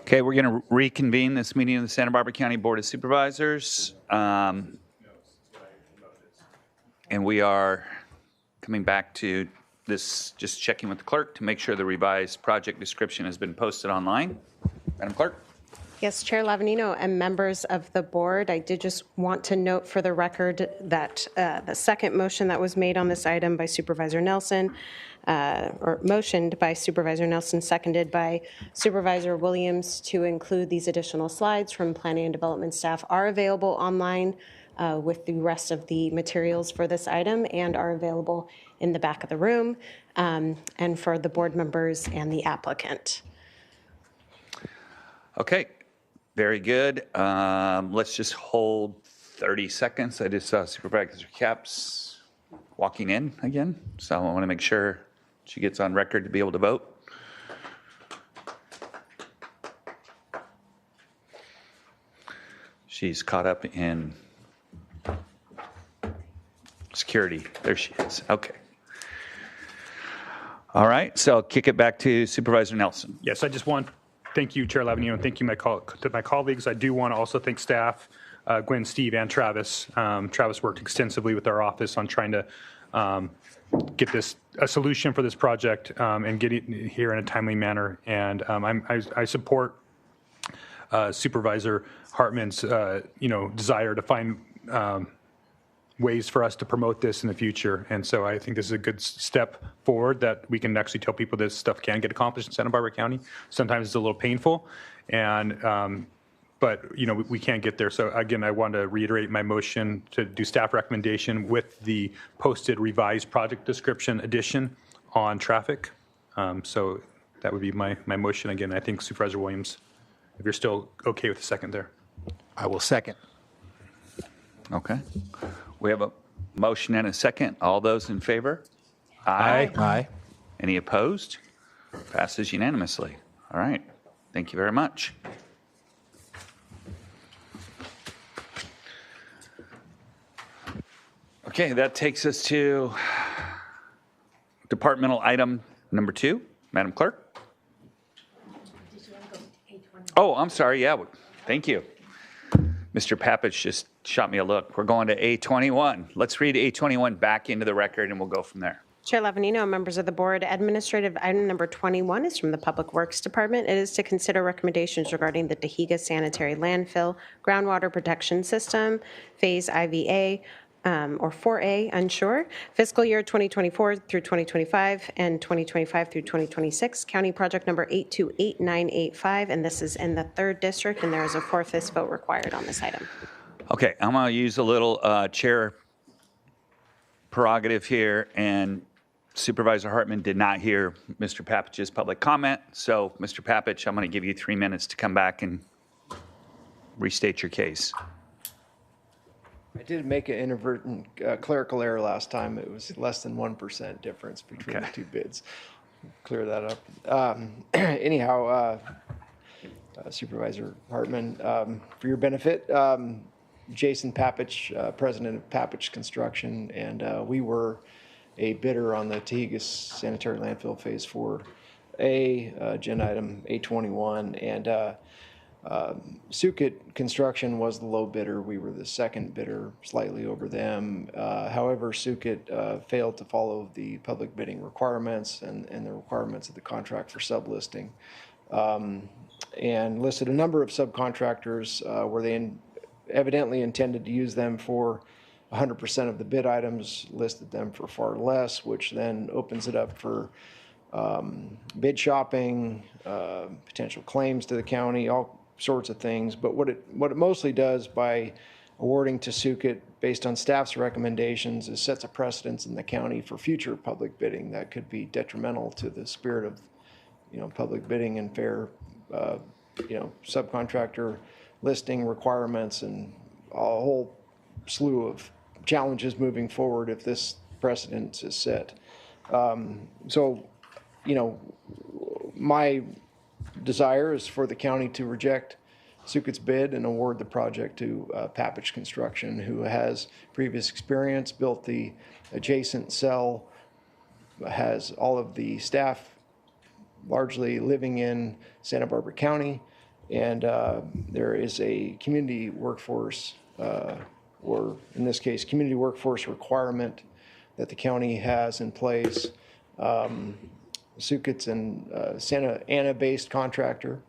Okay, we're going to reconvene this meeting of the Santa Barbara County Board of Supervisors. And we are coming back to this, just checking with the clerk to make sure the revised project description has been posted online. Madam Clerk? Yes, Chair Lavanino and members of the board, I did just want to note for the record that the second motion that was made on this item by Supervisor Nelson, or motioned by Supervisor Nelson, seconded by Supervisor Williams to include these additional slides from Planning and Development staff are available online with the rest of the materials for this item and are available in the back of the room and for the board members and the applicant. Okay, very good. Let's just hold 30 seconds. I just saw Supervisor Capps walking in again, so I want to make sure she gets on record to be able to vote. She's caught up in security. There she is. Okay. All right, so I'll kick it back to Supervisor Nelson. Yes, I just want, thank you, Chair Lavanino, and thank you to my colleagues. I do want to also thank staff, Gwen, Steve, and Travis. Travis worked extensively with our office on trying to get a solution for this project and get it here in a timely manner. And I support Supervisor Hartman's, desire to find ways for us to promote this in the future. And so I think this is a good step forward that we can actually tell people this stuff can get accomplished in Santa Barbara County. Sometimes it's a little painful, but we can't get there. So again, I want to reiterate my motion to do staff recommendation with the posted revised project description addition on traffic. So that would be my motion. Again, I think Supervisor Williams, if you're still okay with the second there. I will second. Okay. We have a motion and a second. All those in favor? Aye. Aye. Any opposed? Passes unanimously. All right. Thank you very much. Okay, that takes us to departmental item number 2. Madam Clerk? Oh, I'm sorry. Yeah, thank you. Mr. Papich just shot me a look. We're going to A21. Let's read A21 back into the record and we'll go from there. Chair Lavanino, members of the board, administrative item number 21 is from the Public Works Department. It is to consider recommendations regarding the Tahiga Sanitary Landfill Groundwater Protection System, Phase IVA, or 4A, unsure, fiscal year 2024 through 2025 and 2025 through 2026, county project number 828985, and this is in the 3rd district, and there is a 4/5 vote required on this item. Okay, I'm going to use a little chair prerogative here, and Supervisor Hartman did not hear Mr. Papich's public comment, so Mr. Papich, I'm going to give you 3 minutes to come back and restate your case. I did make an inadvertent clerical error last time. It was less than 1% difference between the two bids. Clear that up. Anyhow, Supervisor Hartman, for your benefit, Jason Papich, president of Papich Construction, and we were a bidder on the Tahiga Sanitary Landfill Phase 4A, agenda item A21, and Sukit Construction was the low bidder. We were the second bidder, slightly over them. However, Sukit failed to follow the public bidding requirements and the requirements of the contract for sublisting, and listed a number of subcontractors where they evidently intended to use them for 100% of the bid items, listed them for far less, which then opens it up for bid shopping, potential claims to the county, all sorts of things. But what it mostly does by awarding to Sukit based on staff's recommendations is sets a precedence in the county for future public bidding that could be detrimental to the spirit of public bidding and fair subcontractor listing requirements and a whole slew of challenges moving forward if this precedent is set. My desire is for the county to reject Sukit's bid and award the project to Papich Construction, who has previous experience, built the adjacent cell, has all of the staff largely living in Santa Barbara County, and there is a community workforce, or in this case, community workforce requirement that the county has in place. Suket's an Santa Ana-based contractor.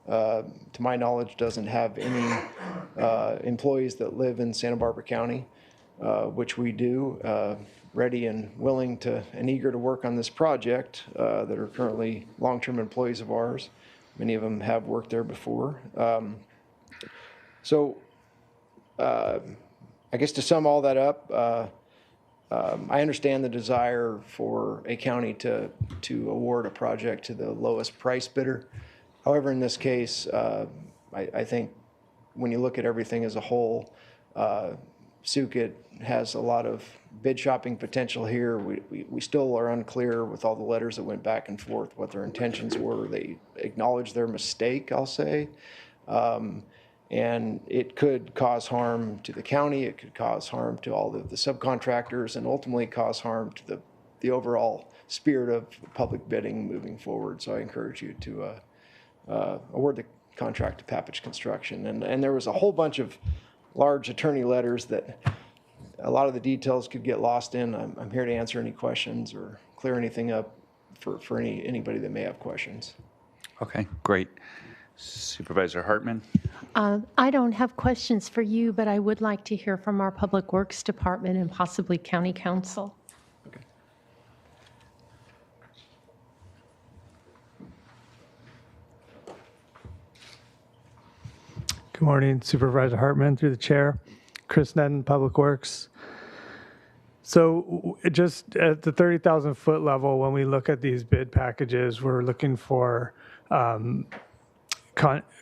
To my knowledge, doesn't have any employees that live in Santa Barbara County, which we do, ready and willing to and eager to work on this project that are currently long-term employees of ours. Many of them have worked there before. I guess to sum all that up, I understand the desire for a county to award a project to the lowest price bidder. However, in this case, I think when you look at everything as a whole, Suket has a lot of bid shopping potential here. We still are unclear with all the letters that went back and forth what their intentions were. They acknowledged their mistake, I'll say. And it could cause harm to the county, it could cause harm to all the subcontractors, and ultimately cause harm to the overall spirit of public bidding moving forward. So I encourage you to award the contract to Papich Construction. And there was a whole bunch of large attorney letters that a lot of the details could get lost in. I'm here to answer any questions or clear anything up for anybody that may have questions. Okay, great. Supervisor Hartman? I don't have questions for you, but I would like to hear from our Public Works Department and possibly County Council. Okay. Good morning, Supervisor Hartman, through the chair. Chris Nedden, Public Works. So just at the 30,000 foot level, when we look at these bid packages, we're looking for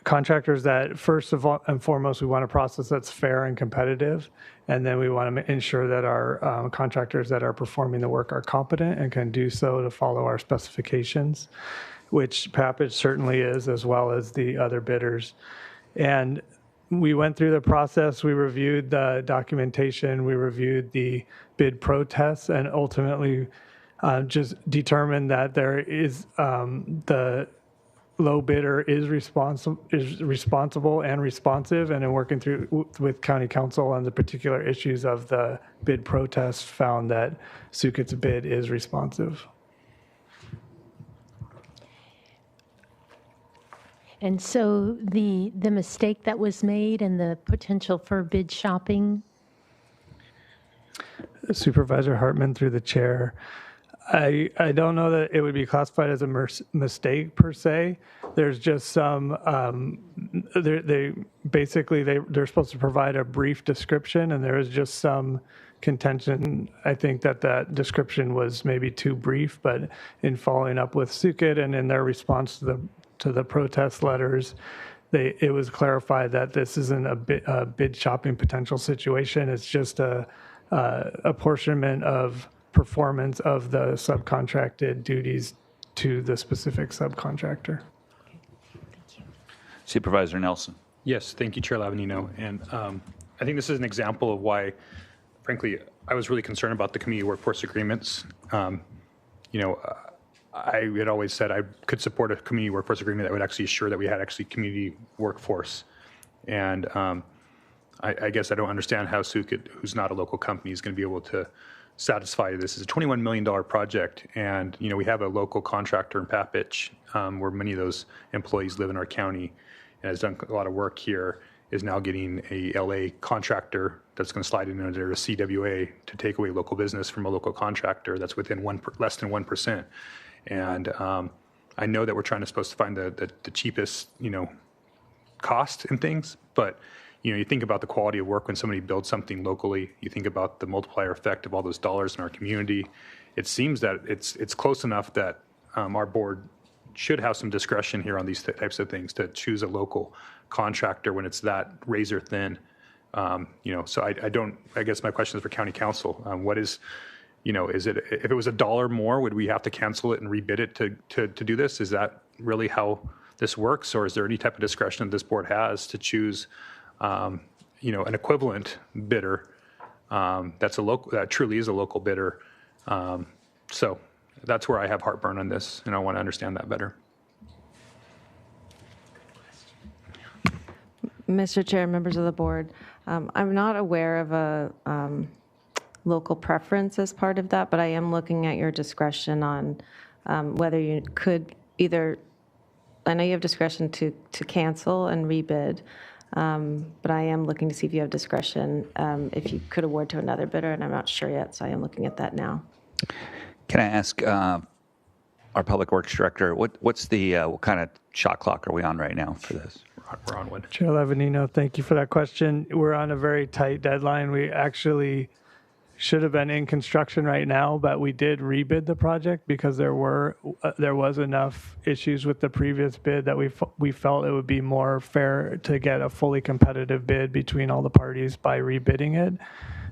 contractors that first of all and foremost, we want a process that's fair and competitive. And then we want to ensure that our contractors that are performing the work are competent and can do so to follow our specifications, which Papich certainly is, as well as the other bidders. And we went through the process, we reviewed the documentation, we reviewed the bid protests, and ultimately just determined that there is the low bidder is responsible and responsive, and in working through with County Council on the particular issues of the bid protest, found that Suket's bid is responsive. And so the mistake that was made and the potential for bid shopping? Supervisor Hartman, through the chair. I don't know that it would be classified as a mistake per se. There's just some, they're supposed to provide a brief description, and there is just some contention. I think that description was maybe too brief, but in following up with Suket and in their response to the protest letters, it was clarified that this isn't a bid shopping potential situation. It's just a apportionment of performance of the subcontracted duties to the specific subcontractor. Thank you. Supervisor Nelson? Yes, thank you, Chair Lavanino. And I think this is an example of why, frankly, I was really concerned about the community workforce agreements. I had always said I could support a community workforce agreement that would actually assure that we had actually community workforce. And I guess I don't understand how Suket, who's not a local company, is going to be able to satisfy this. It's a $21 million project, and we have a local contractor in Papich where many of those employees live in our county and has done a lot of work here, is now getting a LA contractor that's going to slide in under a CWA to take away local business from a local contractor that's within less than 1%. And I know that we're supposed to find the cheapest, cost in things, but you think about the quality of work when somebody builds something locally. You think about the multiplier effect of all those dollars in our community. It seems that it's close enough that our board should have some discretion here on these types of things to choose a local contractor when it's that razor thin. So I guess my question is for County Council. What is, is it, if it was $1 more, would we have to cancel it and rebid it to do this? Is that really how this works, or is there any type of discretion that this board has to choose an equivalent bidder that truly is a local bidder? So that's where I have heartburn on this, and I want to understand that better. Mr. Chair, members of the board, I'm not aware of local preference as part of that, but I am looking at your discretion on whether you could either, I know you have discretion to cancel and rebid, but I am looking to see if you have discretion if you could award to another bidder, and I'm not sure yet, so I am looking at that now. Can I ask our Public Works Director, what's the, what kind of shot clock are we on right now for this? We're on one. Chair Levanino, thank you for that question. We're on a very tight deadline. We actually should have been in construction right now, but we did rebid the project because there was enough issues with the previous bid that we felt it would be more fair to get a fully competitive bid between all the parties by rebidding it.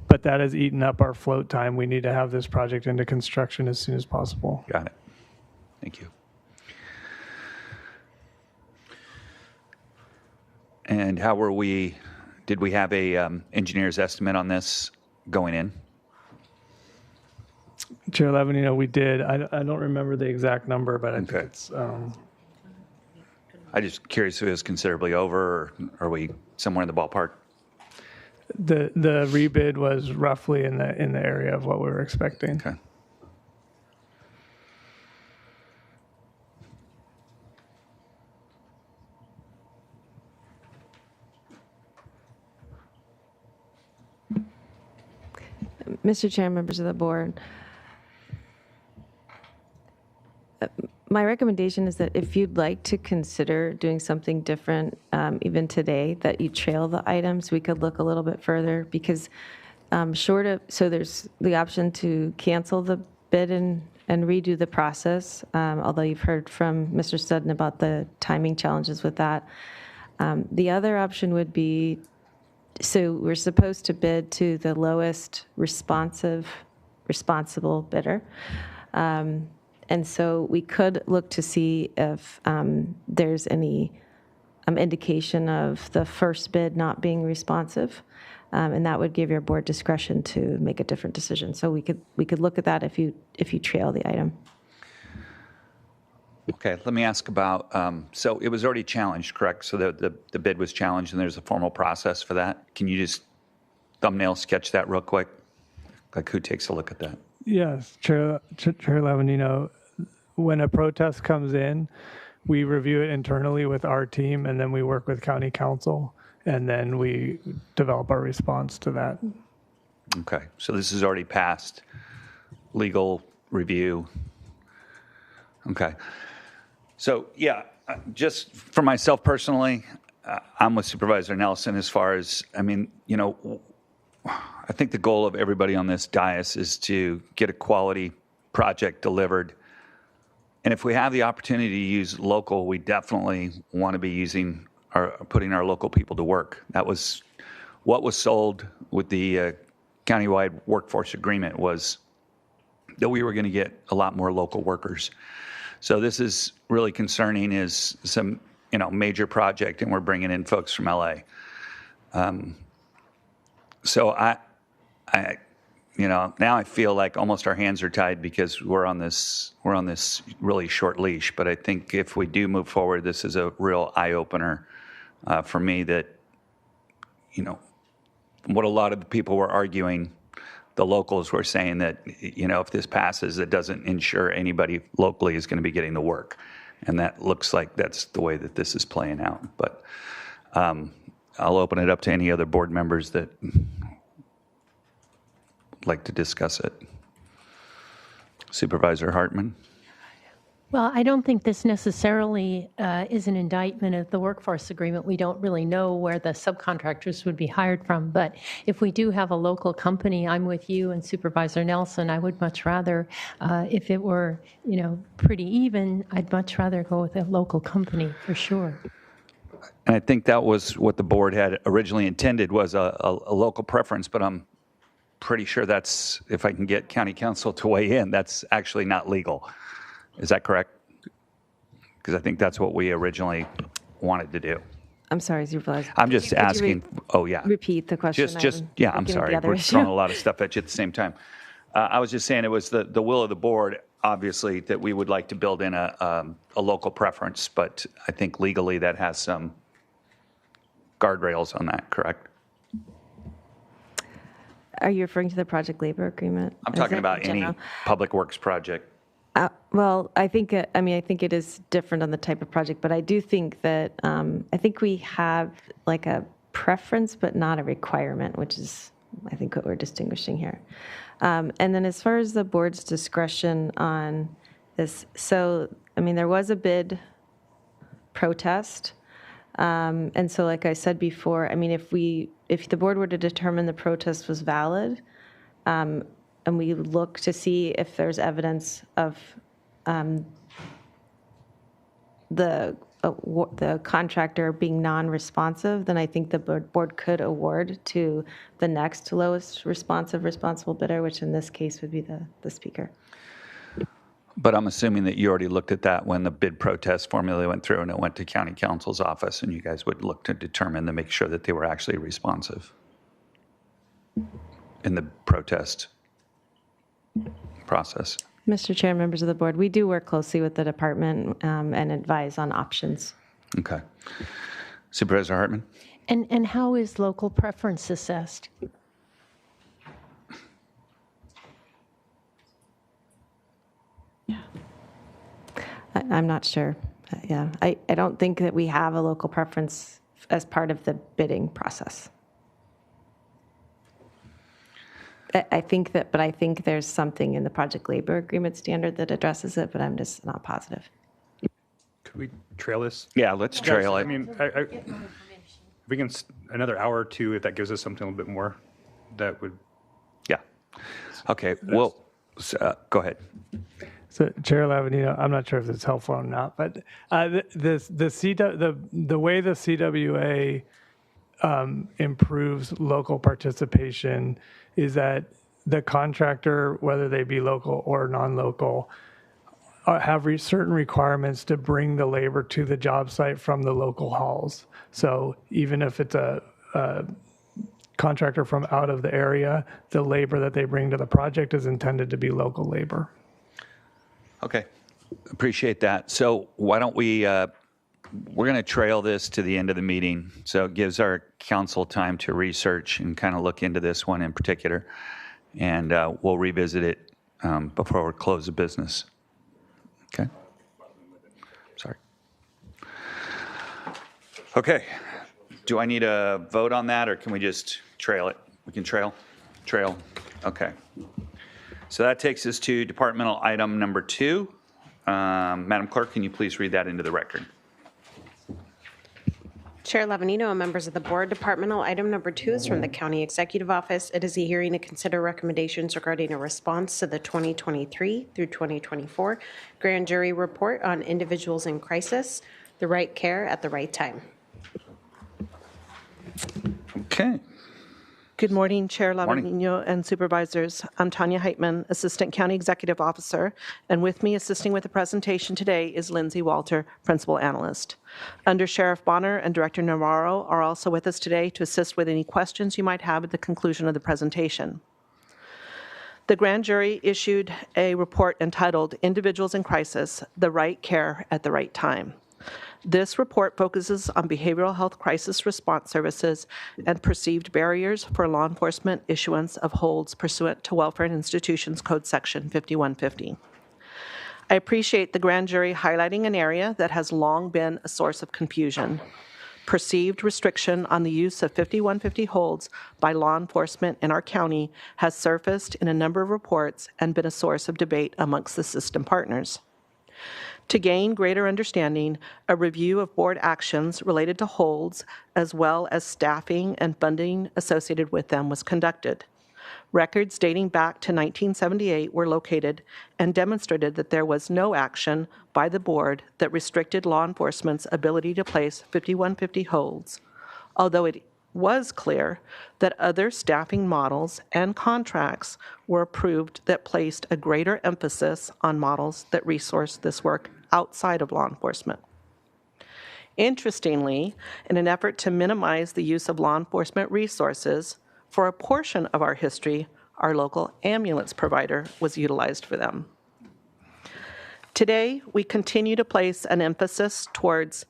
But that has eaten up our float time. We need to have this project into construction as soon as possible. Got it. Thank you. And how were we, did we have a engineer's estimate on this going in? Chair Levanino, we did. I don't remember the exact number, but I think it's... I'm just curious if it was considerably over, or are we somewhere in the ballpark? The rebid was roughly in the area of what we were expecting. Okay. Mr. Chair, members of the board, my recommendation is that if you'd like to consider doing something different, even today, that you trail the items, we could look a little bit further, because so there's the option to cancel the bid and redo the process, although you've heard from Mr. Studden about the timing challenges with that. The other option would be, so we're supposed to bid to the lowest responsible bidder. And so we could look to see if there's any indication of the first bid not being responsive, and that would give your board discretion to make a different decision. So we could look at that if you trail the item. Okay, let me ask about, so it was already challenged, correct? So the bid was challenged and there's a formal process for that. Can you just thumbnail sketch that real quick? Like, who takes a look at that? Yes, Chair Levanino, when a protest comes in, we review it internally with our team, and then we work with county council, and then we develop our response to that. Okay, so this is already passed legal review. Okay. So, yeah, just for myself personally, I'm with Supervisor Nelson as far as, I mean, you know, I think the goal of everybody on this dais is to get a quality project delivered. And if we have the opportunity to use local, we definitely want to be putting our local people to work. That was what was sold with the countywide workforce agreement, was that we were going to get a lot more local workers. So this is really concerning, is some, you know, major project, and we're bringing in folks from LA. So I, you know, now I feel like almost our hands are tied because we're on this really short leash. But I think if we do move forward, this is a real eye opener for me, that, you know, what a lot of the people were arguing, the locals were saying that, you know, if this passes, it doesn't ensure anybody locally is going to be getting the work. And that looks like that's the way that this is playing out. But I'll open it up to any other board members that would like to discuss it. Supervisor Hartman. Well, I don't think this necessarily is an indictment of the workforce agreement. We don't really know where the subcontractors would be hired from. But if we do have a local company, I'm with you and Supervisor Nelson. I would much rather, if it were, you know, pretty even, I'd much rather go with a local company for sure. And I think that was what the board had originally intended, was a local preference. But I'm pretty sure that's, if I can get county council to weigh in, that's actually not legal. Is that correct? Because I think that's what we originally wanted to do. I'm sorry, Supervisor. I'm just asking. Oh, yeah. Repeat the question. Yeah, I'm sorry. We're throwing a lot of stuff at you at the same time. I was just saying it was the will of the board, obviously, that we would like to build in a local preference. But I think legally that has some guardrails on that, correct? Are you referring to the project labor agreement? I'm Is talking it about in any general? public works project. Well, I think, I think it is different on the type of project, but I do think that, I think we have like a preference, but not a requirement, which is, I think, what we're distinguishing here. And then as far as the board's discretion on this, so, I mean, there was a bid protest. And so, like I said before, I mean, if the board were to determine the protest was valid, and we look to see if there's evidence of the contractor being non-responsive, then I think the board could award to the next lowest responsible bidder, which in this case would be the speaker. But I'm assuming that you already looked at that when the bid protest formula went through and it went to county counsel's office, and you guys would look to determine to make sure that they were actually responsive in the protest process. Mr. Chair, members of the board, we do work closely with the department and advise on options. Okay. Supervisor Hartman? And how is local preference assessed? I'm not sure. Yeah, I don't think that we have a local preference as part of the bidding process. I think there's something in the project labor agreement standard that addresses it, but I'm just not positive. Could we trail this? Yeah, let's trail it. I mean, if we can, another hour or two, if that gives us something a little bit more, that would. Yeah. Okay, well, go ahead. So, Chair Lavanino, I'm not sure if it's helpful or not, but the way the CWA improves local participation is that the contractor, whether they be local or non-local, have certain requirements to bring the labor to the job site from the local halls. So even if it's a contractor from out of the area, the labor that they bring to the project is intended to be local labor. Okay, appreciate that. So why don't we, we're going to trail this to the end of the meeting, so it gives our council time to research and kind of look into this one in particular, and we'll revisit it before we close the business. Okay? Sorry. Okay, do I need a vote on that, or can we just trail it? We can trail? Trail, okay. So that takes us to departmental item number 2. Madam Clerk, can you please read that into the record? Chair Lavanino and members of the board, departmental item number 2 is from the County Executive Office. It is a hearing to consider recommendations regarding a response to the 2023 through 2024 grand jury report on individuals in crisis, the right care at the right time. Okay. Good morning, Chair Lavanino and Supervisors. I'm Tanya Heitman, Assistant County Executive Officer, and with me assisting with the presentation today is Lindsay Walter, Principal Analyst. Under Sheriff Bonner and Director Navarro are also with us today to assist with any questions you might have at the conclusion of the presentation. The grand jury issued a report entitled Individuals in Crisis, the Right Care at the Right Time. This report focuses on behavioral health crisis response services and perceived barriers for law enforcement issuance of holds pursuant to Welfare and Institutions Code Section 5150. I appreciate the grand jury highlighting an area that has long been a source of confusion. Perceived restriction on the use of 5150 holds by law enforcement in our county has surfaced in a number of reports and been a source of debate amongst the system partners. To gain greater understanding, a review of board actions related to holds, as well as staffing and funding associated with them, was conducted. Records dating back to 1978 were located and demonstrated that there was no action by the board that restricted law enforcement's ability to place 5150 holds, although it was clear that other staffing models and contracts were approved that placed a greater emphasis on models that resourced this work outside of law enforcement. Interestingly, in an effort to minimize the use of law enforcement resources, for a portion of our history, our local ambulance provider was utilized for them. Today, we continue to place an emphasis towards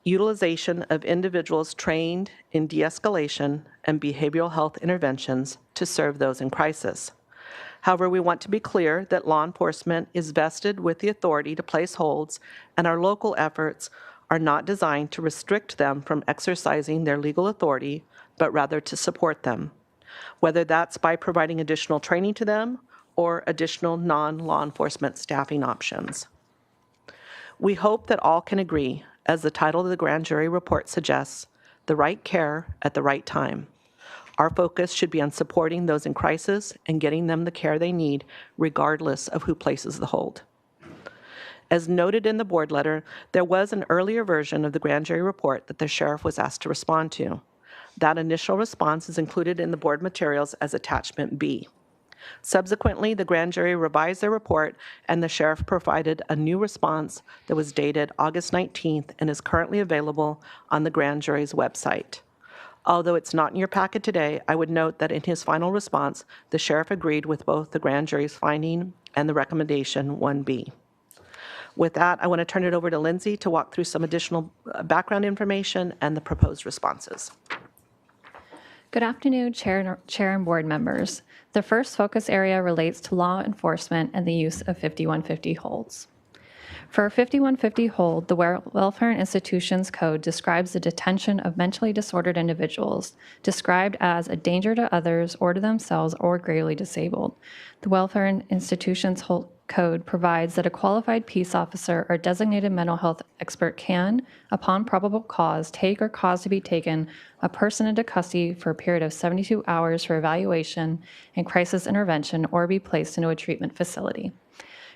utilization of individuals trained in de-escalation and behavioral health interventions to serve those in crisis. However, we want to be clear that law enforcement is vested with the authority to place holds, and our local efforts are not designed to restrict them from exercising their legal authority, but rather to support them, whether that's by providing additional training to them or additional non-law enforcement staffing options. We hope that all can agree, as the title of the grand jury report suggests, the right care at the right time. Our focus should be on supporting those in crisis and getting them the care they need, regardless of who places the hold. As noted in the board letter, there was an earlier version of the grand jury report that the sheriff was asked to respond to. That initial response is included in the board materials as attachment B. Subsequently, the grand jury revised their report, and the sheriff provided a new response that was dated August 19th and is currently available on the grand jury's website. Although it's not in your packet today, I would note that in his final response, the sheriff agreed with both the grand jury's finding and the recommendation 1B. With that, I want to turn it over to Lindsay to walk through some additional background information and the proposed responses. Good afternoon, Chair and board members. The first focus area relates to law enforcement and the use of 5150 holds. For a 5150 hold, the Welfare and Institutions Code describes the detention of mentally disordered individuals, described as a danger to others or to themselves or gravely disabled. The Welfare and Institutions Code provides that a qualified peace officer or designated mental health expert can, upon probable cause, take or cause to be taken a person into custody for a period of 72 hours for evaluation and crisis intervention or be placed into a treatment facility.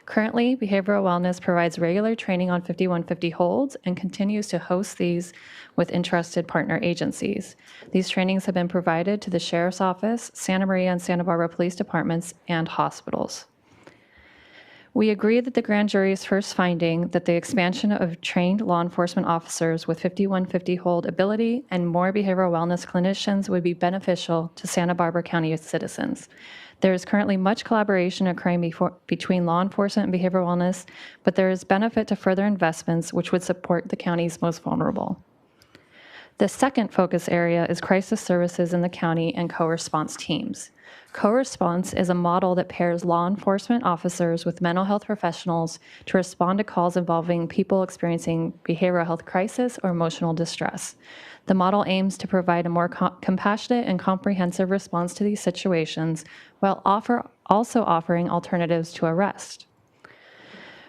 Currently, Behavioral Wellness provides regular training on 5150 holds and continues to host these with interested partner agencies. These trainings have been provided to the Sheriff's Office, Santa Maria and Santa Barbara Police Departments, and hospitals. We agree that the grand jury's first finding that the expansion of trained law enforcement officers with 5150 hold ability and more behavioral wellness clinicians would be beneficial to Santa Barbara County citizens. There is currently much collaboration occurring between law enforcement and behavioral wellness, but there is benefit to further investments which would support the county's most vulnerable. The second focus area is crisis services in the county and co-response teams. Co-response is a model that pairs law enforcement officers with mental health professionals to respond to calls involving people experiencing behavioral health crisis or emotional distress. The model aims to provide a more compassionate and comprehensive response to these situations while also offering alternatives to arrest.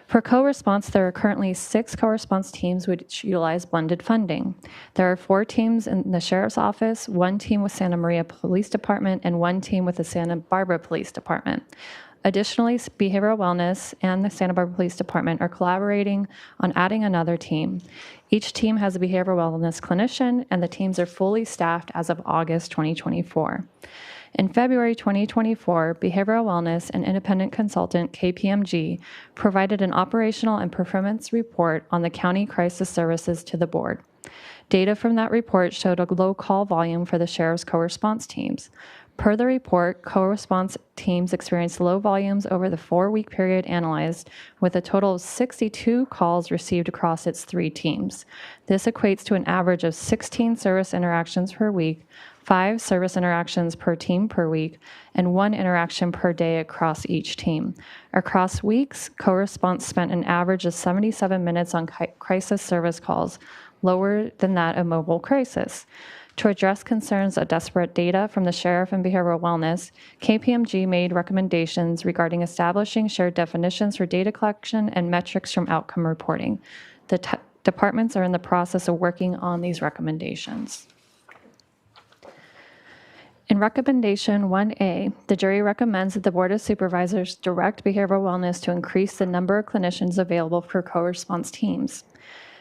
For co-response, there are currently 6 co-response teams which utilize blended funding. There are 4 teams in the Sheriff's Office, 1 team with Santa Maria Police Department, and 1 team with the Santa Barbara Police Department. Additionally, Behavioral Wellness and the Santa Barbara Police Department are collaborating on adding another team. Each team has a behavioral wellness clinician, and the teams are fully staffed as of August 2024. In February 2024, Behavioral Wellness and independent consultant KPMG provided an operational and performance report on the county crisis services to the board. Data from that report showed a low call volume for the sheriff's co-response teams. Per the report, co-response teams experienced low volumes over the 4-week period analyzed, with a total of 62 calls received across its 3 teams. This equates to an average of 16 service interactions per week, 5 service interactions per team per week, and 1 interaction per day across each team. Across weeks, co-response spent an average of 77 minutes on crisis service calls, lower than that of mobile crisis. To address concerns of disparate data from the sheriff and behavioral wellness, KPMG made recommendations regarding establishing shared definitions for data collection and metrics from outcome reporting. The departments are in the process of working on these recommendations. In Recommendation 1A, the jury recommends that the Board of Supervisors direct behavioral wellness to increase the number of clinicians available for co-response teams.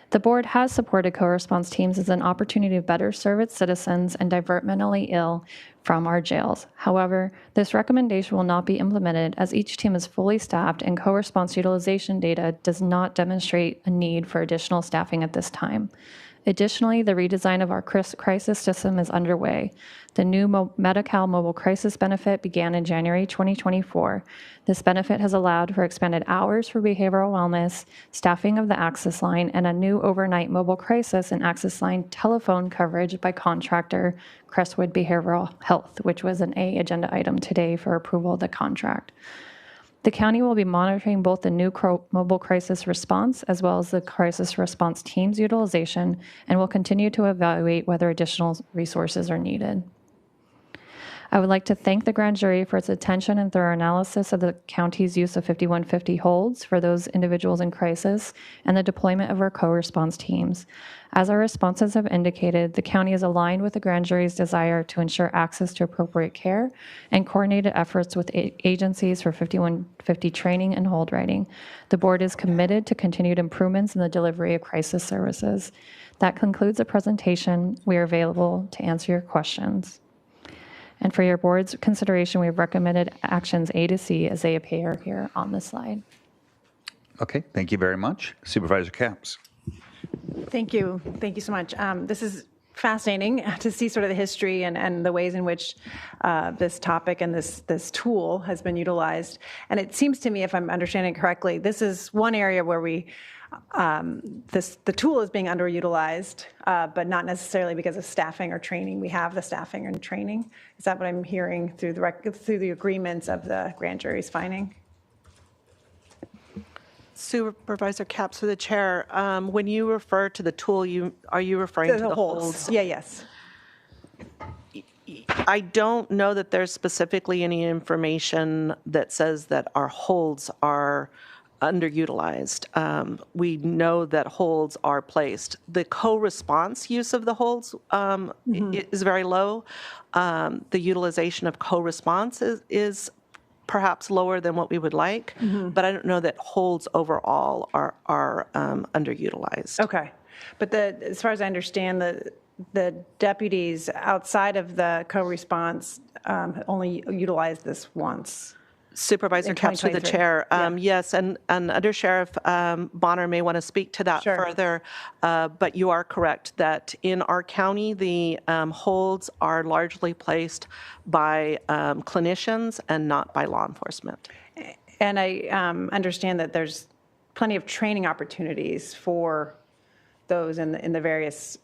The board has supported co-response teams as an opportunity to better serve its citizens and divert mentally ill from our jails. However, this recommendation will not be implemented as each team is fully staffed and co-response utilization data does not demonstrate a need for additional staffing at this time. Additionally, the redesign of our crisis system is underway. The new Medi-Cal mobile crisis benefit began in January 2024. This benefit has allowed for expanded hours for behavioral wellness, staffing of the access line, and a new overnight mobile crisis and access line telephone coverage by contractor Crestwood Behavioral Health, which was an A agenda item today for approval of the contract. The county will be monitoring both the new mobile crisis response as well as the crisis response team's utilization and will continue to evaluate whether additional resources are needed. I would like to thank the grand jury for its attention and thorough analysis of the county's use of 5150 holds for those individuals in crisis and the deployment of our co-response teams. As our responses have indicated, the county is aligned with the grand jury's desire to ensure access to appropriate care and coordinated efforts with agencies for 5150 training and hold writing. The board is committed to continued improvements in the delivery of crisis services. That concludes the presentation. We are available to answer your questions. And for your board's consideration, we've recommended actions A to C as they appear here on this slide. Okay, thank you very much. Supervisor Capps. Thank you. Thank you so much. This is fascinating to see sort of the history and the ways in which this topic and this tool has been utilized. And it seems to me, if I'm understanding correctly, this is one area where the tool is being underutilized, but not necessarily because of staffing or training. We have the staffing and training. Is that what I'm hearing through the agreements of the grand jury's finding? Supervisor Capps, for the chair, when you refer to the tool, are you referring to the holds? Yeah, yes. I don't know that there's specifically any information that says that our holds are underutilized. We know that holds are placed. The co-response use of the holds is very low. The utilization of co-response is perhaps lower than what we would like, but I don't know that holds overall are underutilized. Okay, but as far as I understand, the deputies outside of the co-response only utilized this once. Supervisor Capps, to the chair. Yes, and Under Sheriff Bonner may want to speak to that further, but you are correct that in our county, the holds are largely placed by clinicians and not by law enforcement. And I understand that there's plenty of training opportunities for those in the various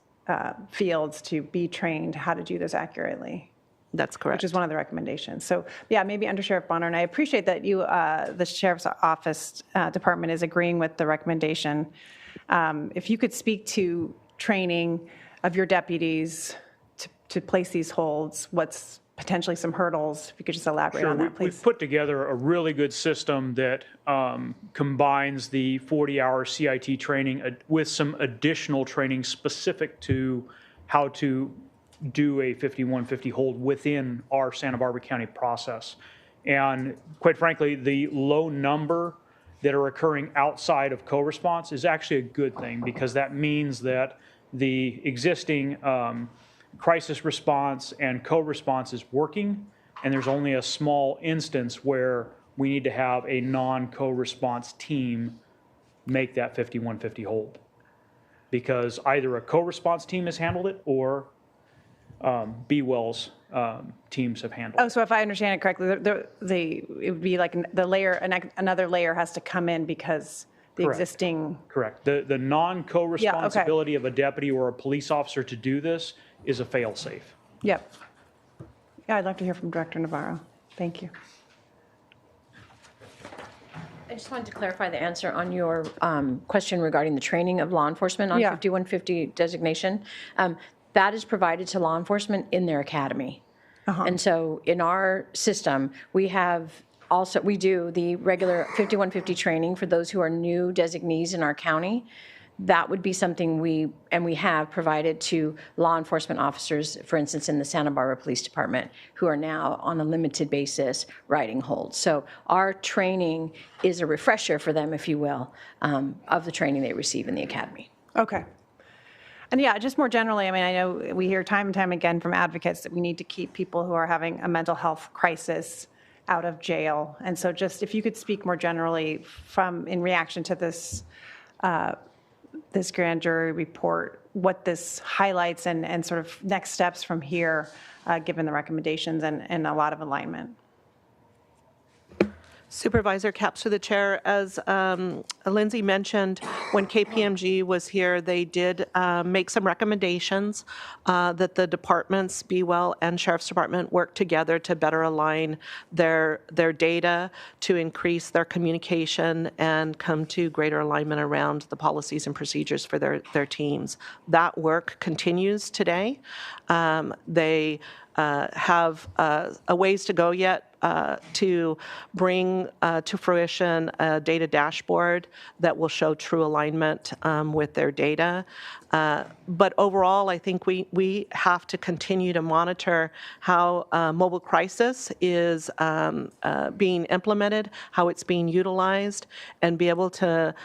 fields to be trained how to do this accurately. That's correct. Which is one of the recommendations. So yeah, maybe Under Sheriff Bonner, and I appreciate that you, the Sheriff's Office Department is agreeing with the recommendation. If you could speak to training of your deputies to place these holds, what's potentially some hurdles, if you could just elaborate on that, please. We've put together a really good system that combines the 40-hour CIT training with some additional training specific to how to do a 5150 hold within our Santa Barbara County process. And quite frankly, the low number that are occurring outside of co-response is actually a good thing, because that means that the existing crisis response and co-response is working, and there's only a small instance where we need to have a non-co-response team make that 5150 hold, because either a co-response team has handled it or B-Wells teams have handled. Oh, so if I understand it correctly, it would be like another layer has to come in because the existing. Correct. The non-co-responsibility of a deputy or a police officer to do this is a fail-safe. Yep. Yeah, I'd love to hear from Director Navarro. Thank you. I just wanted to clarify the answer on your question regarding the training of law enforcement on 5150 designation. That is provided to law enforcement in their academy. And so in our system, we do the regular 5150 training for those who are new designees in our county. That would be something we have provided to law enforcement officers, for instance, in the Santa Barbara Police Department, who are now on a limited basis writing holds. So our training is a refresher for them, if you will, of the training they receive in the academy. Okay. And yeah, just more generally, I mean, I know we hear time and time again from advocates that we need to keep people who are having a mental health crisis out of jail. And so just if you could speak more generally in reaction to this this grand jury report, what this highlights and sort of next steps from here, given the recommendations and a lot of alignment. Supervisor Capps to the chair. As Lindsay mentioned, when KPMG was here, they did make some recommendations that the departments, BWell and Sheriff's Department, work together to better align their data to increase their communication and come to greater alignment around the policies and procedures for their teams. That work continues today. They have a ways to go yet to bring to fruition a data dashboard that will show true alignment with their data. But overall, I think we have to continue to monitor how mobile crisis is being implemented, how it's being utilized, and be able to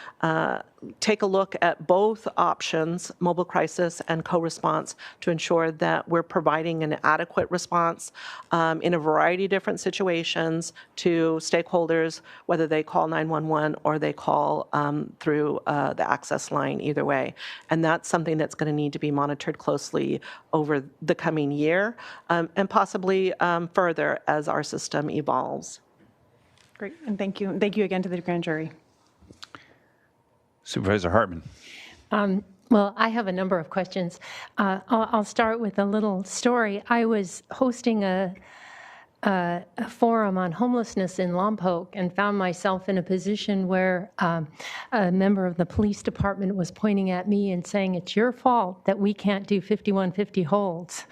take a look at both options, mobile crisis and co-response, to ensure that we're providing an adequate response in a variety of different situations to stakeholders, whether they call 911 or they call through the access line, either way. And that's something that's going to need to be monitored closely over the coming year and possibly further as our system evolves. Great, and thank you. Thank you again to the grand jury. Supervisor Hartman. Well, I have a number of questions. I'll start with a little story. I was hosting a forum on homelessness in Lompoc and found myself in a position where a member of the police department was pointing at me and saying, it's your fault that we can't do 5150 holds.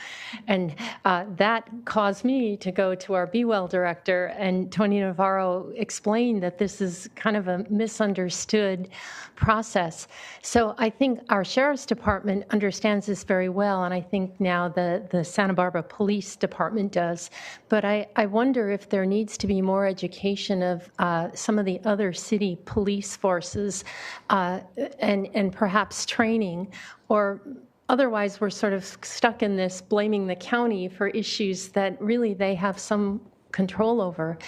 And that caused me to go to our BWell director, and Tony Navarro explained that this is kind of a misunderstood process. So I think our sheriff's department understands this very well, and I think now the Santa Barbara Police Department does. But I wonder if there needs to be more education of some of the other city police forces and perhaps training, or otherwise we're sort of stuck in this blaming the county for issues that really they have some control over.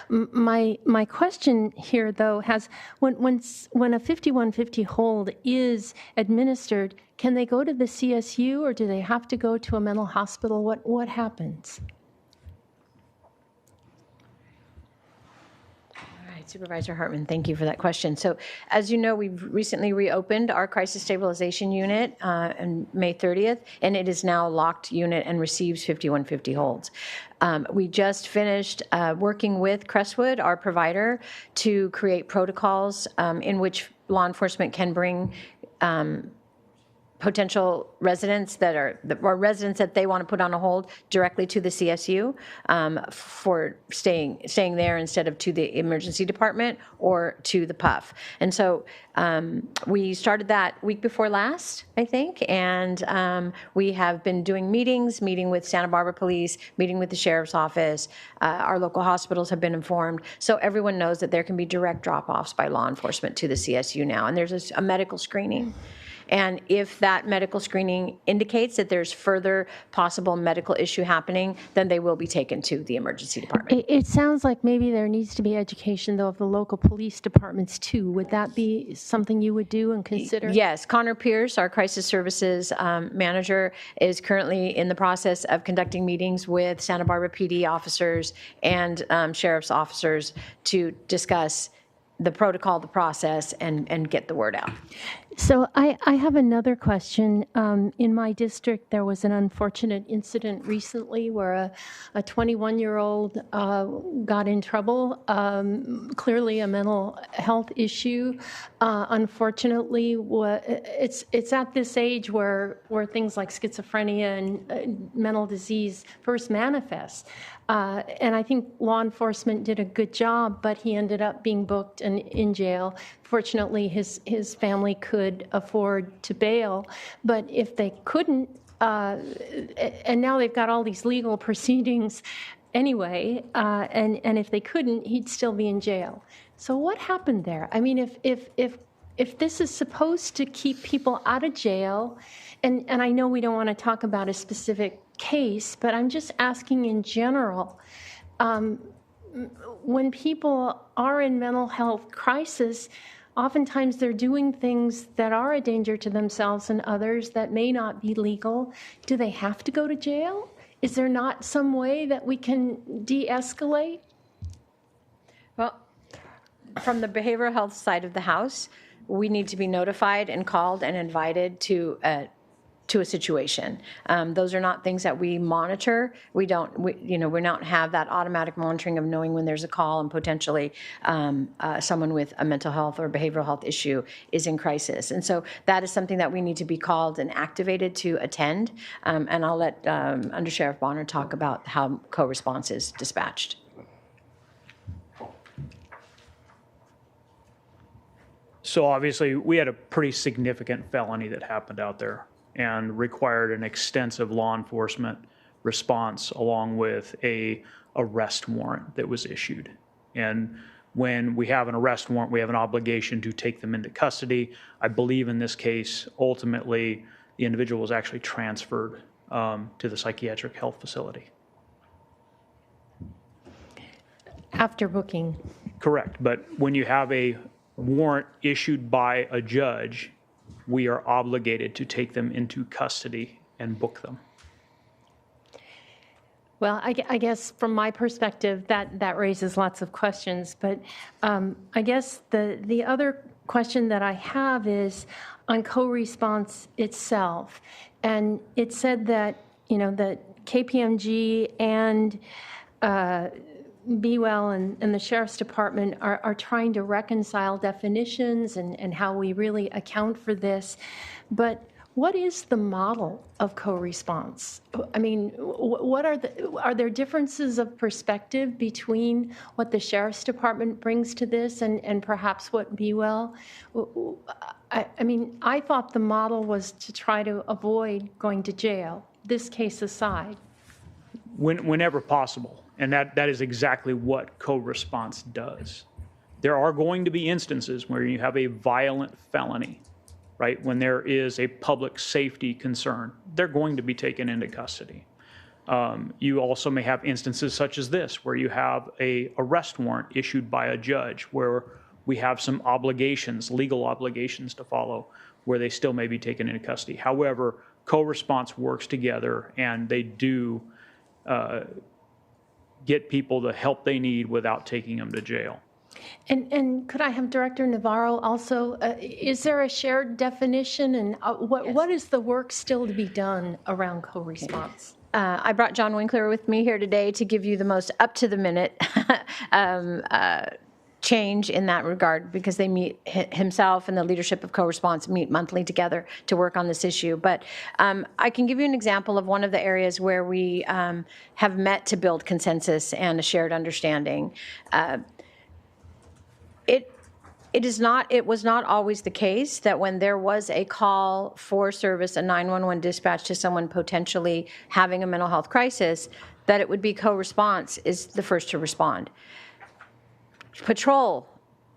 My question here, though, has when a 5150 hold is administered, can they go to the CSU or do they have to go to a mental hospital? What happens? Supervisor Hartman, thank you for that question. So as you know, we've recently reopened our crisis stabilization unit on May 30th, and it is now a locked unit and receives 5150 holds. We just finished working with Crestwood, our provider, to create protocols in which law enforcement can bring potential residents or residents that they want to put on a hold directly to the CSU for staying there instead of to the emergency department or to the PUF. And so we started that week before last, I think, and we have been doing meeting with Santa Barbara Police, meeting with the Sheriff's Office. Our local hospitals have been informed, so everyone knows that there can be direct drop-offs by law enforcement to the CSU now, and there's a medical screening. And if that medical screening indicates that there's further possible medical issue happening, then they will be taken to the emergency department. It sounds like maybe there needs to be education, though, of the local police departments, too. Would that be something you would do and consider? Yes. Connor Pierce, our crisis services manager, is currently in the process of conducting meetings with Santa Barbara PD officers and sheriff's officers to discuss the protocol, the process, and get the word out. So I have another question. In my district, there was an unfortunate incident recently where a 21-year-old got in trouble, clearly a mental health issue. Unfortunately, it's at this age where things like schizophrenia and mental disease first manifest. And I think law enforcement did a good job, but he ended up being booked and in jail. Fortunately, his family could afford to bail, but if they couldn't, and now they've got all these legal proceedings anyway, and if they couldn't, he'd still be in jail. So what happened there? I mean, if this is supposed to keep people out of jail, and I know we don't want to talk about a specific case, but I'm just asking in general, when people are in mental health crisis, oftentimes they're doing things that are a danger to themselves and others that may not be legal. Do they have to go to jail? Is there not some way that we can de-escalate? Well, from the behavioral health side of the house, we need to be notified and called and invited to a situation. Those are not things that we monitor. We don't have that automatic monitoring of knowing when there's a call and potentially someone with a mental health or behavioral health issue is in crisis. And so that is something that we need to be called and activated to attend. And I'll let Under Sheriff Bonner talk about how co-response is dispatched. So obviously, we had a pretty significant felony that happened out there and required an extensive law enforcement response along with a arrest warrant that was issued. And when we have an arrest warrant, we have an obligation to take them into custody. I believe in this case, ultimately, the individual was actually transferred to the psychiatric health facility. After booking. Correct, but when you have a warrant issued by a judge, we are obligated to take them into custody and book them. Well, I guess from my perspective, that raises lots of questions. But I guess the other question that I have is on co-response itself. And it said that, that KPMG and Be-Well and the Sheriff's Department are trying to reconcile definitions and how we really account for this. But what is the model of co-response? I mean, what are there differences of perspective between what the Sheriff's Department brings to this and perhaps what Be-Well? I mean, I thought the model was to try to avoid going to jail, this case aside. Whenever possible. And that is exactly what co-response does. There are going to be instances where you have a violent felony, right? When there is a public safety concern, they're going to be taken into custody. You also may have instances such as this, where you have a arrest warrant issued by a judge, where we have some obligations, legal obligations to follow, where they still may be taken into custody. However, co-response works together, and they do get people the help they need without taking them to jail. And could I have Director Navarro also, is there a shared definition and what is the work still to be done around co-response? I brought John Winkler with me here today to give you the most up-to-the-minute change in that regard, because they meet, himself and the leadership of co-response meet monthly together to work on this issue. But I can give you an example of one of the areas where we have met to build consensus and a shared understanding. It was not always the case that when there was a call for service, a 911 dispatch to someone potentially having a mental health crisis, that it would be co-response is the first to respond. Patrol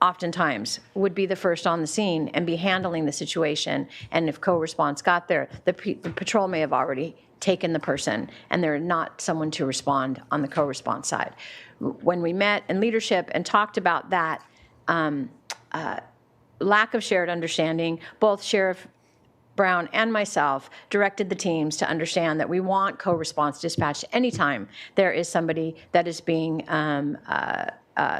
oftentimes would be the first on the scene and be handling the situation. And if co-response got there, the patrol may have already taken the person, and they're not someone to respond on the co-response side. When we met in leadership and talked about that lack of shared understanding, both Sheriff Brown and myself directed the teams to understand that we want co-response dispatch anytime there is somebody that is being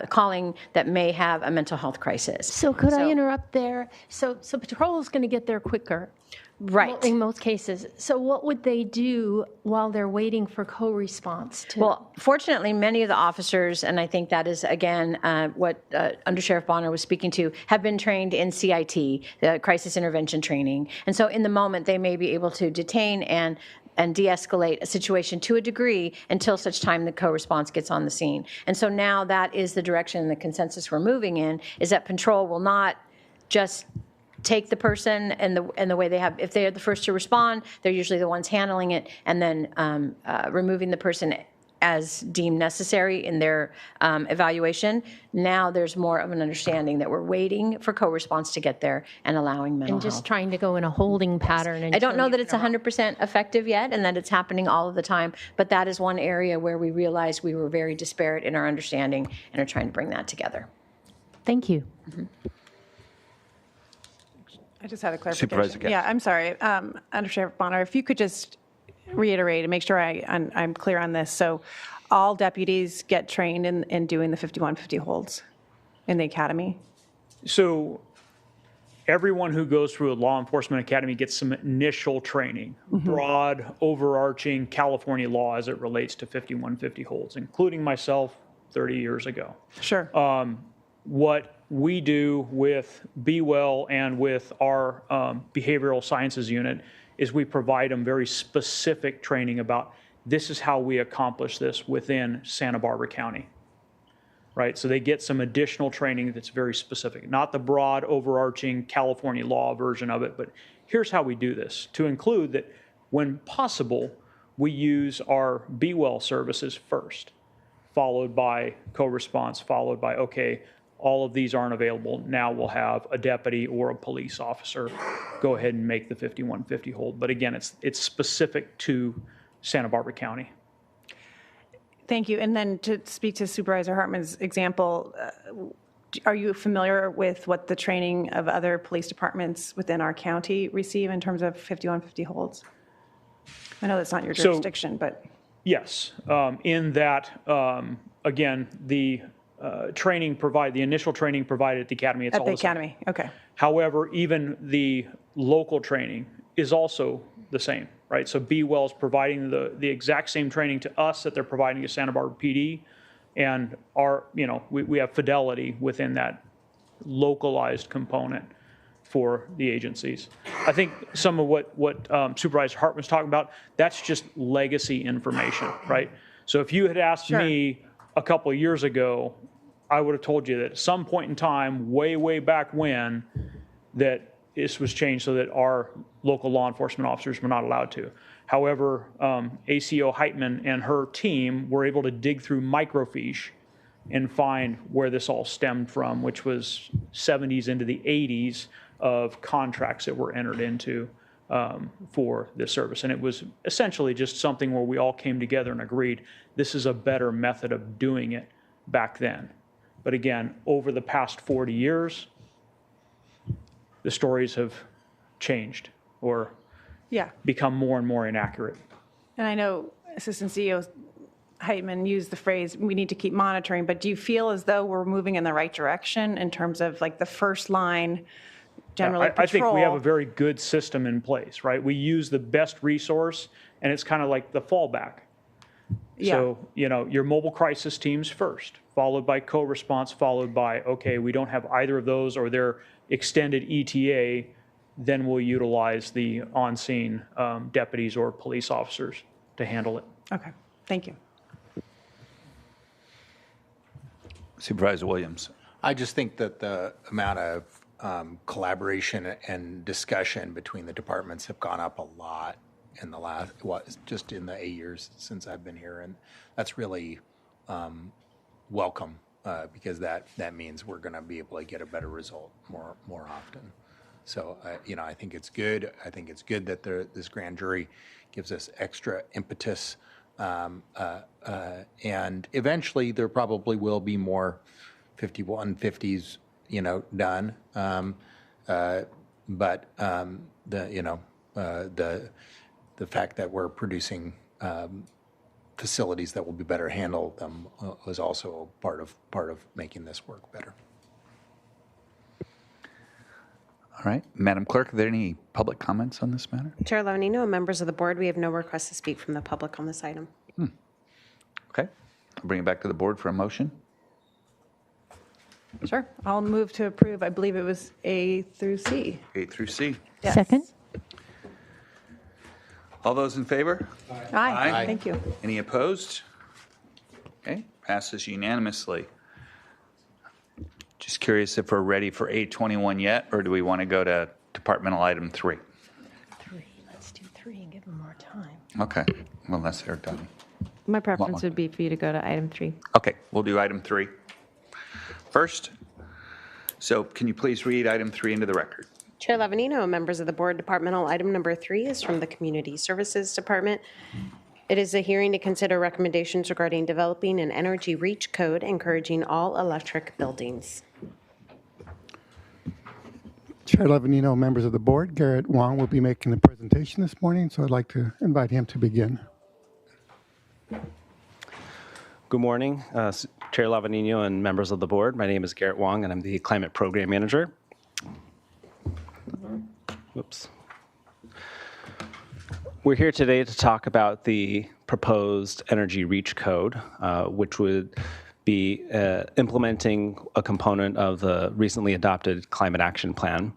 calling that may have a mental health crisis. So could I interrupt there? So patrol is going to get there quicker. Right. In most cases. So what would they do while they're waiting for co-response? Well, fortunately, many of the officers, and I think that is, again, what Under Sheriff Bonner was speaking to, have been trained in CIT, crisis intervention training. And so in the moment, they may be able to detain and de-escalate a situation to a degree until such time the co-response gets on the scene. And so now that is the direction and the consensus we're moving in, is that patrol will not just take the person and the way they have, if they are the first to respond, they're usually the ones handling it, and then removing the person as deemed necessary in their evaluation. Now there's more of an understanding that we're waiting for co-response to get there and allowing mental health. And just trying to go in a holding pattern. I don't know that it's 100% effective yet and that it's happening all of the time, but that is one area where we realized we were very disparate in our understanding and are trying to bring that together. Thank you. Mm-hmm. I just had a clarification. Supervisor Gass. Yeah, I'm sorry. Under Sheriff Bonner, if you could just reiterate and make sure I'm clear on this. So all deputies get trained in doing the 5150 holds in the academy? So everyone who goes through a law enforcement academy gets some initial training, broad, overarching California law as it relates to 5150 holds, including myself 30 years ago. Sure. What we do with Be Well and with our behavioral sciences unit is we provide them very specific training about this is how we accomplish this within Santa Barbara County. Right, so they get some additional training that's very specific, not the broad, overarching California law version of it, but here's how we do this, to include that when possible, we use our Be Well services first, followed by co-response, followed by, okay, all of these aren't available. Now we'll have a deputy or a police officer go ahead and make the 5150 hold. But again, it's specific to Santa Barbara County. Thank you. And then to speak to Supervisor Hartman's example, are you familiar with what the training of other police departments within our county receive in terms of 5150 holds? I know that's not your jurisdiction, but. Yes, in that, again, the the initial training provided at the academy. It's at all the the same. academy, okay. However, even the local training is also the same, right? So Be Well is providing the exact same training to us that they're providing to Santa Barbara PD, and we have fidelity within that localized component for the agencies. I think some of what Supervisor Hart was talking about, that's just legacy information, right? So if you had asked me a couple of years ago, I would have told you that at some point in time, way back when, that this was changed so that our local law enforcement officers were not allowed to. However, ACO Heitman and her team were able to dig through microfiche and find where this all stemmed from, which was 70s into the 80s of contracts that were entered into for this service. And it was essentially just something where we all came together and agreed this is a better method of doing it back then. But again, over the past 40 years, the stories have changed or become more and more inaccurate. And I know Assistant CEO Heitman used the phrase, we need to keep monitoring, but do you feel as though we're moving in the right direction in terms of like the first line, generally patrol? I think we have a very good system in place, right? We use the best resource, and it's kind of like the fallback. So, your mobile crisis teams first, followed by co-response, followed by, okay, we don't have either of those or their extended ETA, then we'll utilize the on-scene deputies or police officers to handle it. Okay, thank you. Supervisor Williams. I just think that the amount of collaboration and discussion between the departments have gone up a lot in the last, just in the 8 years since I've been here. And that's really welcome because that means we're going to be able to get a better result more often. So, I think it's good. I think it's good that this grand jury gives us extra impetus. And eventually there probably will be more 5150s, done. But the fact that we're producing facilities that will be better handle them was also part of making this work better. All right, Madam Clerk, are there any public comments on this matter? Chair Lavanino and members of the board, we have no requests to speak from the public on this item. Okay, I'll bring it back to the board for a motion. Sure, I'll move to approve. I believe it was A through C. A through C. Yes. Second. All those in favor? Aye. Thank you. Any opposed? Okay, passes unanimously. Just curious if we're ready for 821 yet, or do we want to go to departmental item 3? 3. Let's do 3 and give them more time. Okay, well, that's they're done. My preference would be for you to go to item 3. Okay, we'll do item 3 first. So can you please read item 3 into the record? Chair Lavanino and members of the board, departmental item number 3 is from the Community Services Department. It is a hearing to consider recommendations regarding developing an energy reach code encouraging all electric buildings. Chair Levanino, members of the board, Garrett Wong will be making the presentation this morning, so I'd like to invite him to begin. Good morning, Chair Lavanino and members of the board. My name is Garrett Wong, and I'm the Climate Program Manager. Oops. We're here today to talk about the proposed Energy Reach Code, which would be implementing a component of the recently adopted Climate Action Plan.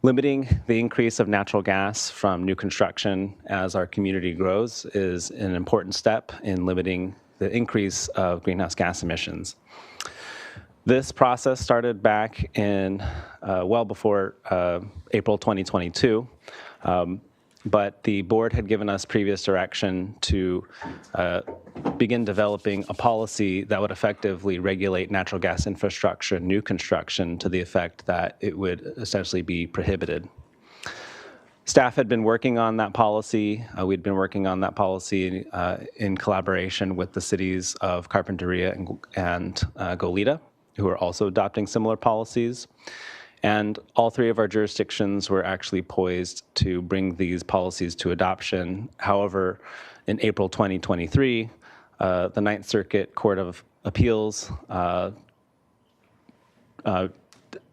Limiting the increase of natural gas from new construction as our community grows is an important step in limiting the increase of greenhouse gas emissions. This process started back in well before April 2022, but the board had given us previous direction to begin developing a policy that would effectively regulate natural gas infrastructure new construction to the effect that it would essentially be prohibited. Staff had been working on that policy. We'd been working on that policy in collaboration with the cities of Carpinteria and Goleta, who are also adopting similar policies. And all three of our jurisdictions were actually poised to bring these policies to adoption. However, in April 2023, the Ninth Circuit Court of Appeals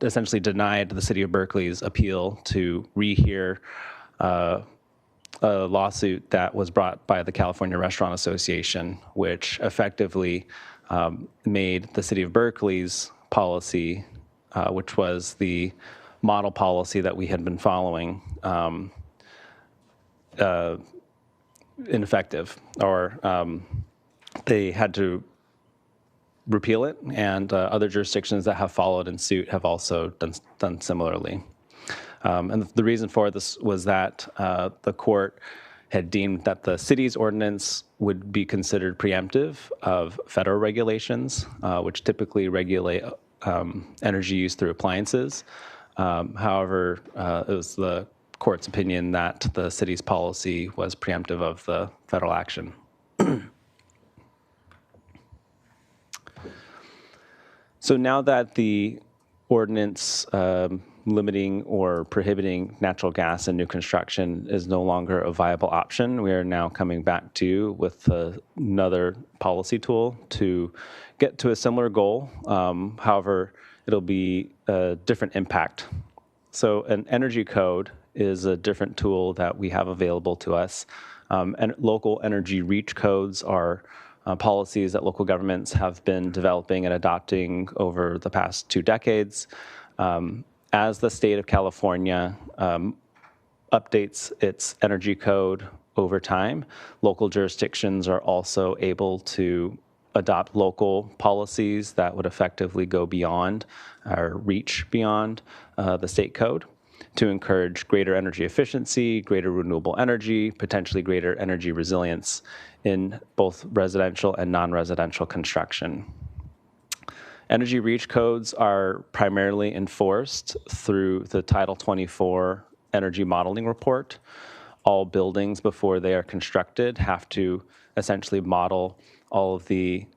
essentially denied the city of Berkeley's appeal to rehear a lawsuit that was brought by the California Restaurant Association, which effectively made the city of Berkeley's policy, which was the model policy that we had been following, ineffective, or they had to repeal it, and other jurisdictions that have followed in suit have also done similarly. And the reason for this was that the court had deemed that the city's ordinance would be considered preemptive of federal regulations, which typically regulate energy use through appliances. However, it was the court's opinion that the city's policy was preemptive of the federal action. So now that the ordinance limiting or prohibiting natural gas in new construction is no longer a viable option, we are now coming back to you with another policy tool to get to a similar goal. However, it'll be a different impact. So an energy code is a different tool that we have available to us. And local energy reach codes are policies that local governments have been developing and adopting over the past 2 decades. As the state of California updates its energy code over time, local jurisdictions are also able to adopt local policies that would effectively go beyond or reach beyond the state code to encourage greater energy efficiency, greater renewable energy, potentially greater energy resilience in both residential and non-residential construction. Energy reach codes are primarily enforced through the Title 24 Energy Modeling Report. All buildings before they are constructed have to essentially model all of the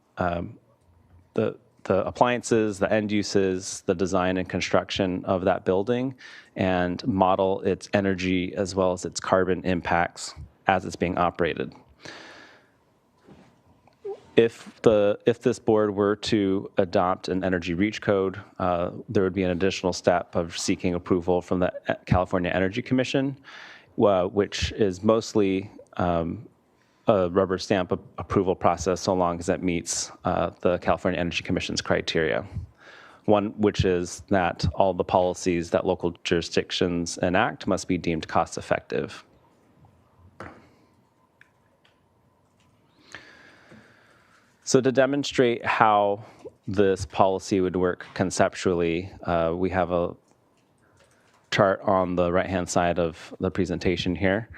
appliances, the end uses, the design and construction of that building, and model its energy as well as its carbon impacts as it's being operated. If this board were to adopt an energy reach code, there would be an additional step of seeking approval from the California Energy Commission, which is mostly a rubber stamp approval process so long as it meets the California Energy Commission's criteria. One, which is that all the policies that local jurisdictions enact must be deemed cost effective. So to demonstrate how this policy would work conceptually, we have a chart on the right-hand side of the presentation here.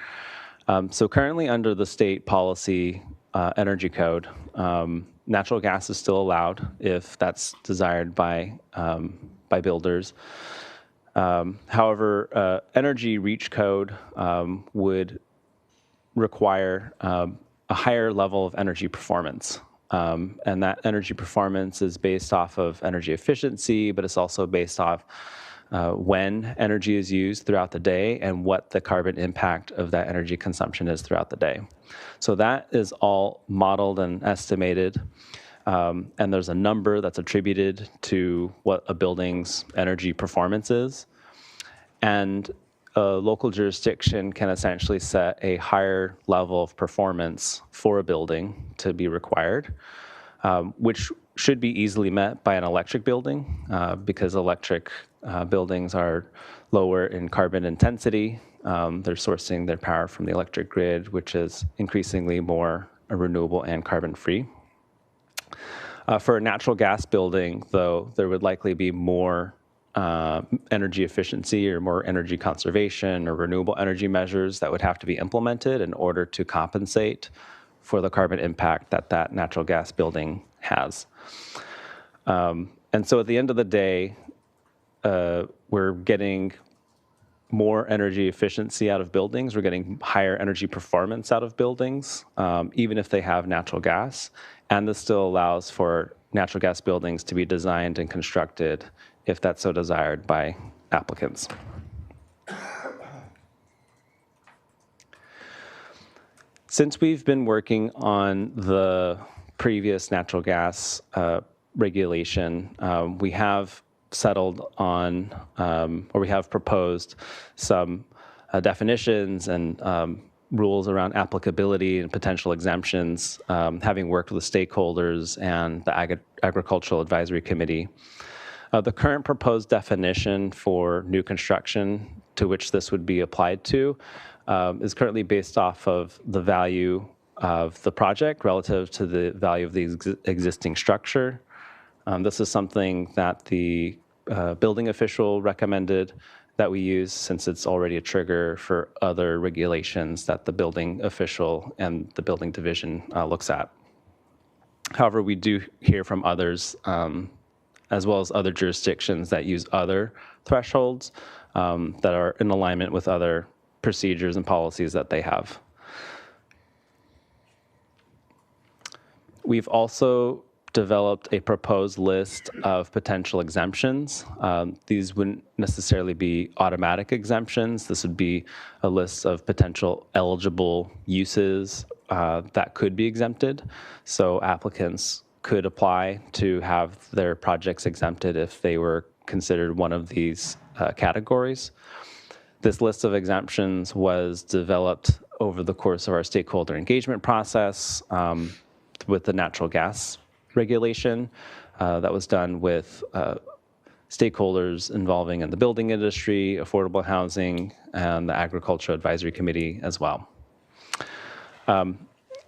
So currently under the state policy energy code, natural gas is still allowed if that's desired by builders. However, energy reach code would require a higher level of energy performance. And that energy performance is based off of energy efficiency, but it's also based off when energy is used throughout the day and what the carbon impact of that energy consumption is throughout the day. So that is all modeled and estimated, and there's a number that's attributed to what a building's energy performance is. And a local jurisdiction can essentially set a higher level of performance for a building to be required, which should be easily met by an electric building because electric buildings are lower in carbon intensity. They're sourcing their power from the electric grid, which is increasingly more renewable and carbon-free. For a natural gas building, though, there would likely be more energy efficiency or more energy conservation or renewable energy measures that would have to be implemented in order to compensate for the carbon impact that that natural gas building has. And so at the end of the day, we're getting more energy efficiency out of buildings. We're getting higher energy performance out of buildings, even if they have natural gas. And this still allows for natural gas buildings to be designed and constructed if that's so desired by applicants. Since we've been working on the previous natural gas regulation, we have settled on, or we have proposed some definitions and rules around applicability and potential exemptions, having worked with the stakeholders and the Agricultural Advisory Committee. The current proposed definition for new construction to which this would be applied to is currently based off of the value of the project relative to the value of the existing structure. This is something that the building official recommended that we use since it's already a trigger for other regulations that the building official and the building division looks at. However, we do hear from others, as well as other jurisdictions that use other thresholds that are in alignment with other procedures and policies that they have. We've also developed a proposed list of potential exemptions. These wouldn't necessarily be automatic exemptions. This would be a list of potential eligible uses that could be exempted. So applicants could apply to have their projects exempted if they were considered one of these categories. This list of exemptions was developed over the course of our stakeholder engagement process with the natural gas regulation that was done with stakeholders involving in the building industry, affordable housing, and the Agricultural Advisory Committee as well.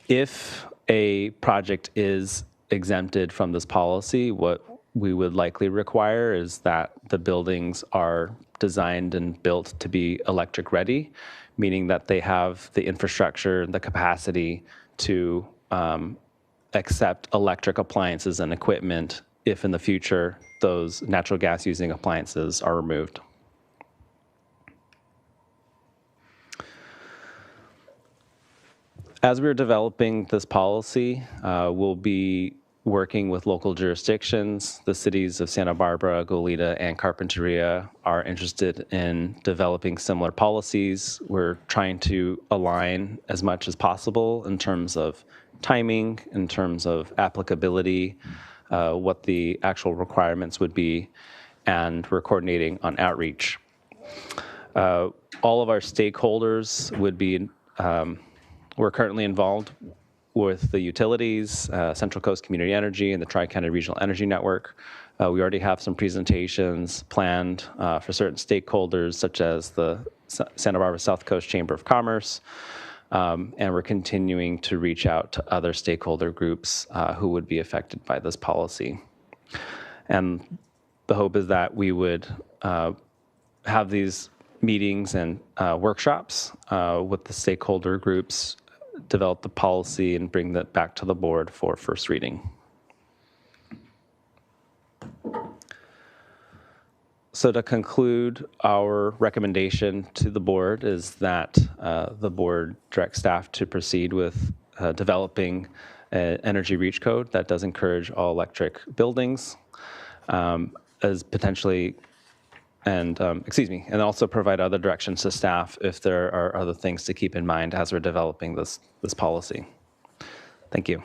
If a project is exempted from this policy, what we would likely require is that the buildings are designed and built to be electric ready, meaning that they have the infrastructure and the capacity to accept electric appliances and equipment if in the future those natural gas using appliances are removed. As we're developing this policy, we'll be working with local jurisdictions. The cities of Santa Barbara, Goleta, and Carpinteria are interested in developing similar policies. We're trying to align as much as possible in terms of timing, in terms of applicability, what the actual requirements would be, and we're coordinating on outreach. All of our stakeholders would be, we're currently involved with the utilities, Central Coast Community Energy, and the Tri-County Regional Energy Network. We already have some presentations planned for certain stakeholders, such as the Santa Barbara South Coast Chamber of Commerce, and we're continuing to reach out to other stakeholder groups who would be affected by this policy. And the hope is that we would have these meetings and workshops with the stakeholder groups, develop the policy, and bring that back to the board for first reading. So to conclude, our recommendation to the board is that the board directs staff to proceed with developing an energy reach code that does encourage all electric buildings as potentially and also provide other directions to staff if there are other things to keep in mind as we're developing this policy. Thank you.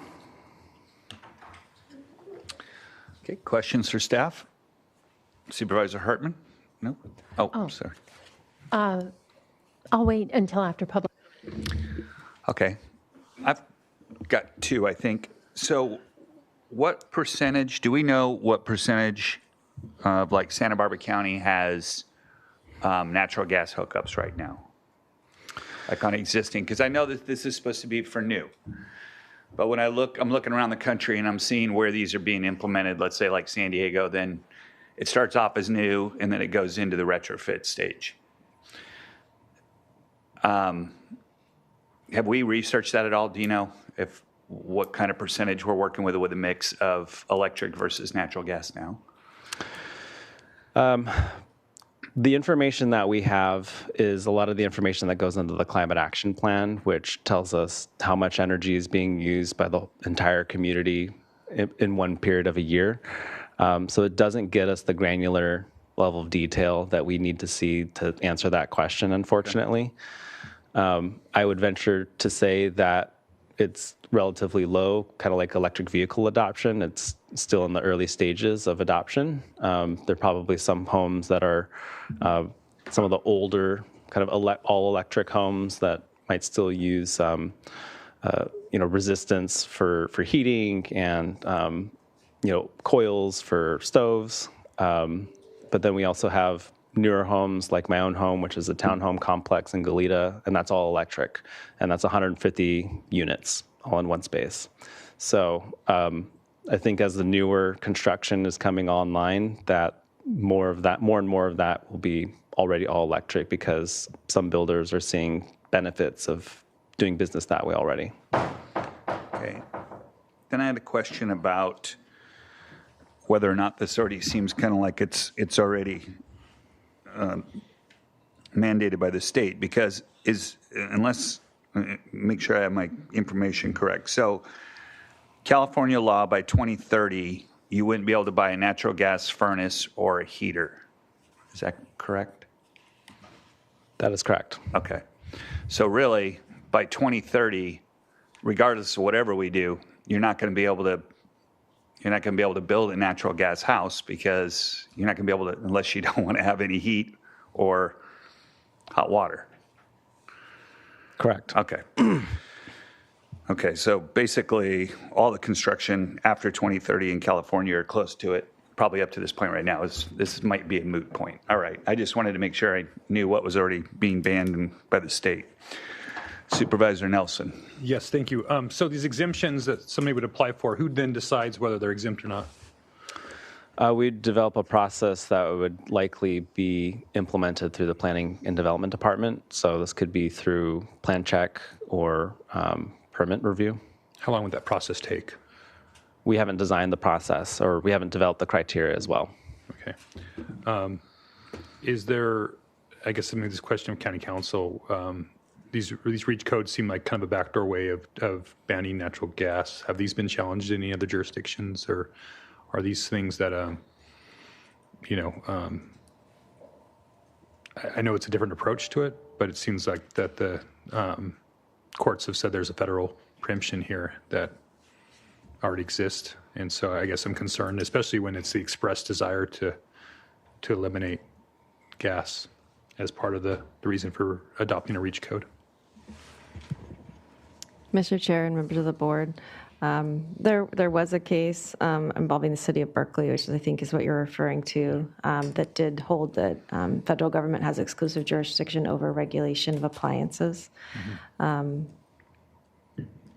Okay, questions for staff? Supervisor Hartman? No? Oh, sorry. I'll wait until after public. Okay. I've got two, I think. So what percentage, do we know what percentage of like Santa Barbara County has natural gas hookups right now? Like on existing, because I know that this is supposed to be for new. But when I'm looking around the country and I'm seeing where these are being implemented, let's say like San Diego, then it starts off as new and then it goes into the retrofit stage. Have we researched that at all? Do you know what kind of percentage we're working with a mix of electric versus natural gas now? The information that we have is a lot of the information that goes into the Climate Action Plan, which tells us how much energy is being used by the entire community in one period of a year. So it doesn't get us the granular level of detail that we need to see to answer that question, unfortunately. I would venture to say that it's relatively low, kind of like electric vehicle adoption. It's still in the early stages of adoption. There are probably some homes that are some of the older kind of all electric homes that might still use resistance for heating and coils for stoves. But then we also have newer homes like my own home, which is a townhome complex in Goleta, and that's all electric, and that's 150 units all in one space. So I think as the newer construction is coming online, that more and more of that will be already all electric because some builders are seeing benefits of doing business that way already. Okay. Then I had a question about whether or not this already seems kind of like it's already mandated by the state, because make sure I have my information correct. So California law, by 2030, you wouldn't be able to buy a natural gas furnace or a heater. Is that correct? That is correct. Okay. So really, by 2030, regardless of whatever we do, you're not going to be able to build a natural gas house because you're not going to be able to, unless you don't want to have any heat or hot water. Correct. Okay. Okay, so basically all the construction after 2030 in California or close to it, probably up to this point right now, this might be a moot point. All right, I just wanted to make sure I knew what was already being banned by the state. Supervisor Nelson. Yes, thank you. So these exemptions that somebody would apply for, who then decides whether they're exempt or not? We'd develop a process that would likely be implemented through the Planning and Development Department. So this could be through plan check or permit review. How long would that process take? We haven't designed the process, or we haven't developed the criteria as well. Okay. Is there, I guess, this question of County Council, these REACH codes seem like kind of a backdoor way of banning natural gas. Have these been challenged in any other jurisdictions, or are these things that, I know it's a different approach to it, but it seems like that the courts have said there's a federal preemption here that already exists. And so I guess I'm concerned, especially when it's the express desire to eliminate gas as part of the reason for adopting a REACH code. Mr. Chair and members of the board, there was a case involving the city of Berkeley, which I think is what you're referring to, that did hold that federal government has exclusive jurisdiction over regulation of appliances. Mm-hmm.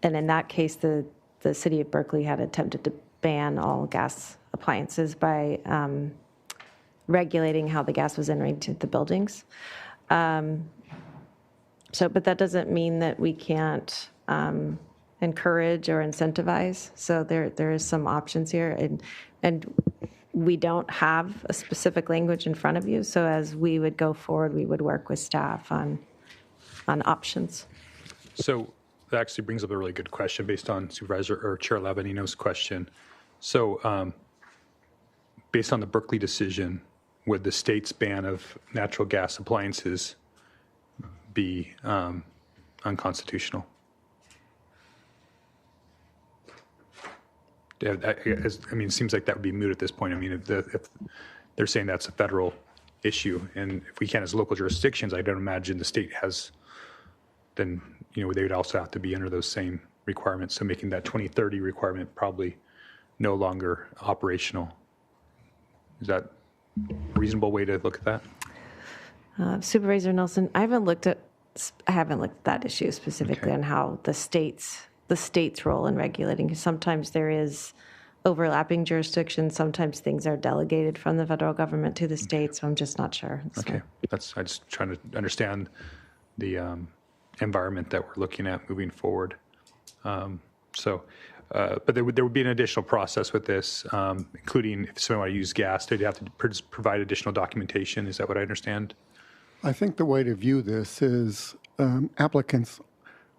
And in that case, the city of Berkeley had attempted to ban all gas appliances by regulating how the gas was entering into the buildings. But that doesn't mean that we can't encourage or incentivize. So there is some options here, and we don't have a specific language in front of you. So as we would go forward, we would work with staff on options. So that actually brings up a really good question based on Supervisor or Chair Lavanino's question. So based on the Berkeley decision, would the state's ban of natural gas appliances be unconstitutional? I mean, it seems like that would be moot at this point. I mean, if they're saying that's a federal issue, and if we can as local jurisdictions, I don't imagine the state has, then, they would also have to be under those same requirements. So making that 2030 requirement probably no longer operational. Is that a reasonable way to look at that? Supervisor Nelson, I haven't looked at that issue specifically on how the state's role in regulating. Sometimes there is overlapping jurisdictions. Sometimes things are delegated from the federal government to the state. So I'm just not sure. Okay, I just trying to understand the environment that we're looking at moving forward. But there would be an additional process with this, including if someone wanted to use gas, they'd have to provide additional documentation. Is that what I understand? I think the way to view this is applicants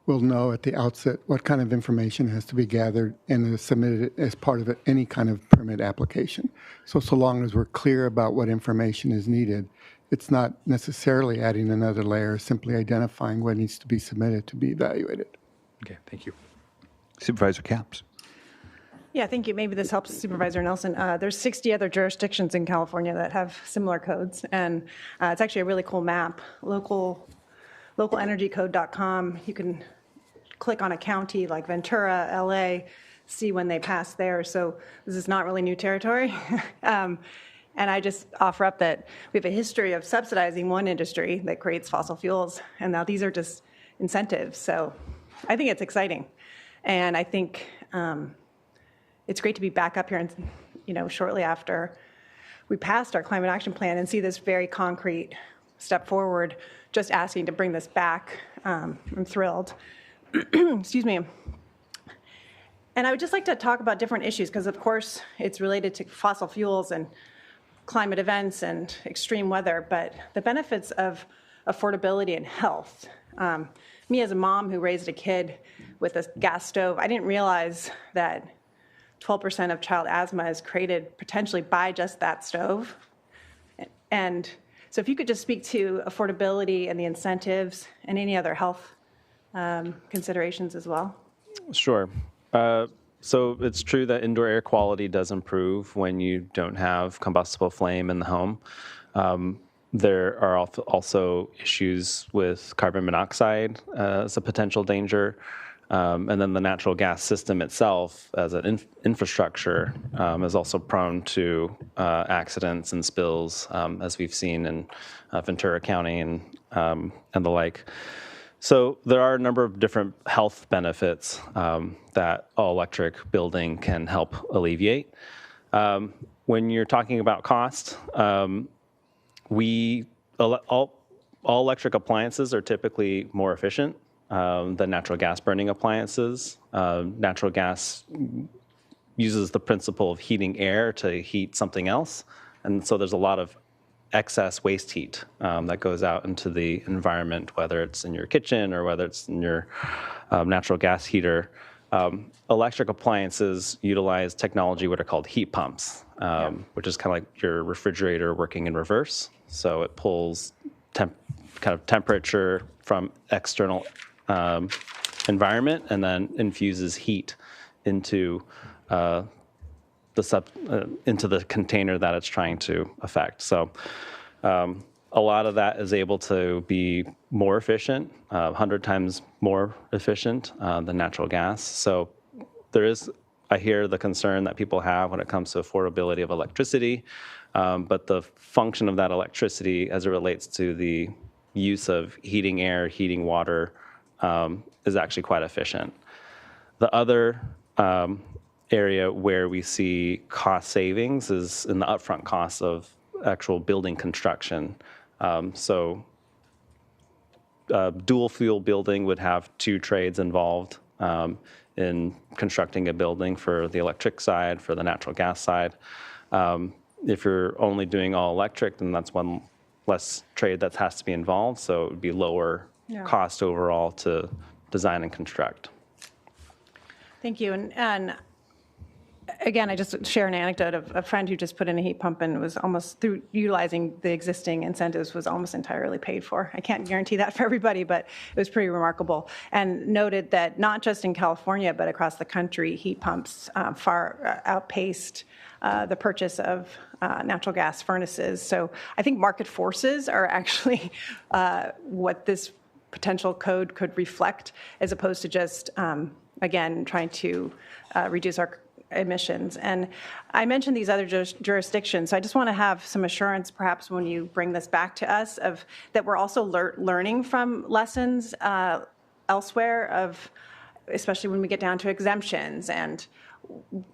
will know at the outset what kind of information has to be gathered and is submitted as part of any kind of permit application. So long as we're clear about what information is needed, it's not necessarily adding another layer, simply identifying what needs to be submitted to be evaluated. Okay, thank you. Supervisor Capps. Yeah, thank you. Maybe this helps Supervisor Nelson. There's 60 other jurisdictions in California that have similar codes, and it's actually a really cool map. Localenergycode.com. You can click on a county like Ventura, LA, see when they pass there. So this is not really new territory. And I just offer up that we have a history of subsidizing one industry that creates fossil fuels, and now these are just incentives. So I think it's exciting. And I think it's great to be back up here and, shortly after we passed our climate action plan and see this very concrete step forward, just asking to bring this back. I'm thrilled. Excuse me. And I would just like to talk about different issues because, of course, it's related to fossil fuels and climate events and extreme weather, but the benefits of affordability and health. Me as a mom who raised a kid with a gas stove, I didn't realize that 12% of child asthma is created potentially by just that stove. And so if you could just speak to affordability and the incentives and any other health considerations as well. Sure. So it's true that indoor air quality does improve when you don't have combustible flame in the home. There are also issues with carbon monoxide as a potential danger. And then the natural gas system itself as an infrastructure is also prone to accidents and spills, as we've seen in Ventura County and the like. So there are a number of different health benefits that all-electric building can help alleviate. When you're talking about cost, all electric appliances are typically more efficient than natural gas burning appliances. Natural gas uses the principle of heating air to heat something else, and so there's a lot of excess waste heat that goes out into the environment, whether it's in your kitchen or whether it's in your natural gas heater. Electric appliances utilize technology what are called heat pumps, which is kind of like your refrigerator working in reverse. So it pulls kind of temperature from external environment and then infuses heat into into the container that it's trying to affect. So a lot of that is able to be more efficient, 100 times more efficient than natural gas. So I hear the concern that people have when it comes to affordability of electricity, but the function of that electricity as it relates to the use of heating air, heating water, is actually quite efficient. The other area where we see cost savings is in the upfront costs of actual building construction. Dual fuel building would have 2 trades involved in constructing a building for the electric side, for the natural gas side. If you're only doing all electric, then that's one less trade that has to be involved, so it would be lower cost overall to design and construct. Thank you. And again, I just share an anecdote of a friend who just put in a heat pump and was almost, through utilizing the existing incentives, was almost entirely paid for. I can't guarantee that for everybody, but it was pretty remarkable. And noted that not just in California, but across the country, heat pumps far outpaced the purchase of natural gas furnaces. So I think market forces are actually what this potential code could reflect, as opposed to just, again, trying to reduce our emissions. And I mentioned these other jurisdictions, so I just want to have some assurance, perhaps when you bring this back to us, of that we're also learning from lessons elsewhere, of especially when we get down to exemptions and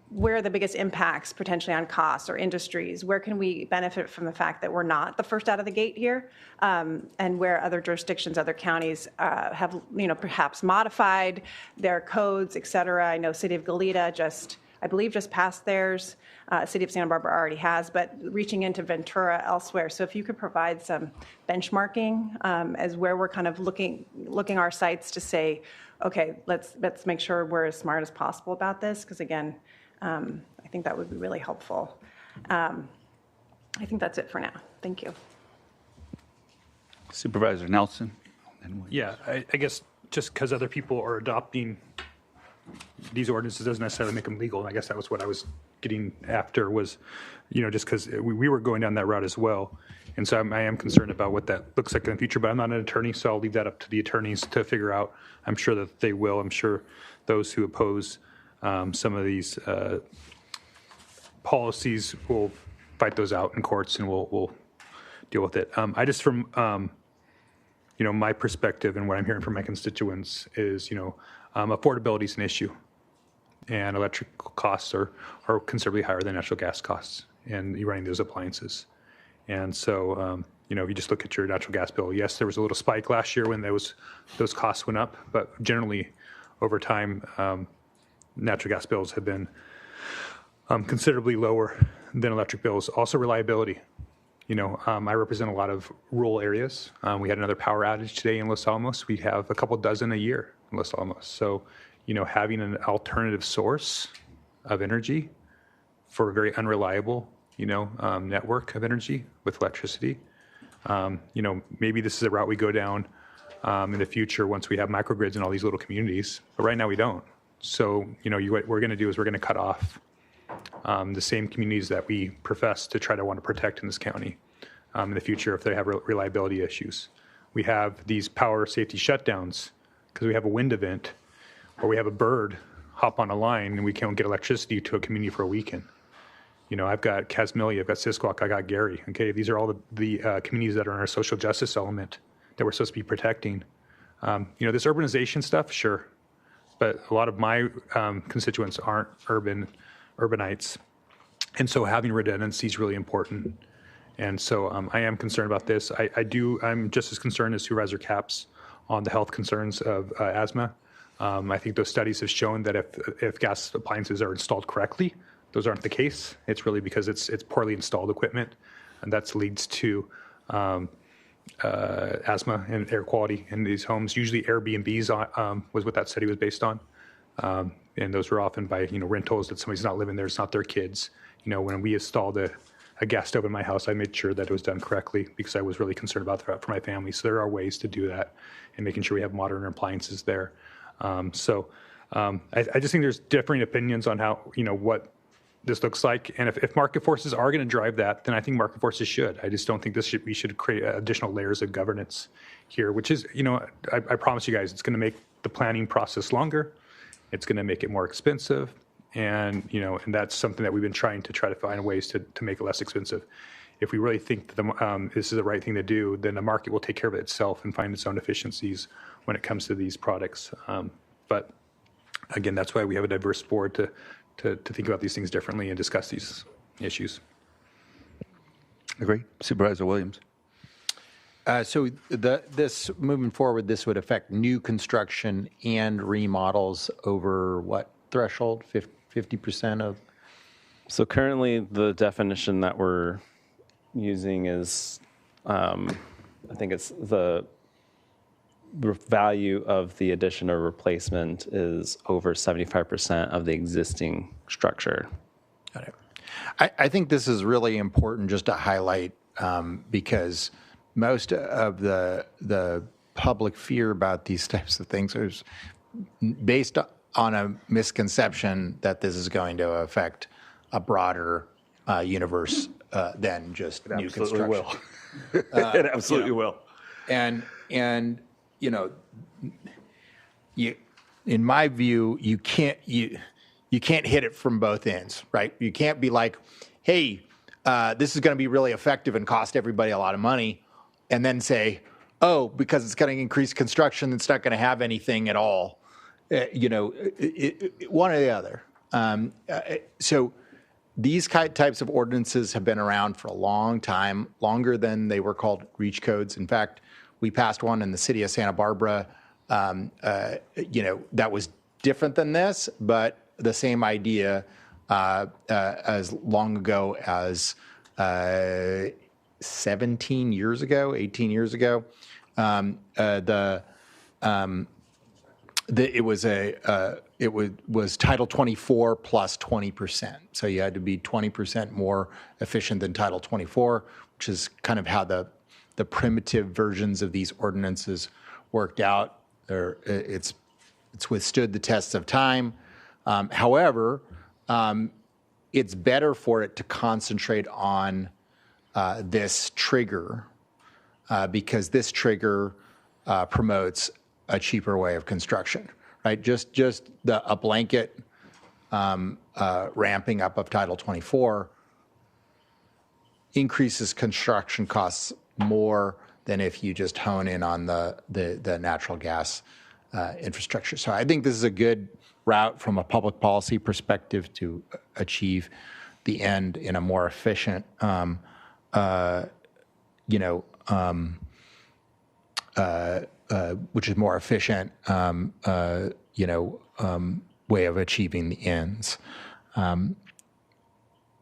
where are the biggest impacts potentially on costs or industries? Where can we benefit from the fact that we're not the first out of the gate here, and where other jurisdictions, other counties have, perhaps modified their codes, et cetera. I know City of Goleta I believe just passed theirs. City of Santa Barbara already has, but reaching into Ventura elsewhere. So if you could provide some benchmarking as where we're kind of looking our sites to say, okay, let's make sure we're as smart as possible about this, because again, I think that would be really helpful. I think that's it for now. Thank you. Supervisor Nelson. Yeah, I guess just because other people are adopting these ordinances doesn't necessarily make them legal. And I guess that was what I was getting after, was, just because we were going down that route as well. And so I am concerned about what that looks like in the future, but I'm not an attorney, so I'll leave that up to the attorneys to figure out. I'm sure that they will. I'm sure those who oppose some of these policies will fight those out in courts, and we'll deal with it. I just, from my perspective and what I'm hearing from my constituents is, affordability is an issue, and electric costs are considerably higher than natural gas costs, and you're running those appliances. And so, if you just look at your natural gas bill, yes, there was a little spike last year when those costs went up, but generally over time, natural gas bills have been considerably lower than electric bills. Also, reliability. I represent a lot of rural areas. We had another power outage today in Los Alamos. We have a couple dozen a year in Los Alamos. So, having an alternative source of energy for a very unreliable network of energy with electricity. Maybe this is a route we go down in the future once we have microgrids in all these little communities, but right now we don't. So, what we're going to do is we're going to cut off the same communities that we profess to try to want to protect in this county in the future if they have reliability issues. We have these power safety shutdowns because we have a wind event or we have a bird hop on a line and we can't get electricity to a community for a weekend. I've got Casmillia, I've got Sisquoc, I got Gary. Okay, these are all the communities that are in our social justice element that we're supposed to be protecting. This urbanization stuff, sure, but a lot of my constituents aren't urbanites, and so having redundancy is really important. And so I am concerned about this. I'm just as concerned as Supervisor Capps on the health concerns of asthma. I think those studies have shown that if gas appliances are installed correctly, those aren't the case. It's really because it's poorly installed equipment, and that leads to asthma and air quality in these homes. Usually Airbnbs was what that study was based on. And those were often by, rentals that somebody's not living there, it's not their kids. When we installed a gas stove in my house, I made sure that it was done correctly because I was really concerned about that for my family. So there are ways to do that and making sure we have modern appliances there. I just think there's differing opinions on how, what this looks like. And if market forces are going to drive that, then I think market forces should. I just don't think we should create additional layers of governance here, which is, I promise you guys, it's going to make the planning process longer. It's going to make it more expensive. And, and that's something that we've been trying to find ways to make it less expensive. If we really think that this is the right thing to do, then the market will take care of it itself and find its own efficiencies when it comes to these products. But again, that's why we have a diverse board to think about these things differently and discuss these issues. Agree. Supervisor Williams. So this moving forward, this would affect new construction and remodels over what threshold? 50% of? So currently, the definition that we're using is, I think it's the value of the addition or replacement is over 75% of the existing structure. Got it. I think this is really important just to highlight because most of the public fear about these types of things is based on a misconception that this is going to affect a broader universe than just new construction. Will. It absolutely will. And in my view, you can't hit it from both ends, right? You can't be like, hey, this is going to be really effective and cost everybody a lot of money, and then say, oh, because it's going to increase construction, it's not going to have anything at all. One or the other. So these types of ordinances have been around for a long time, longer than they were called REACH codes. In fact, we passed one in the city of Santa Barbara, that was different than this, but the same idea as long ago as 17 years ago, 18 years ago. It was Title 24 plus 20%. So you had to be 20% more efficient than Title 24, which is kind of how the primitive versions of these ordinances worked out. It's withstood the tests of time. However, it's better for it to concentrate on this trigger because this trigger promotes a cheaper way of construction, right? Just a blanket ramping up of Title 24 increases construction costs more than if you just hone in on the natural gas infrastructure. So I think this is a good route from a public policy perspective to achieve the end in a more efficient, which is more efficient, way of achieving the ends.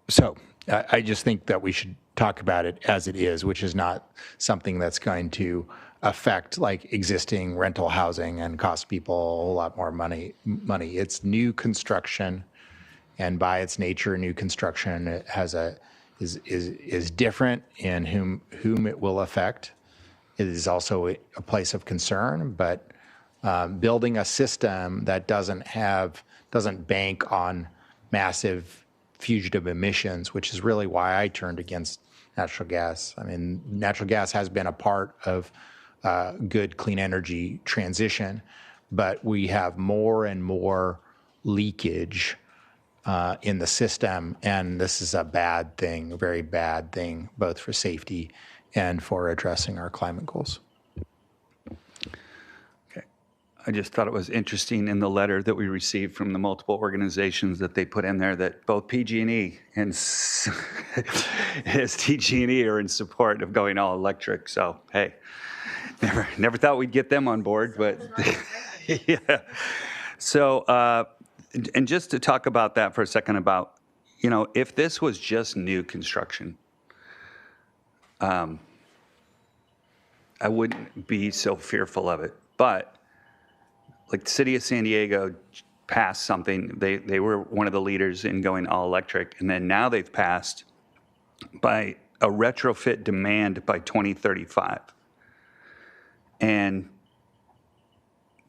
So I just think that we should talk about it as it is, which is not something that's going to affect like existing rental housing and cost people a whole lot more money. It's new construction, and by its nature, new construction is different in whom it will affect. It is also a place of concern, but building a system that doesn't bank on massive fugitive emissions, which is really why I turned against natural gas. I mean, natural gas has been a part of good clean energy transition, but we have more and more leakage in the system, and this is a bad thing, a very bad thing, both for safety and for addressing our climate goals. Okay. I just thought it was interesting in the letter that we received from the multiple organizations that they put in there that both PG&E and SDG&E are in support of going all electric. So, hey, never thought we'd get them on board, but yeah. So, and just to talk about that for a second about, if this was just new construction, I wouldn't be so fearful of it. But like the city of San Diego passed something, they were one of the leaders in going all electric, and then now they've passed by a retrofit demand by 2035. And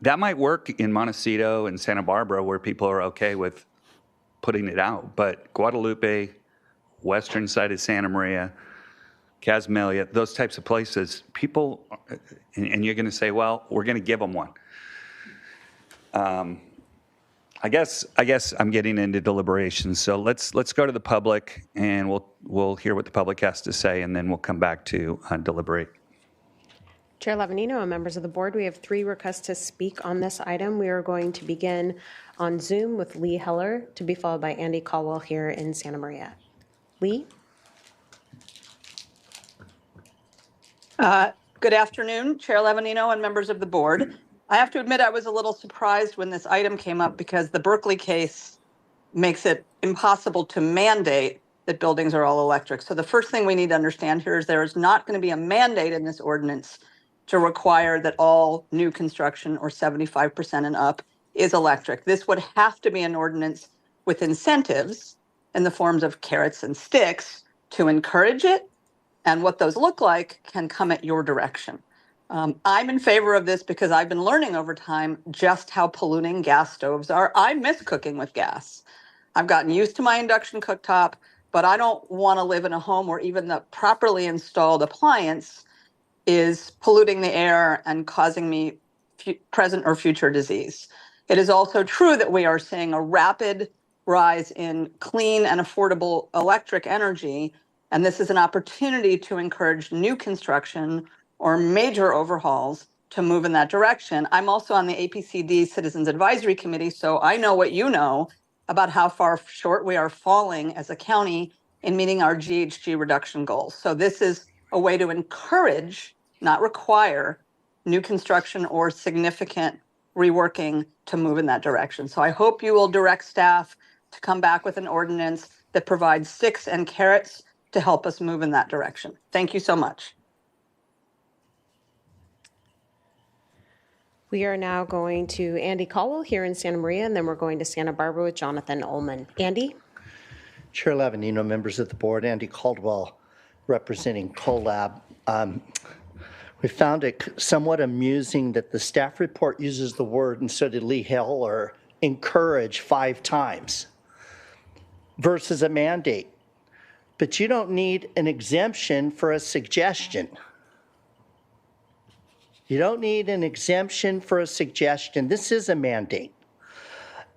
that might work in Montecito and Santa Barbara where people are okay with putting it out. But Guadalupe, western side of Santa Maria, Casmelia, those types of places, people, and you're going to say, well, we're going to give them one. I guess I'm getting into deliberations. So let's go to the public, and we'll hear what the public has to say, and then we'll come back to deliberate. Chair Lavanino and members of the board, we have 3 requests to speak on this item. We are going to begin on Zoom with Lee Heller, to be followed by Andy Caldwell here in Santa Maria. Lee? Good afternoon, Chair Lavanino and members of the board. I have to admit I was a little surprised when this item came up because the Berkeley case makes it impossible to mandate that buildings are all electric. So the first thing we need to understand here is there is not going to be a mandate in this ordinance to require that all new construction or 75% and up is electric. This would have to be an ordinance with incentives in the forms of carrots and sticks to encourage it, and what those look like can come at your direction. I'm in favor of this because I've been learning over time just how polluting gas stoves are. I miss cooking with gas. I've gotten used to my induction cooktop, but I don't want to live in a home where even the properly installed appliance is polluting the air and causing me present or future disease. It is also true that we are seeing a rapid rise in clean and affordable electric energy, and this is an opportunity to encourage new construction or major overhauls to move in that direction. I'm also on the APCD Citizens Advisory Committee, so I know what you know about how far short we are falling as a county in meeting our GHG reduction goals. So this is a way to encourage, not require, new construction or significant reworking to move in that direction. So I hope you will direct staff to come back with an ordinance that provides sticks and carrots to help us move in that direction. Thank you so much. We are now going to Andy Caldwell here in Santa Maria, and then we're going to Santa Barbara with Jonathan Ullman. Andy? Chair Lavanino, members of the board, Andy Caldwell representing CoLab. We found it somewhat amusing that the staff report uses the word, and so did Lee Heller, encourage 5 times versus a mandate. But you don't need an exemption for a suggestion. You don't need an exemption for a suggestion. This is a mandate.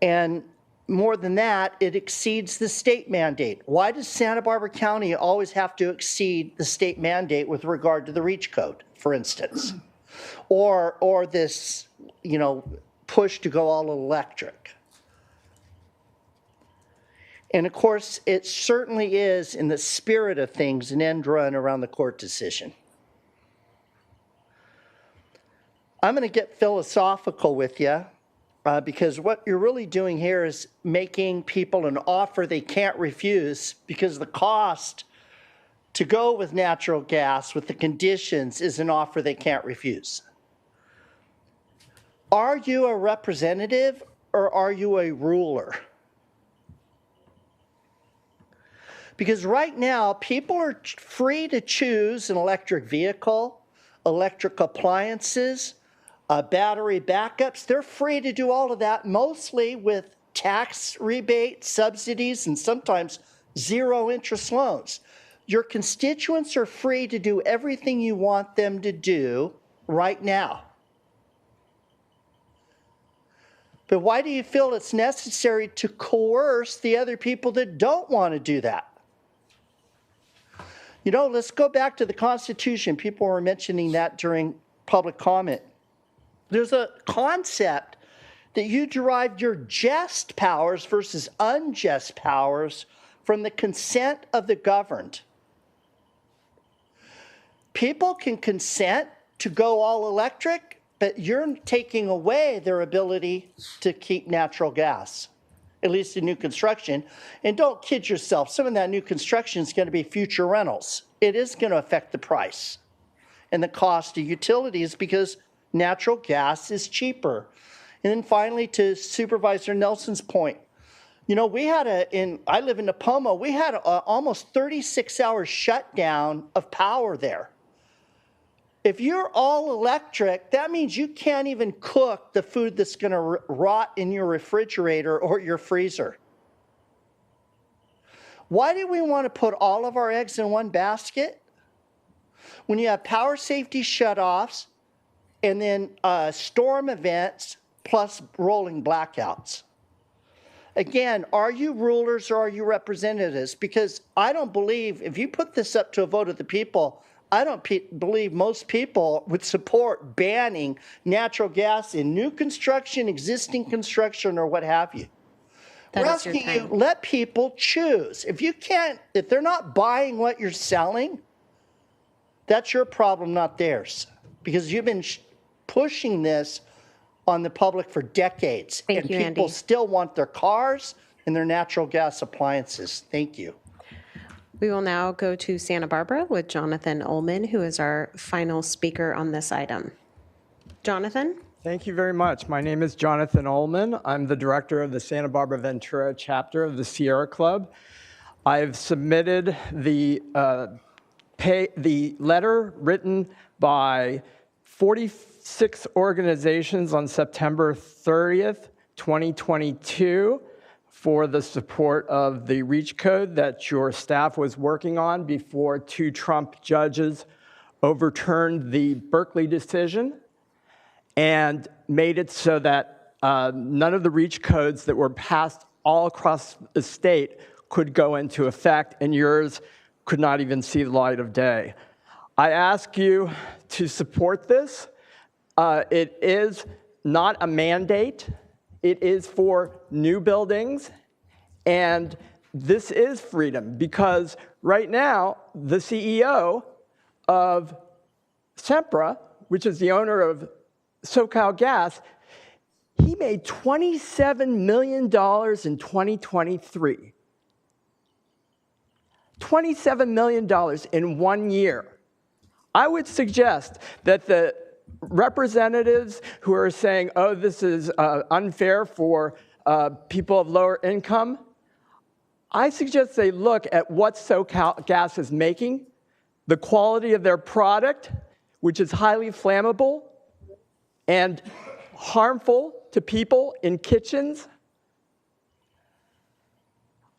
And more than that, it exceeds the state mandate. Why does Santa Barbara County always have to exceed the state mandate with regard to the REACH code, for instance? Or this, push to go all electric? And of course, it certainly is, in the spirit of things, an end run around the court decision. I'm going to get philosophical with you because what you're really doing here is making people an offer they can't refuse because the cost to go with natural gas with the conditions is an offer they can't refuse. Are you a representative or are you a ruler? Because right now, people are free to choose an electric vehicle, electric appliances, battery backups. They're free to do all of that, mostly with tax rebates, subsidies, and sometimes zero interest loans. Your constituents are free to do everything you want them to do right now. But why do you feel it's necessary to coerce the other people that don't want to do that? Let's go back to the Constitution. People were mentioning that during public comment. There's a concept that you derived your just powers versus unjust powers from the consent of the governed. People can consent to go all electric, but you're taking away their ability to keep natural gas, at least in new construction. And don't kid yourself, some of that new construction is going to be future rentals. It is going to affect the price and the cost of utilities because natural gas is cheaper. And then finally, to Supervisor Nelson's point, we had I live in Napomo, we had almost 36-hour shutdown of power there. If you're all electric, that means you can't even cook the food that's going to rot in your refrigerator or your freezer. Why do we want to put all of our eggs in one basket? When you have power safety shutoffs and then storm events plus rolling blackouts. Again, are you rulers or are you representatives? Because I don't believe, if you put this up to a vote of the people, I don't believe most people would support banning natural gas in new construction, existing construction, or what have you. We're asking you, let people choose. If they're not buying what you're selling, that's your problem, not theirs. Because you've been pushing this on the public for decades. Thank you, people Andy. Still want their cars and their natural gas appliances. Thank you. We will now go to Santa Barbara with Jonathan Ullman, who is our final speaker on this item. Jonathan? Thank you very much. My name is Jonathan Ullman. I'm the director of the Santa Barbara Ventura chapter of the Sierra Club. I've submitted the letter written by 46 organizations on September 30th, 2022 for the support of the REACH code that your staff was working on before 2 Trump judges overturned the Berkeley decision and made it so that none of the REACH codes that were passed all across the state could go into effect, and yours could not even see the light of day. I ask you to support this. It is not a mandate. It is for new buildings, and this is freedom because right now, the CEO of Sempra, which is the owner of SoCal Gas, he made $27 million in 2023. $27 million in 1 year. I would suggest that the representatives who are saying, oh, this is unfair for people of lower income, I suggest they look at what SoCal Gas is making, the quality of their product, which is highly flammable and harmful to people in kitchens.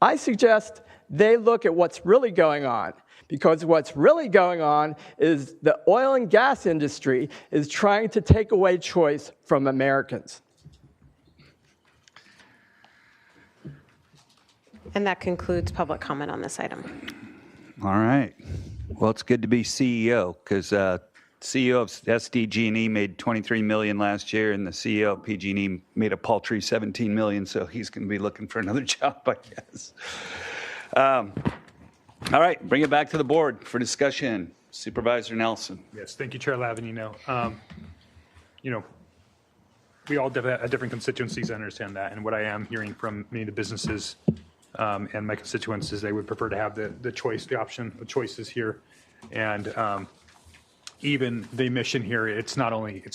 I suggest they look at what's really going on, because what's really going on is the oil and gas industry is trying to take away choice from Americans. And that concludes public comment on this item. All right. Well, it's good to be CEO because CEO of SDG&E made $23 million last year, and the CEO of PG&E made a paltry $17 million. So he's going to be looking for another job, I guess. All right, bring it back to the board for discussion. Supervisor Nelson. Yes, thank you, Chair Lavanino. We all have different constituencies, I understand that. And what I am hearing from many of the businesses and my constituents is they would prefer to have the choices here. And even the mission here, it's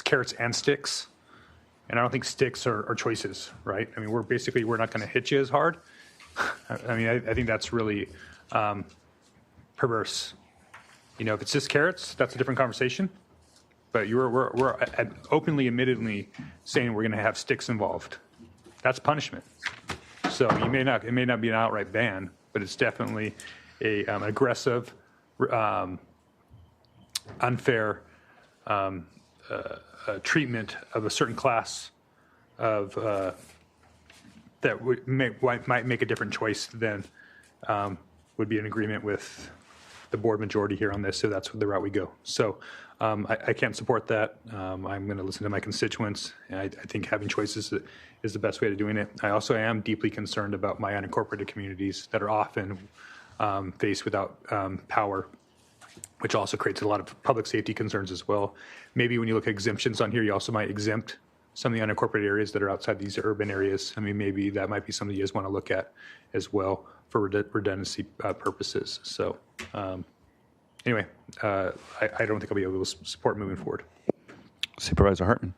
carrots and sticks. And I don't think sticks are choices, right? I mean, we're not going to hit you as hard. I mean, I think that's really perverse. If it's just carrots, that's a different conversation. But we're openly, admittedly saying we're going to have sticks involved. That's punishment. So it may not be an outright ban, but it's definitely an aggressive, unfair treatment of a certain class of that might make a different choice than would be in agreement with the board majority here on this, so that's the route we go. So I can't support that. I'm going to listen to my constituents, and I think having choices is the best way to doing it. I also am deeply concerned about my unincorporated communities that are often faced without power, which also creates a lot of public safety concerns as well. Maybe when you look at exemptions on here, you also might exempt some of the unincorporated areas that are outside these urban areas. I mean, maybe that might be something you guys want to look at as well for redundancy purposes. So anyway, I don't think I'll be able to support moving forward. Supervisor Hartman.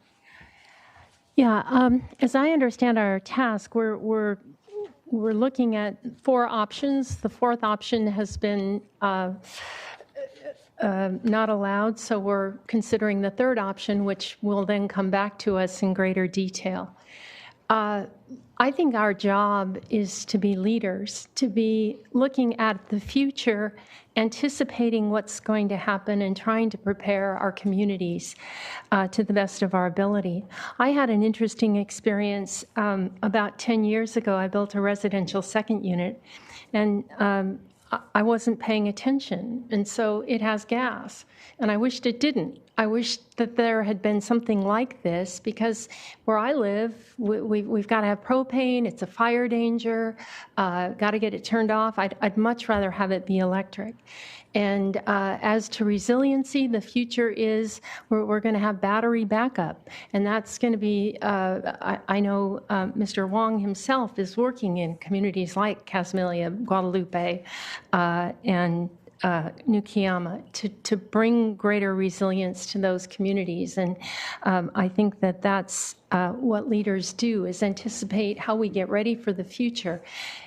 Yeah, as I understand our task, we're looking at 4 options. The 4th option has been not allowed, so we're considering the 3rd option, which will then come back to us in greater detail. I think our job is to be leaders, to be looking at the future, anticipating what's going to happen, and trying to prepare our communities to the best of our ability. I had an interesting experience about 10 years ago. I built a residential second unit, and I wasn't paying attention, and so it has gas, and I wished it didn't. I wish that there had been something like this, because where I live, we've got to have propane. It's a fire danger. Got to get it turned off. I'd much rather have it be electric. And as to resiliency, the future is we're going to have battery backup. And that's going to be, I know Mr. Wong himself is working in communities like Casamalia, Guadalupe, and New Kiama to bring greater resilience to those communities. And I think that that's what leaders do, is anticipate how we get ready for the future.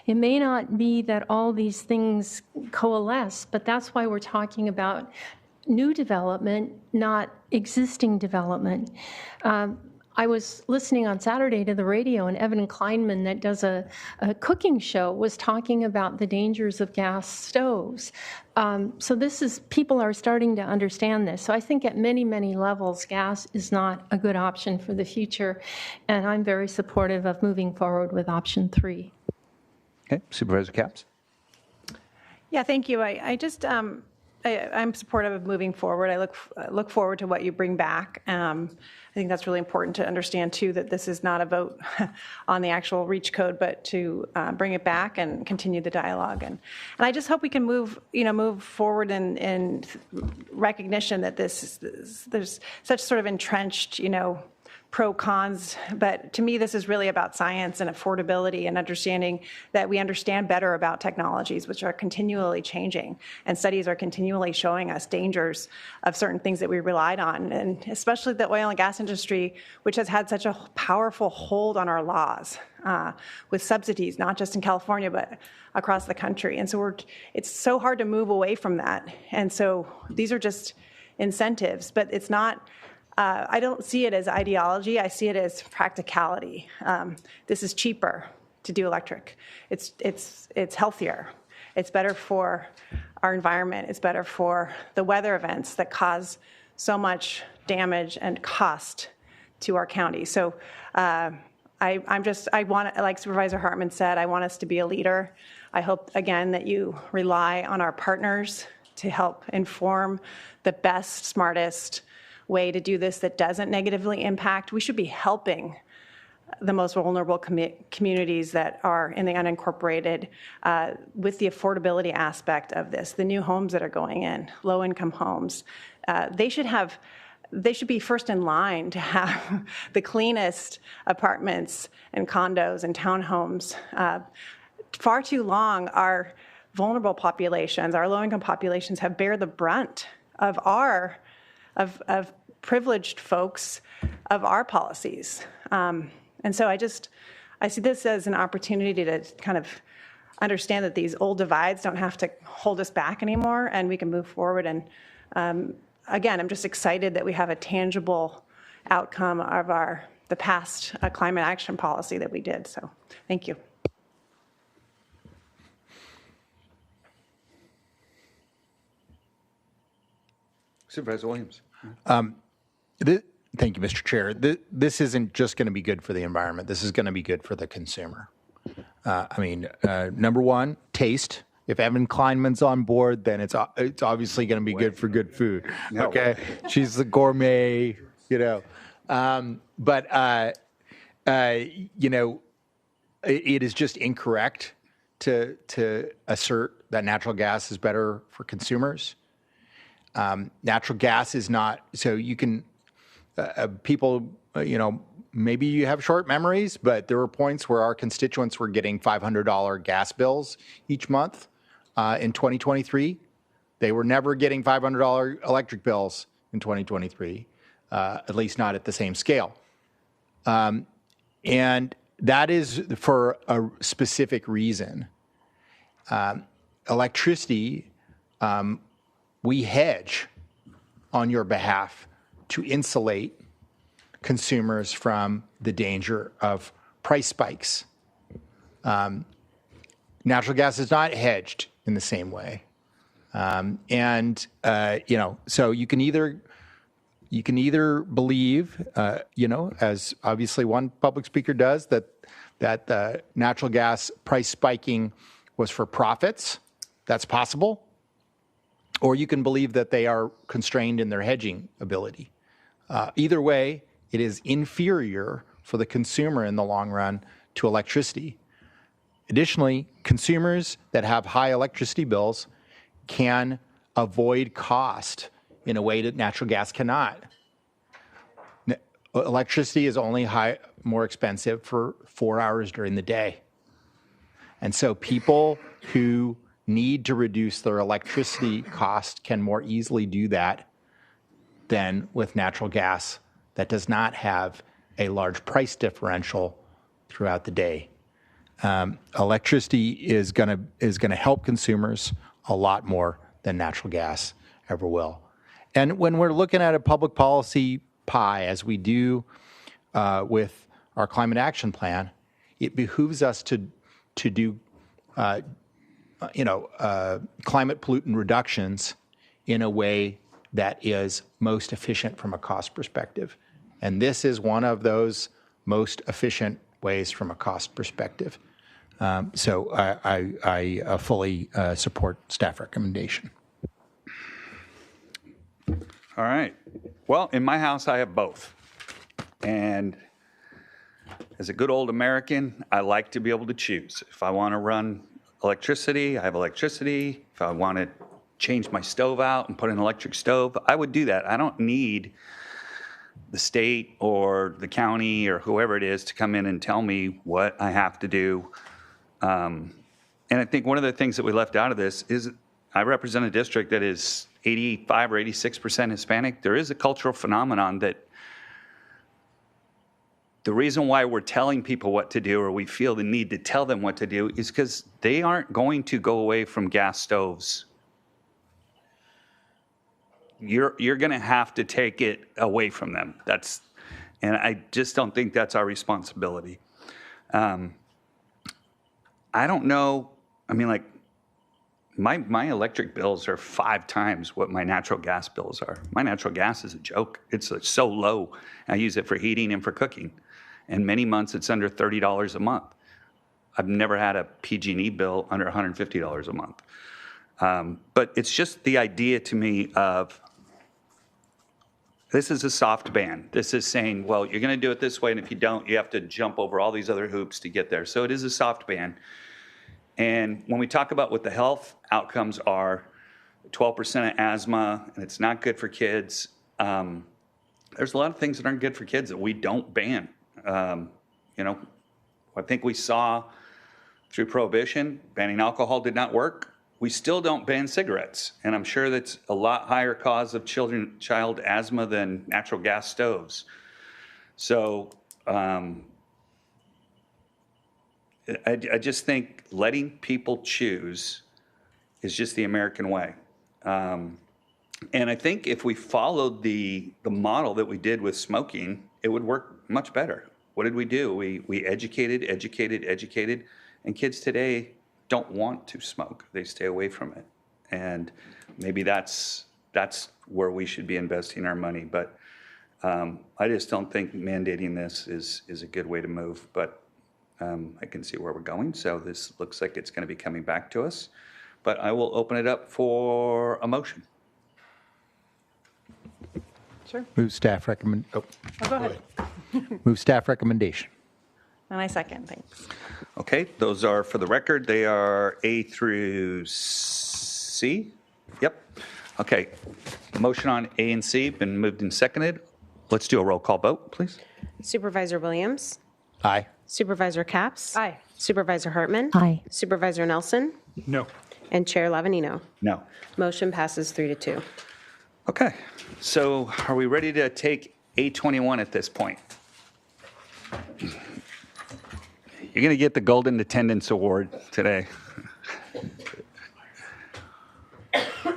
It may not be that all these things coalesce, but that's why we're talking about new development, not existing development. I was listening on Saturday to the radio, and Evan Kleinman, that does a cooking show, was talking about the dangers of gas stoves. So people are starting to understand this. So I think at many, many levels, gas is not a good option for the future, and I'm very supportive of moving forward with option 3. Okay, Supervisor Capps. Yeah, thank you. I'm supportive of moving forward. I look forward to what you bring back. I think that's really important to understand too, that this is not a vote on the actual REACH code, but to bring it back and continue the dialogue. And I just hope we can move forward in recognition that there's such sort of entrenched, pro cons, but to me this is really about science and affordability and understanding that we understand better about technologies which are continually changing, and studies are continually showing us dangers of certain things that we relied on, and especially the oil and gas industry, which has had such a powerful hold on our laws with subsidies, not just in California but across the country. And so it's so hard to move away from that, and so these are just incentives, but it's not. I don't see it as ideology. I see it as practicality. This is cheaper to do electric. It's healthier. It's better for our environment. It's better for the weather events that cause so much damage and cost to our county. So I want, like Supervisor Hartman said, I want us to be a leader. I hope, again, that you rely on our partners to help inform the best, smartest way to do this that doesn't negatively impact. We should be helping the most vulnerable communities that are in the unincorporated with the affordability aspect of this. The new homes that are going in, low-income homes, they should be first in line to have the cleanest apartments and condos and townhomes. Far too long, our vulnerable populations, our low-income populations, have bear the brunt of of privileged folks of our policies. And so I see this as an opportunity to kind of understand that these old divides don't have to hold us back anymore, and we can move forward. And again, I'm just excited that we have a tangible outcome of the past climate action policy that we did. So thank you. Supervisor Williams. Thank you, Mr. Chair. This isn't just going to be good for the environment. This is going to be good for the consumer. Number one, taste. If Evan Kleinman's on board, then it's obviously going to be good for good food. Okay, she's the gourmet, But it is just incorrect to assert that natural gas is better for consumers. Natural gas is not, so you can, people, maybe you have short memories, but there were points where our constituents were getting $500 gas bills each month in 2023. They were never getting $500 electric bills in 2023, at least not at the same scale. And that is for a specific reason. Electricity, we hedge on your behalf to insulate consumers from the danger of price spikes. Natural gas is not hedged in the same way. So you can either believe, as obviously one public speaker does, that the natural gas price spiking was for profits. That's possible. Or you can believe that they are constrained in their hedging ability. Either way, it is inferior for the consumer in the long run to electricity. Additionally, consumers that have high electricity bills can avoid cost in a way that natural gas cannot. Electricity is only more expensive for 4 hours during the day. And so people who need to reduce their electricity cost can more easily do that than with natural gas that does not have a large price differential throughout the day. Electricity is going to help consumers a lot more than natural gas ever will. And when we're looking at a public policy pie, as we do with our climate action plan, it behooves us to do climate pollutant reductions in a way that is most efficient from a cost perspective. And this is one of those most efficient ways from a cost perspective. So I fully support staff recommendation. All right. Well, in my house, I have both. And as a good old American, I like to be able to choose. If I want to run electricity, I have electricity. If I want to change my stove out and put an electric stove, I would do that. I don't need the state or the county or whoever it is to come in and tell me what I have to do. And I think one of the things that we left out of this is I represent a district that is 85 or 86% Hispanic. There is a cultural phenomenon that the reason why we're telling people what to do, or we feel the need to tell them what to do, is because they aren't going to go away from gas stoves. You're going to have to take it away from them. And I just don't think that's our responsibility. I don't know. I mean, like, my electric bills are 5 times what my natural gas bills are. My natural gas is a joke. It's so low. I use it for heating and for cooking. And many months it's under $30 a month. I've never had a PG&E bill under $150 a month. But it's just the idea to me of, this is a soft ban. This is saying, well, you're going to do it this way, and if you don't, you have to jump over all these other hoops to get there. So it is a soft ban. And when we talk about what the health outcomes are, 12% of asthma, and it's not good for kids, there's a lot of things that aren't good for kids that we don't ban. I think we saw through Prohibition, banning alcohol did not work. We still don't ban cigarettes. And I'm sure that's a lot higher cause of child asthma than natural gas stoves. So I just think letting people choose is just the American way. And I think if we followed the model that we did with smoking, it would work much better. What did we do? We educated, and kids today don't want to smoke. They stay away from it. And maybe that's where we should be investing our money. But I just don't think mandating this is a good way to move. But I can see where we're going. So this looks like it's going to be coming back to us. But I will open it up for a motion. Sure. Move staff recommend. Oh, go ahead. Move staff recommendation. And I second. Thanks. Okay, those are, for the record, they are A through C. Yep. Okay. Motion on A and C been moved and seconded. Let's do a roll call vote, please. Supervisor Williams? Aye. Supervisor Capps? Aye. Supervisor Hartman? Aye. Supervisor Nelson? No. And Chair Lavanino? No. Motion passes 3-2. Okay. So are we ready to take A21 at this point? You're going to get the Golden Attendance Award today.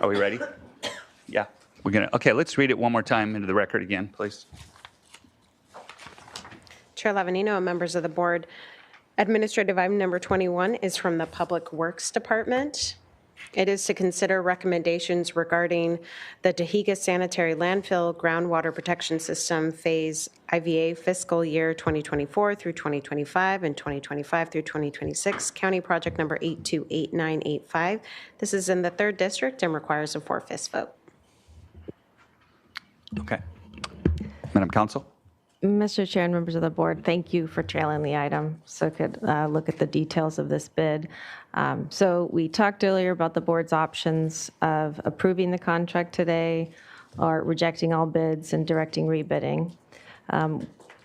Are we ready? Yeah. We're going to. Okay, let's read it one more time into the record again, please. Chair Lavanino and members of the board, administrative item number 21 is from the Public Works Department. It is to consider recommendations regarding the Tahiga Sanitary Landfill Groundwater Protection System Phase IVA fiscal year 2024 through 2025 and 2025 through 2026, County Project number 828985. This is in the 3rd District and requires a 4/5 vote. Okay. Madam Counsel? Mr. Chair and members of the board, thank you for trailing the item so I could look at the details of this bid. So we talked earlier about the board's options of approving the contract today or rejecting all bids and directing rebidding.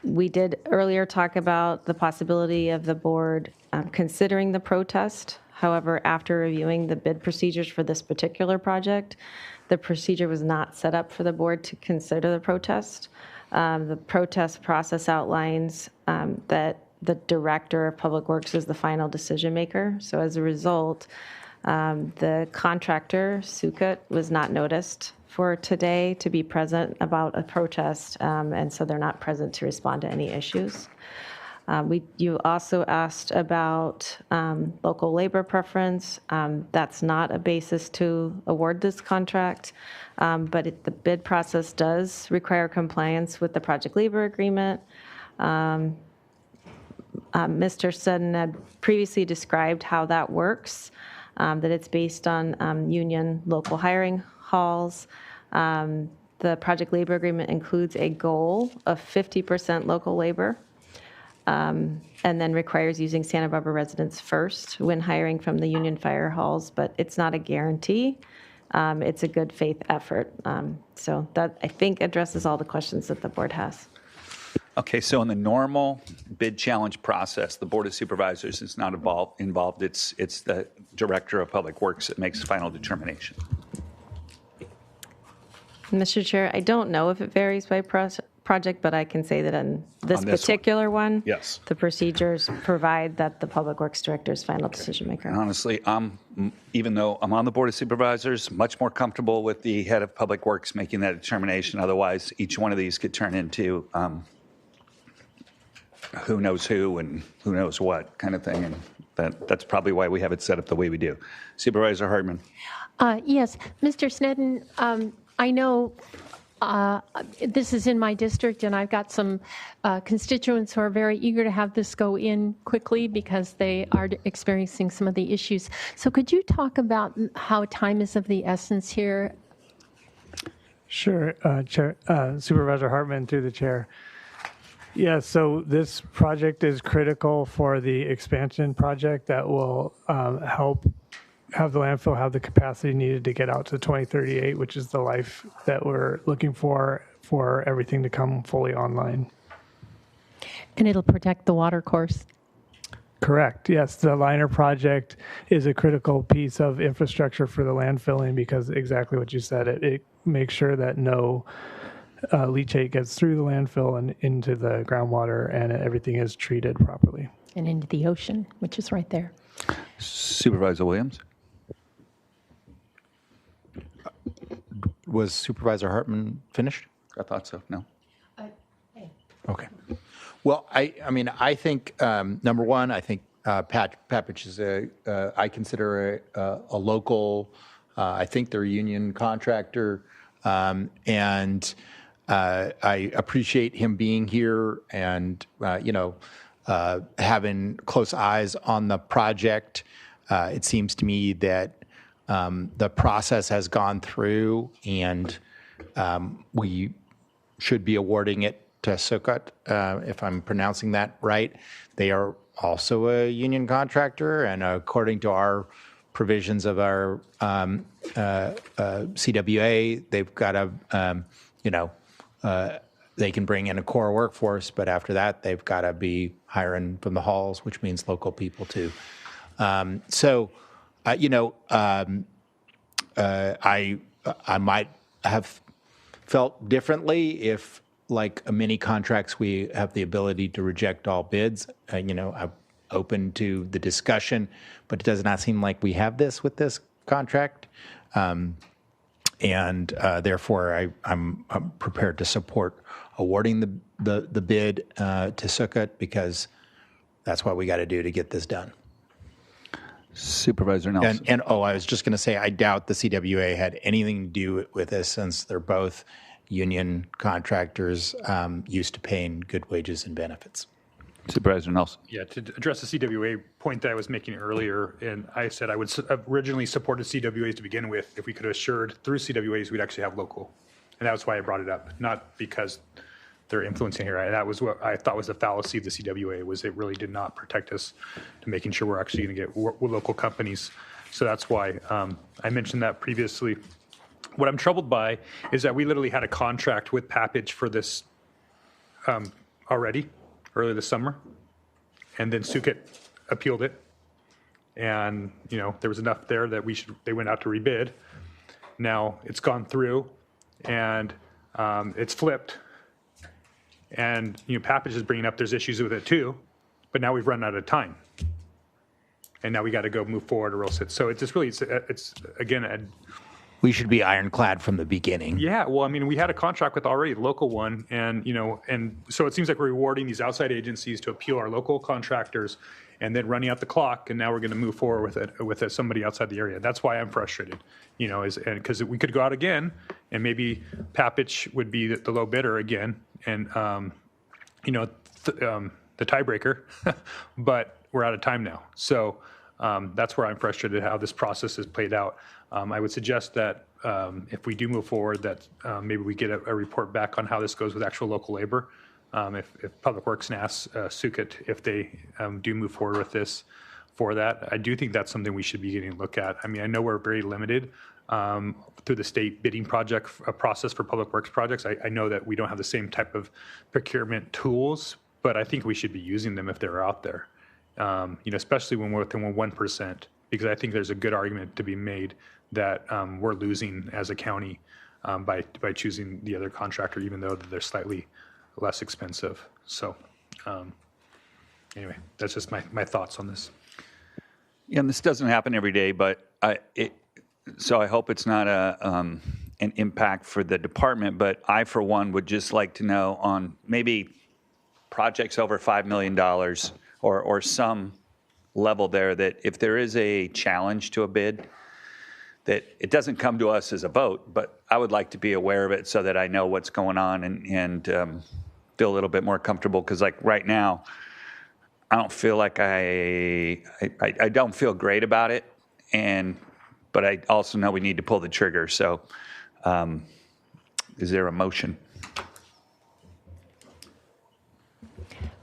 We did earlier talk about the possibility of the board considering the protest However, after reviewing the bid procedures for this particular project, the procedure was not set up for the board to consider the protest. The protest process outlines that the director of Public Works is the final decision maker. So as a result, the contractor, Sukut, was not noticed for today to be present about a protest, and so they're not present to respond to any issues. You also asked about local labor preference. That's not a basis to award this contract, but the bid process does require compliance with the project labor agreement. Mr. Sutton had previously described how that works, that it's based on union local hiring halls. The project labor agreement includes a goal of 50% local labor, and then requires using Santa Barbara residents first when hiring from the union fire halls, but it's not a guarantee. It's a good faith effort. So that, I think, addresses all the questions that the board has. Okay, so in the normal bid challenge process, the Board of Supervisors is not involved. It's the Director of Public Works that makes the final determination. Mr. Chair, I don't know if it varies by project, but I can say that in this particular one, yes, the procedures provide that the Public Works Director is final decision maker. And honestly, even though I'm on the Board of Supervisors, much more comfortable with the head of Public Works making that determination. Otherwise, each one of these could turn into who knows who and who knows what kind of thing. And that's probably why we have it set up the way we do. Supervisor Hartman. Yes, Mr. Snedden, I know this is in my district, and I've got some constituents who are very eager to have this go in quickly because they are experiencing some of the issues. So could you talk about how time is of the essence here? Sure, Chair, Supervisor Hartman, through the chair. Yeah, so this project is critical for the expansion project that will help have the landfill have the capacity needed to get out to 2038, which is the life that we're looking for everything to come fully online. And it'll protect the water course. Correct. Yes, the liner project is a critical piece of infrastructure for the landfilling because exactly what you said, it makes sure that no leachate gets through the landfill and into the groundwater and everything is treated properly. And into the ocean, which is right there. Supervisor Williams. Was Supervisor Hartman finished? I thought so. No. Okay. Well, I think number one, I think Papich is I consider a local. I think they're a union contractor, and I appreciate him being here and having close eyes on the project. It seems to me that the process has gone through, and we should be awarding it to Sukut, if I'm pronouncing that right. They are also a union contractor, and according to our provisions of our CWA, they've got they can bring in a core workforce, but after that, they've got to be hiring from the halls, which means local people too. I might have felt differently if, like many contracts, we have the ability to reject all bids. I'm open to the discussion, but it does not seem like we have this with this contract. Therefore, I'm prepared to support awarding the bid to Sukut because that's what we got to do to get this done. Supervisor Nelson. And I was just going to say, I doubt the CWA had anything to do with this since they're both union contractors used to paying good wages and benefits. Supervisor Nelson. Yeah, to address the CWA point that I was making earlier, and I said I would originally supported CWAs to begin with if we could have assured through CWAs we'd actually have local. And that was why I brought it up, not because they're influencing here. That was what I thought was the fallacy of the CWA, was it really did not protect us to making sure we're actually going to get local companies. So that's why I mentioned that previously. What I'm troubled by is that we literally had a contract with Papich for this already earlier this summer, and then Sukut appealed it, and there was enough there that they went out to rebid. Now it's gone through, and it's flipped, and Papage is bringing up there's issues with it too, but now we've run out of time, and now we got to go move forward or else so it's just really it's again. We should be ironclad from the beginning. Yeah, well, I mean, we had a contract with already the local one, and and so it seems like we're rewarding these outside agencies to appeal our local contractors, and then running out the clock, and now we're going to move forward with somebody outside the area. That's why I'm frustrated, because we could go out again, and maybe Papich would be the low bidder again, and the tiebreaker, but we're out of time now. So that's where I'm frustrated how this process has played out. I would suggest that if we do move forward, that maybe we get a report back on how this goes with actual local labor. If Public Works can ask Sukit if they do move forward with this for that. I do think that's something we should be getting a look at. I mean, I know we're very limited through the state bidding process for Public Works projects. I know that we don't have the same type of procurement tools, but I think we should be using them if they're out there, especially when we're within 1%, because I think there's a good argument to be made that we're losing as a county by choosing the other contractor, even though they're slightly less expensive. So anyway, that's just my thoughts on this. Yeah, and this doesn't happen every day, but so I hope it's not an impact for the department, but I, for one, would just like to know on maybe projects over $5 million or some level there, that if there is a challenge to a bid, that it doesn't come to us as a vote, but I would like to be aware of it so that I know what's going on and feel a little bit more comfortable. Because like right now, I don't feel like I don't feel great about it, but I also know we need to pull the trigger. So, is there a motion?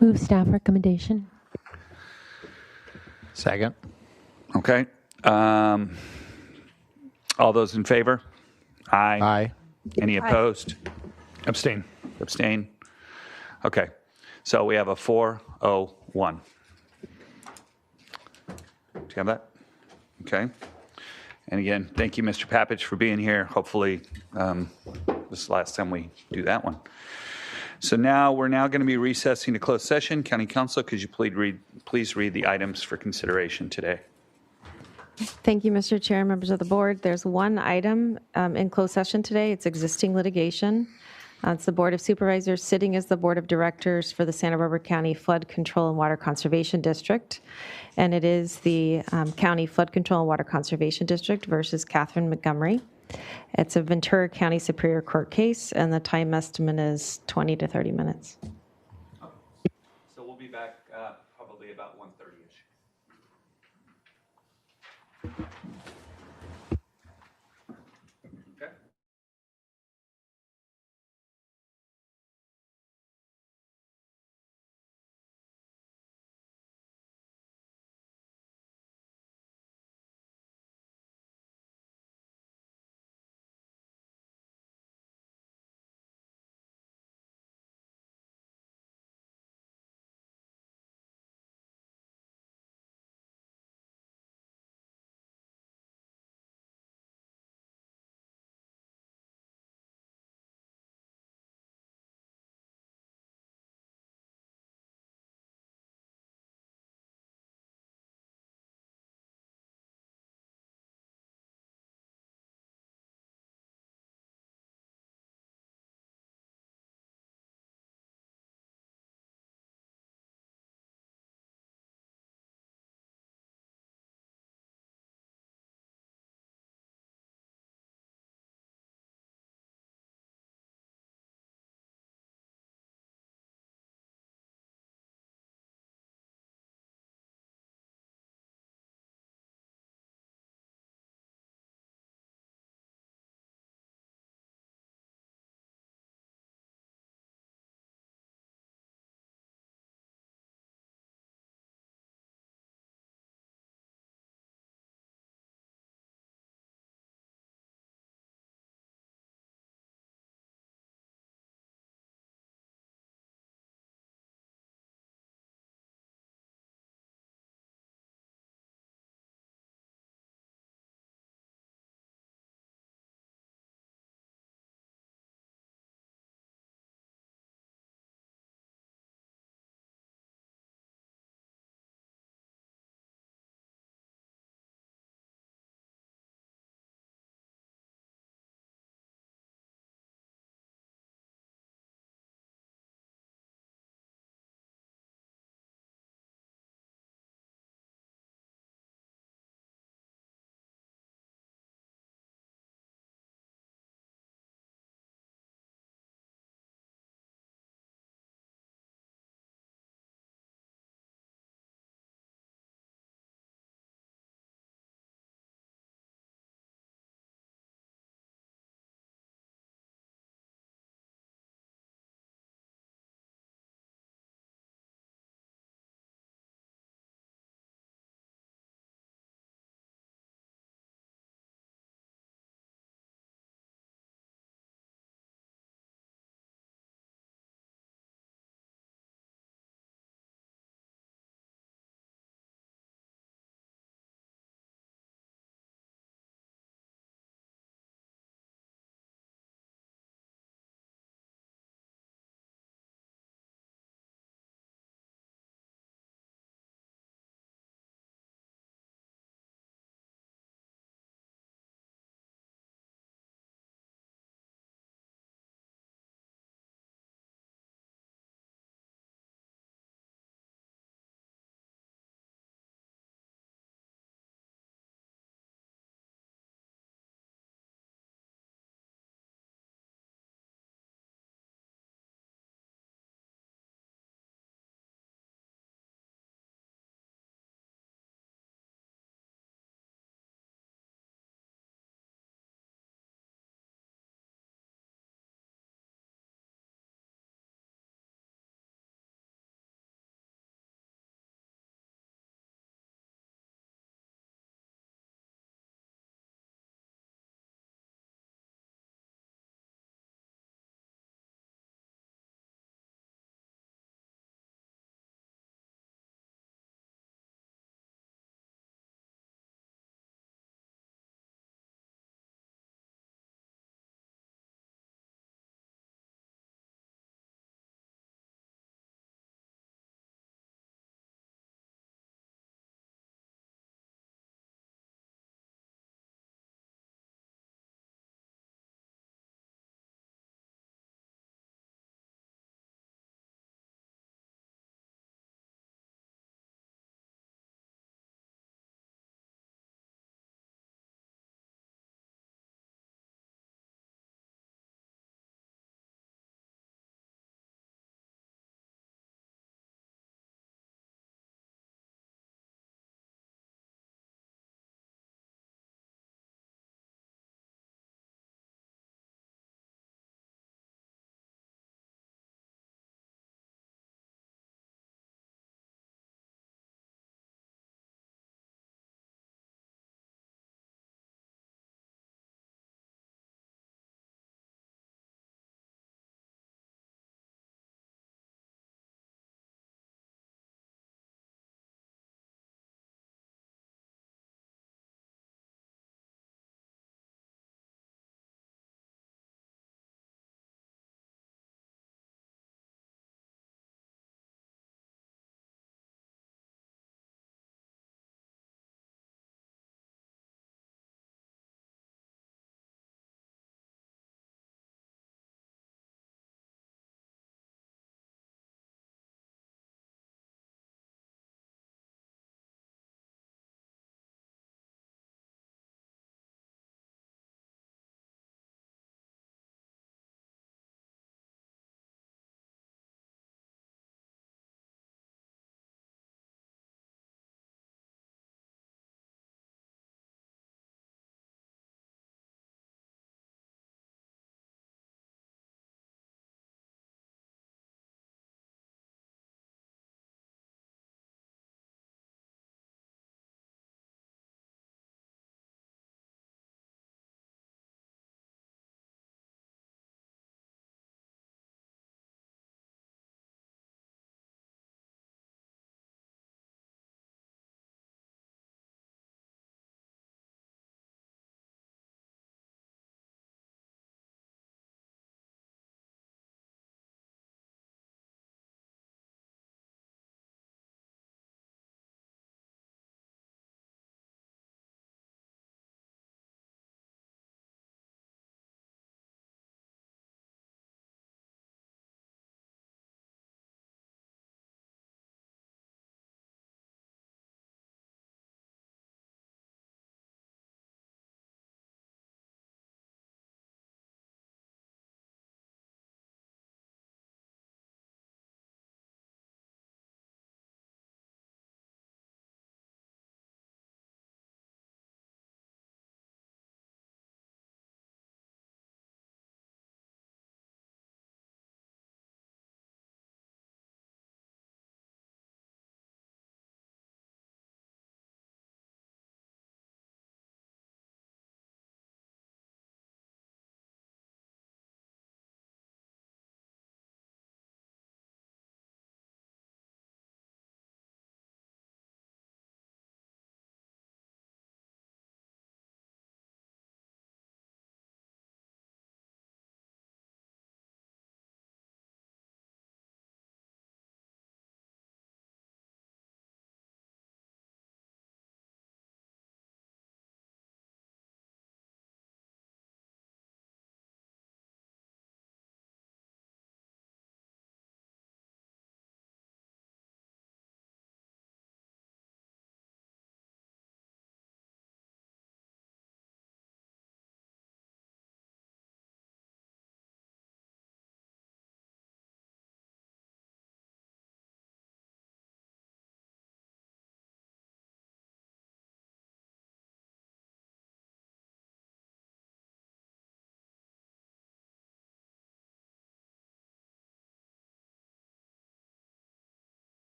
Move staff recommendation. Second. Okay. All those in favor? Aye. Aye. Any opposed? Abstain. Abstain. Okay. So we have a 401. Do you have that? Okay. And again, thank you, Mr. Papich, for being here. Hopefully, this is the last time we do that one. So now we're going to be recessing to closed session. County Council, could you please read the items for consideration today? Thank you, Mr. Chair, members of the board. There's one item in closed session today. It's existing litigation. It's the Board of Supervisors sitting as the Board of Directors for the Santa Barbara County Flood Control and Water Conservation District. And it is the County Flood Control and Water Conservation District versus Catherine Montgomery. It's a Ventura County Superior Court case, and the time estimate is 20 to 30 minutes. So we'll be back probably about 1:30-ish.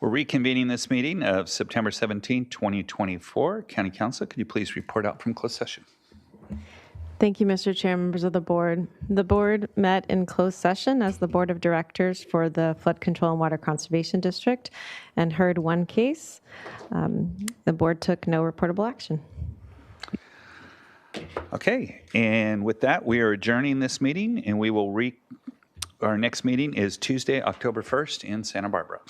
We're reconvening this meeting of September 17, 2024. County Council, could you please report out from closed session? Thank you, Mr. Chair, members of the board. The board met in closed session as the Board of Directors for the Flood Control and Water Conservation District and heard one case. The board took no reportable action. Okay, and with that, we are adjourning this meeting, and we will our next meeting is Tuesday, October 1st in Santa Barbara.